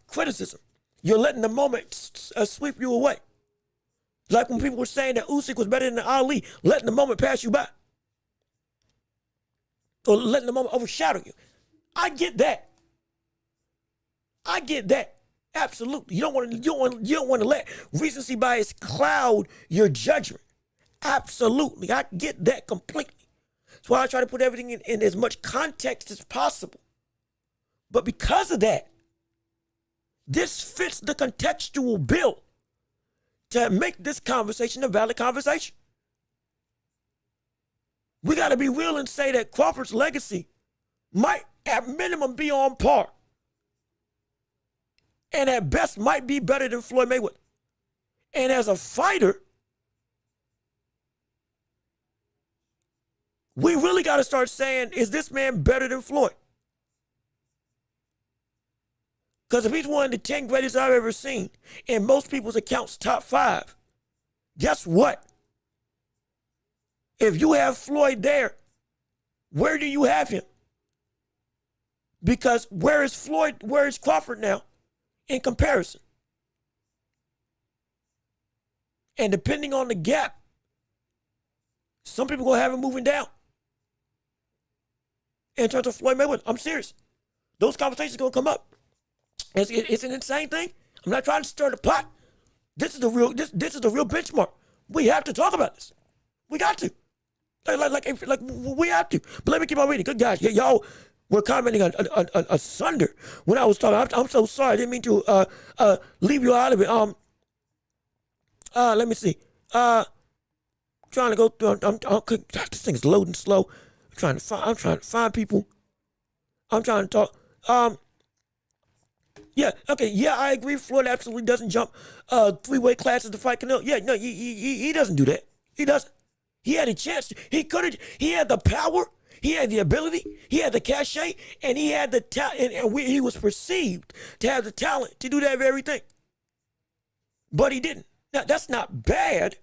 criticism. You're letting the moment sweep you away. Like when people were saying that Usyk was better than Ali, letting the moment pass you by. Or letting the moment overshadow you. I get that. I get that. Absolutely. You don't want to let recency bias cloud your judgment. Absolutely. I get that completely. That's why I try to put everything in as much context as possible. But because of that, this fits the contextual bill to make this conversation a valid conversation. We got to be real and say that Crawford's legacy might at minimum be on par, and at best might be better than Floyd Mayweather. And as a fighter, we really got to start saying, is this man better than Floyd? Because if he's one of the 10 greatest I've ever seen, in most people's accounts, top 5, guess what? If you have Floyd there, where do you have him? Because where is Floyd, where is Crawford now in comparison? And depending on the gap, some people going to have him moving down. In terms of Floyd Mayweather, I'm serious. Those conversations going to come up. It's an insane thing. I'm not trying to stir the pot. This is the real benchmark. We have to talk about this. We got to. Like we have to. But let me keep on reading. Good guys, y'all were commenting asunder when I was talking. I'm so sorry. I didn't mean to leave you out of it. Let me see. Trying to go through. This thing's loading slow. I'm trying to find people. I'm trying to talk. Yeah, okay, yeah, I agree. Floyd absolutely doesn't jump 3 weight classes to fight Canelo. Yeah, no, he doesn't do that. He doesn't. He had a chance. He could have. He had the power. He had the ability. He had the cachet, and he had the talent. And he was perceived to have the talent to do that very thing. But he didn't. Now that's not bad,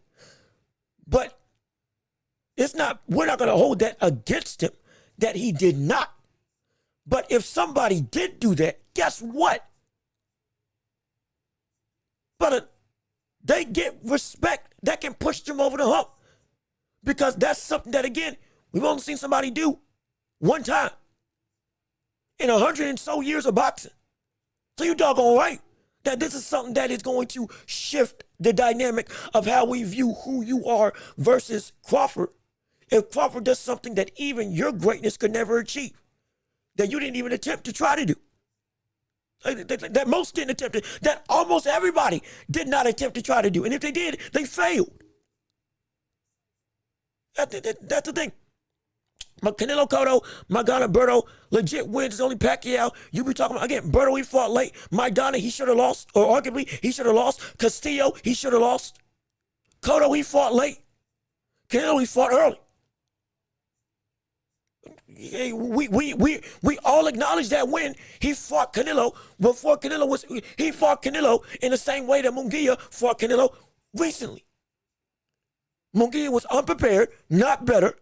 but it's not. We're not going to hold that against him that he did not. But if somebody did do that, guess what? But they get respect that can push them over the hump. Because that's something that, again, we've only seen somebody do one time in 100 and so years of boxing. So you doggone right that this is something that is going to shift the dynamic of how we view who you are versus Crawford. If Crawford does something that even your greatness could never achieve, that you didn't even attempt to try to do. That most didn't attempt to, that almost everybody did not attempt to try to do. And if they did, they failed. That's the thing. Canelo Cotto, Maidana Berto, legit wins. It's only Pacquiao. You be talking about, again, Berto, he fought late. Maidana, he should have lost, or arguably, he should have lost. Castillo, he should have lost. Cotto, he fought late. Canelo, he fought early. We all acknowledge that when he fought Canelo, he fought Canelo in the same way that Munguia fought Canelo recently. Munguia was unprepared, not better,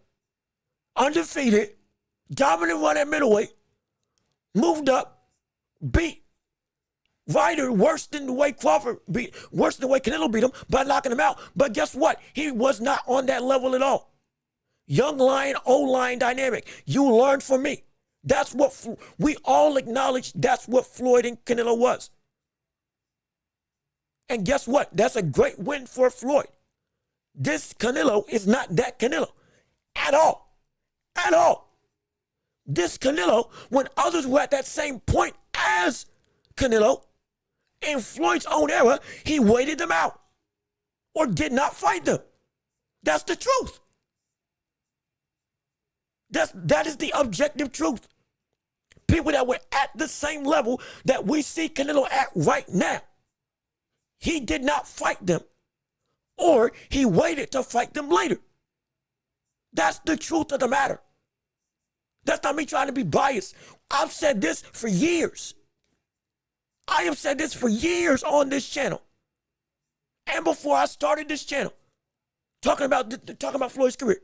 undefeated, dominant run at middleweight, moved up, beat Ryder worse than the way Crawford beat, worse than the way Canelo beat him by knocking him out. But guess what? He was not on that level at all. Young lion, old lion dynamic. You learn from me. That's what we all acknowledge. That's what Floyd and Canelo was. And guess what? That's a great win for Floyd. This Canelo is not that Canelo at all. At all. This Canelo, when others were at that same point as Canelo, in Floyd's own era, he waited them out or did not fight them. That's the truth. That is the objective truth. People that were at the same level that we see Canelo at right now, he did not fight them, or he waited to fight them later. That's the truth of the matter. That's not me trying to be biased. I've said this for years. I have said this for years on this channel. And before I started this channel, talking about Floyd's career.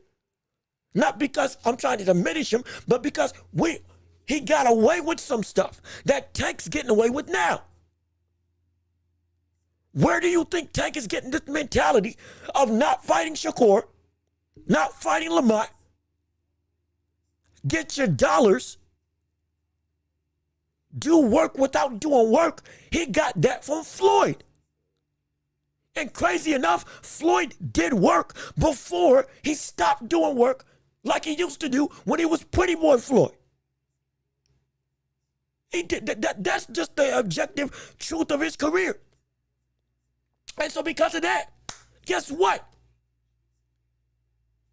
Not because I'm trying to diminish him, but because he got away with some stuff that Tank's getting away with now. Where do you think Tank is getting this mentality of not fighting Shakur, not fighting Lamont? Get your dollars. Do work without doing work. He got that from Floyd. And crazy enough, Floyd did work before he stopped doing work like he used to do when he was Pretty Boy Floyd. He did that's just the objective truth of his career. And so because of that, guess what?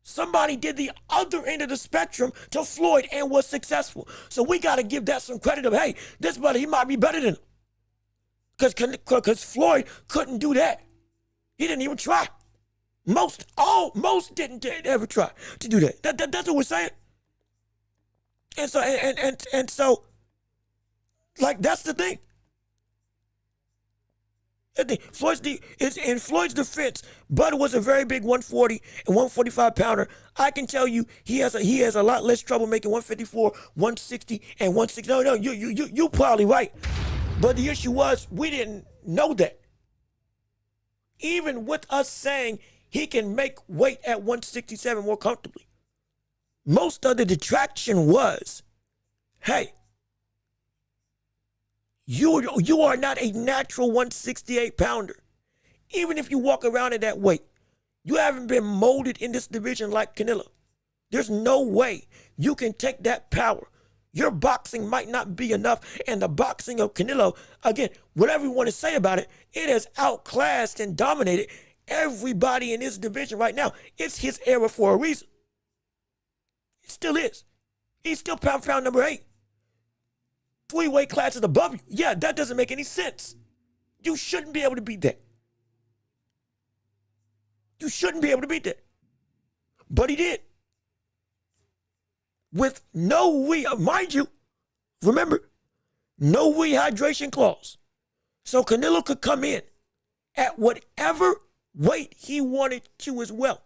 Somebody did the other end of the spectrum to Floyd and was successful. So we got to give that some credit of, hey, this buddy, he might be better than him. Because Floyd couldn't do that. He didn't even try. Most didn't ever try to do that. That's what we're saying. And so, and so, like, that's the thing. In Floyd's defense, Bud was a very big 140 and 145 pounder. I can tell you he has a lot less trouble making 154, 160, and 160. No, you probably right. But the issue was we didn't know that. Even with us saying he can make weight at 167 more comfortably, most of the detraction was, hey, you are not a natural 168 pounder. Even if you walk around at that weight, you haven't been molded in this division like Canelo. There's no way you can take that power. Your boxing might not be enough, and the boxing of Canelo, again, whatever you want to say about it, it has outclassed and dominated everybody in this division right now. It's his era for a reason. It still is. He's still pound for pound number 8. 3 weight classes above you. Yeah, that doesn't make any sense. You shouldn't be able to beat that. You shouldn't be able to beat that. But he did. With no mind you, remember, no rehydration clause. So Canelo could come in at whatever weight he wanted to as well.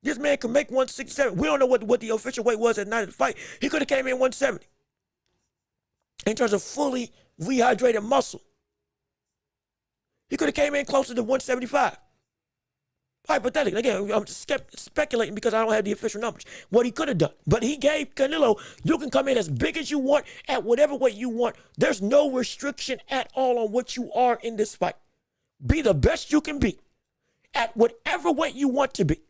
This man could make 167. We don't know what the official weight was at the night of the fight. He could have came in 170. In terms of fully rehydrated muscle. He could have came in closer to 175. Hypothetically, again, I'm just speculating because I don't have the official numbers. What he could have done. But he gave Canelo, you can come in as big as you want, at whatever weight you want. There's no restriction at all on what you are in this fight. Be the best you can be at whatever weight you want to be.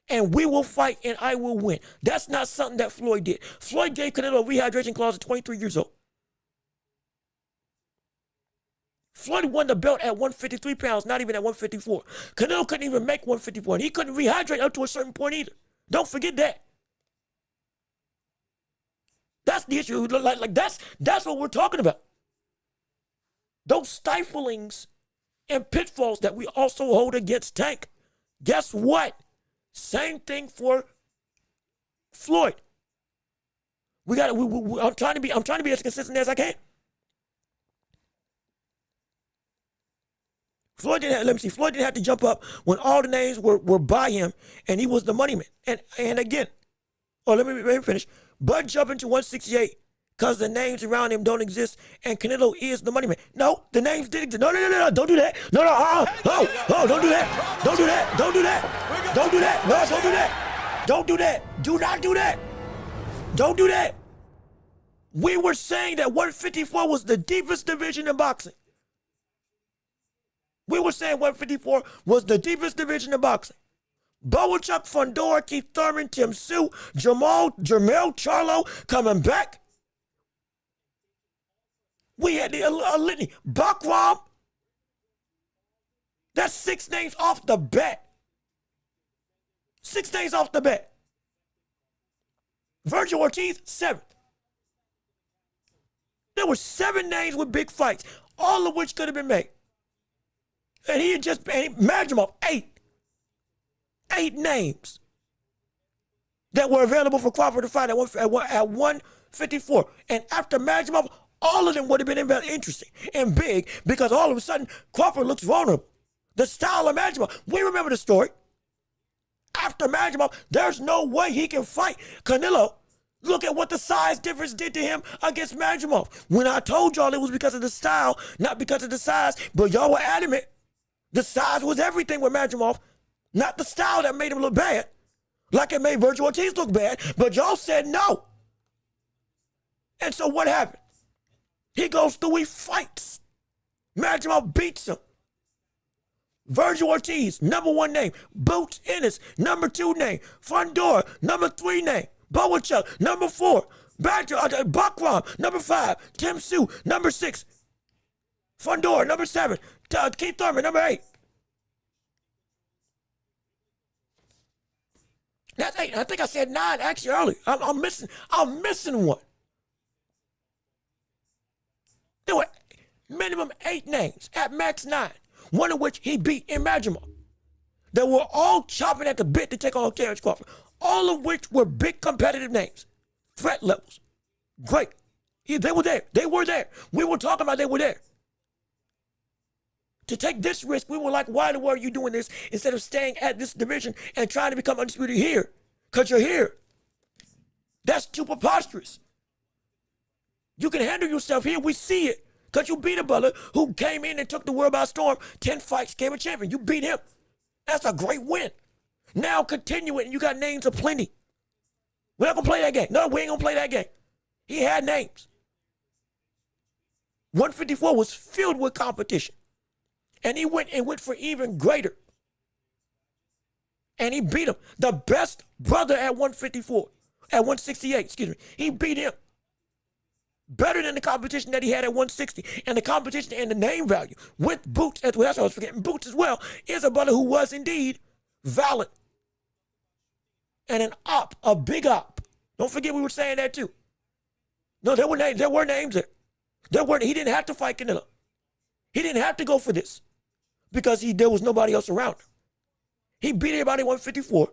And we will fight and I will win. That's not something that Floyd did. Floyd gave Canelo a rehydration clause at 23 years old. Floyd won the belt at 153 pounds, not even at 154. Canelo couldn't even make 154. And he couldn't rehydrate up to a certain point either. Don't forget that. That's the issue. Like that's what we're talking about. Those stiflings and pitfalls that we also hold against Tank. Guess what? Same thing for Floyd. I'm trying to be as consistent as I can. Floyd didn't have to jump up when all the names were by him and he was the money man. And again, let me finish. Bud jumping to 168 because the names around him don't exist and Canelo is the money man. No, the names did exist. No, don't do that. No, don't do that. Don't do that. Don't do that. Don't do that. No, don't do that. Don't do that. Do not do that. Don't do that. We were saying that 154 was the deepest division in boxing. We were saying 154 was the deepest division in boxing. Boachuk, Fundora, Keith Thurman, Tim Sue, Jermell Charlo coming back. We had a litany. Bakram. That's 6 names off the bat. 6 names off the bat. Virgil Ortiz, 7th. There were 7 names with big fights, all of which could have been made. And he had just Madrimov, 8. 8 names that were available for Crawford to fight at 154. And after Madrimov, all of them would have been interesting and big because all of a sudden Crawford looks vulnerable. The style of Madrimov, we remember the story. After Madrimov, there's no way he can fight Canelo. Look at what the size difference did to him against Madrimov. When I told y'all it was because of the style, not because of the size, but y'all were adamant. The size was everything with Madrimov, not the style that made him look bad, like it made Virgil Ortiz look bad, but y'all said no. And so what happened? He goes through, he fights. Madrimov beats him. Virgil Ortiz, #1 name. Boots Ennis, #2 name. Fundora, #3 name. Boachuk, #4. Buckram, #5. Tim Sue, #6. Fundora, #7. Keith Thurman, #8. That's 8. I think I said 9 actually earlier. I'm missing one. There were minimum 8 names, at max 9. One of which he beat Imagimo. They were all chopping at the bit to take on Terence Crawford. All of which were big competitive names. Threat levels. Great. They were there. They were there. We were talking about they were there. To take this risk, we were like, why in the world are you doing this instead of staying at this division and trying to become undisputed here? Because you're here. That's too preposterous. You can handle yourself here. We see it. Because you beat a brother who came in and took the world by storm. 10 fights, came a champion. You beat him. That's a great win. Now continue it, and you got names aplenty. We're not going to play that game. No, we ain't going to play that game. He had names. 154 was filled with competition. And he went for even greater. And he beat him. The best brother at 154, at 168, excuse me. He beat him. Better than the competition that he had at 160. And the competition and the name value with Boots, that's what I was forgetting. Boots as well is a brother who was indeed valid. And an op, a big op. Don't forget we were saying that too. No, there were names there. He didn't have to fight Canelo. He didn't have to go for this because there was nobody else around him. He beat everybody at 154.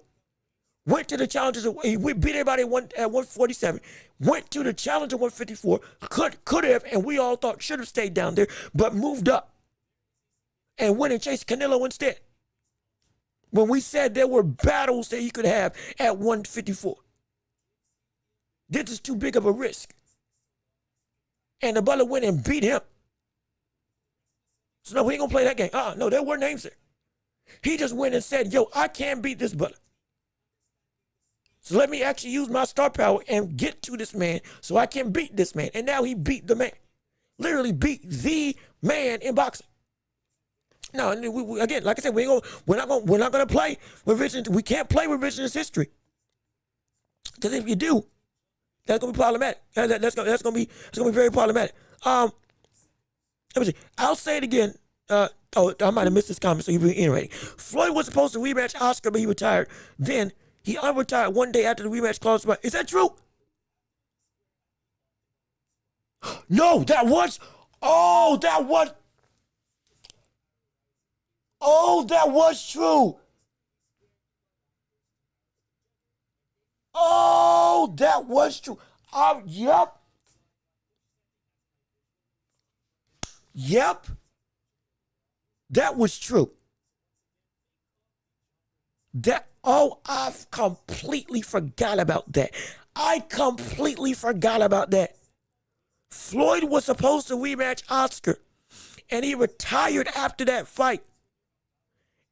Went to the challenges. He beat everybody at 147. Went to the challenge at 154. Could have, and we all thought should have stayed down there, but moved up and went and chased Canelo instead. When we said there were battles that he could have at 154. This is too big of a risk. And the brother went and beat him. So no, we ain't gonna play that game. No, there were names there. He just went and said, yo, I can't beat this brother. So let me actually use my star power and get to this man so I can beat this man. And now he beat the man. Literally beat the man in boxing. No, again, like I said, we're not gonna play revisionist. We can't play revisionist history. Because if you do, that's gonna be problematic. That's gonna be very problematic. Let me see. I'll say it again. I might have missed this comment, so you reiterating. Floyd was supposed to rematch Oscar, but he retired. Then he unretired one day after the rematch clause. Is that true? No, that was true. That was true. Yep. That was true. I completely forgot about that. Floyd was supposed to rematch Oscar, and he retired after that fight.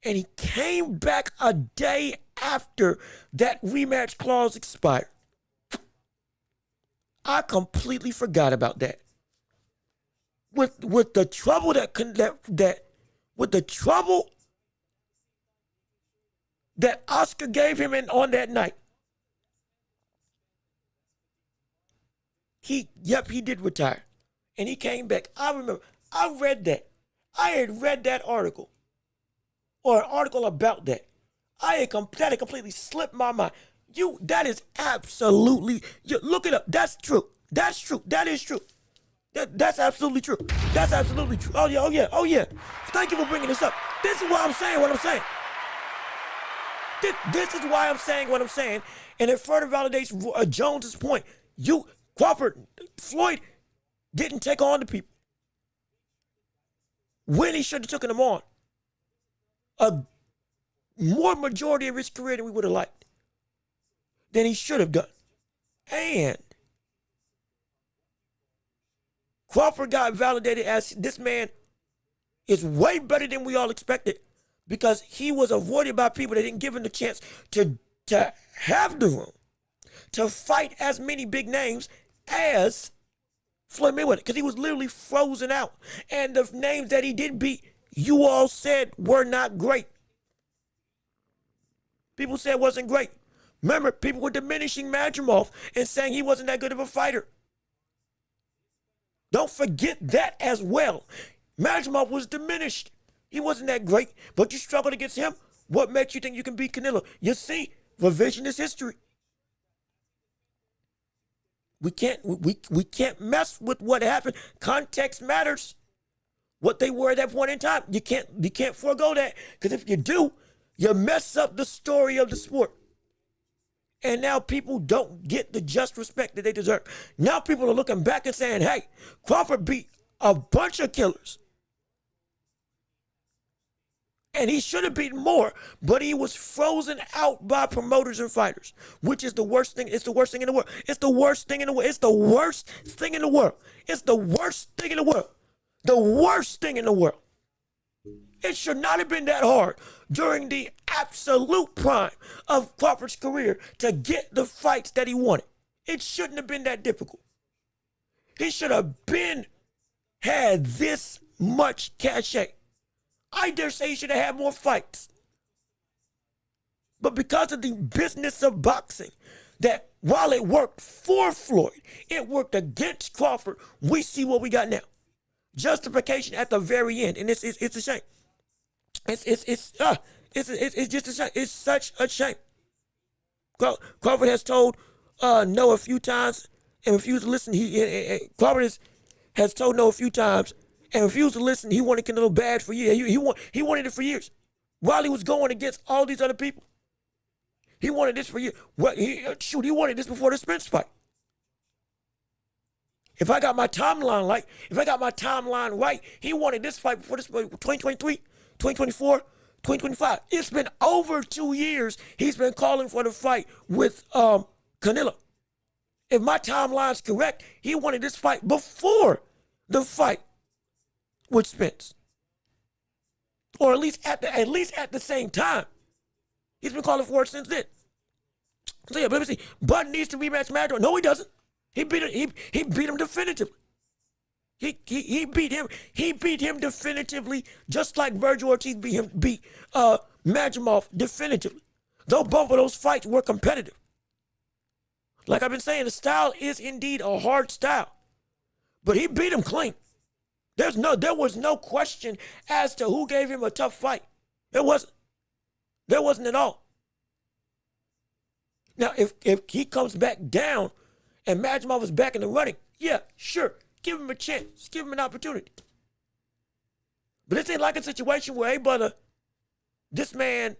And he came back a day after that rematch clause expired. I completely forgot about that. With the trouble that Oscar gave him on that night. He did retire. And he came back. I remember, I read that. I had read that article. Or an article about that. That had completely slipped my mind. That is absolutely, look it up. That's true. That is true. That's absolutely true. Oh yeah. Thank you for bringing this up. This is why I'm saying what I'm saying. This is why I'm saying what I'm saying. And it further validates Jones's point. Floyd didn't take on the people when he should have taken them on. A more majority of his career than we would have liked. Than he should have done. And Crawford got validated as this man is way better than we all expected because he was avoided by people that didn't give him the chance to have the room to fight as many big names as Floyd Mayweather because he was literally frozen out. And the names that he did beat you all said were not great. People said wasn't great. Remember, people were diminishing Madrimov and saying he wasn't that good of a fighter. Don't forget that as well. Madrimov was diminished. He wasn't that great, but you struggled against him. What makes you think you can beat Canelo? You see, revisionist history. We can't mess with what happened. Context matters. What they were at that point in time. You can't forego that. Because if you do, you mess up the story of the sport. And now people don't get the just respect that they deserve. Now people are looking back and saying, hey, Crawford beat a bunch of killers. And he should have beaten more, but he was frozen out by promoters and fighters, which is the worst thing. It's the worst thing in the world. It's the worst thing in the world. It's the worst thing in the world. It's the worst thing in the world. The worst thing in the world. It should not have been that hard during the absolute prime of Crawford's career to get the fights that he wanted. It shouldn't have been that difficult. He should have had this much cachet. I dare say he should have had more fights. But because of the business of boxing, that while it worked for Floyd, it worked against Crawford, we see what we got now. Justification at the very end, and it's a shame. It's just a shame. It's such a shame. Crawford has told no a few times and refused to listen. Crawford has told no a few times and refused to listen. He wanted Canelo bad for years. He wanted it for years, while he was going against all these other people. He wanted this for years. He wanted this before the Spence fight. If I got my timeline right, he wanted this fight before this 2023, 2024, 2025. It's been over 2 years he's been calling for the fight with Canelo. If my timeline's correct, he wanted this fight before the fight with Spence. Or at least at the same time. He's been calling for it since then. So yeah, but let me see. Bud needs to rematch Madrimov. No, he doesn't. He beat him definitively. He beat him definitively, just like Virgil Ortiz beat Madrimov definitively. Though both of those fights were competitive. Like I've been saying, the style is indeed a hard style. But he beat him clean. There was no question as to who gave him a tough fight. There wasn't at all. Now, if he comes back down and Madrimov is back in the running, yeah, sure. Give him a chance. Give him an opportunity. But this ain't like a situation where, hey, brother, this man,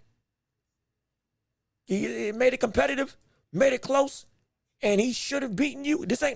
he made it competitive, made it close, and he should have beaten you. This ain't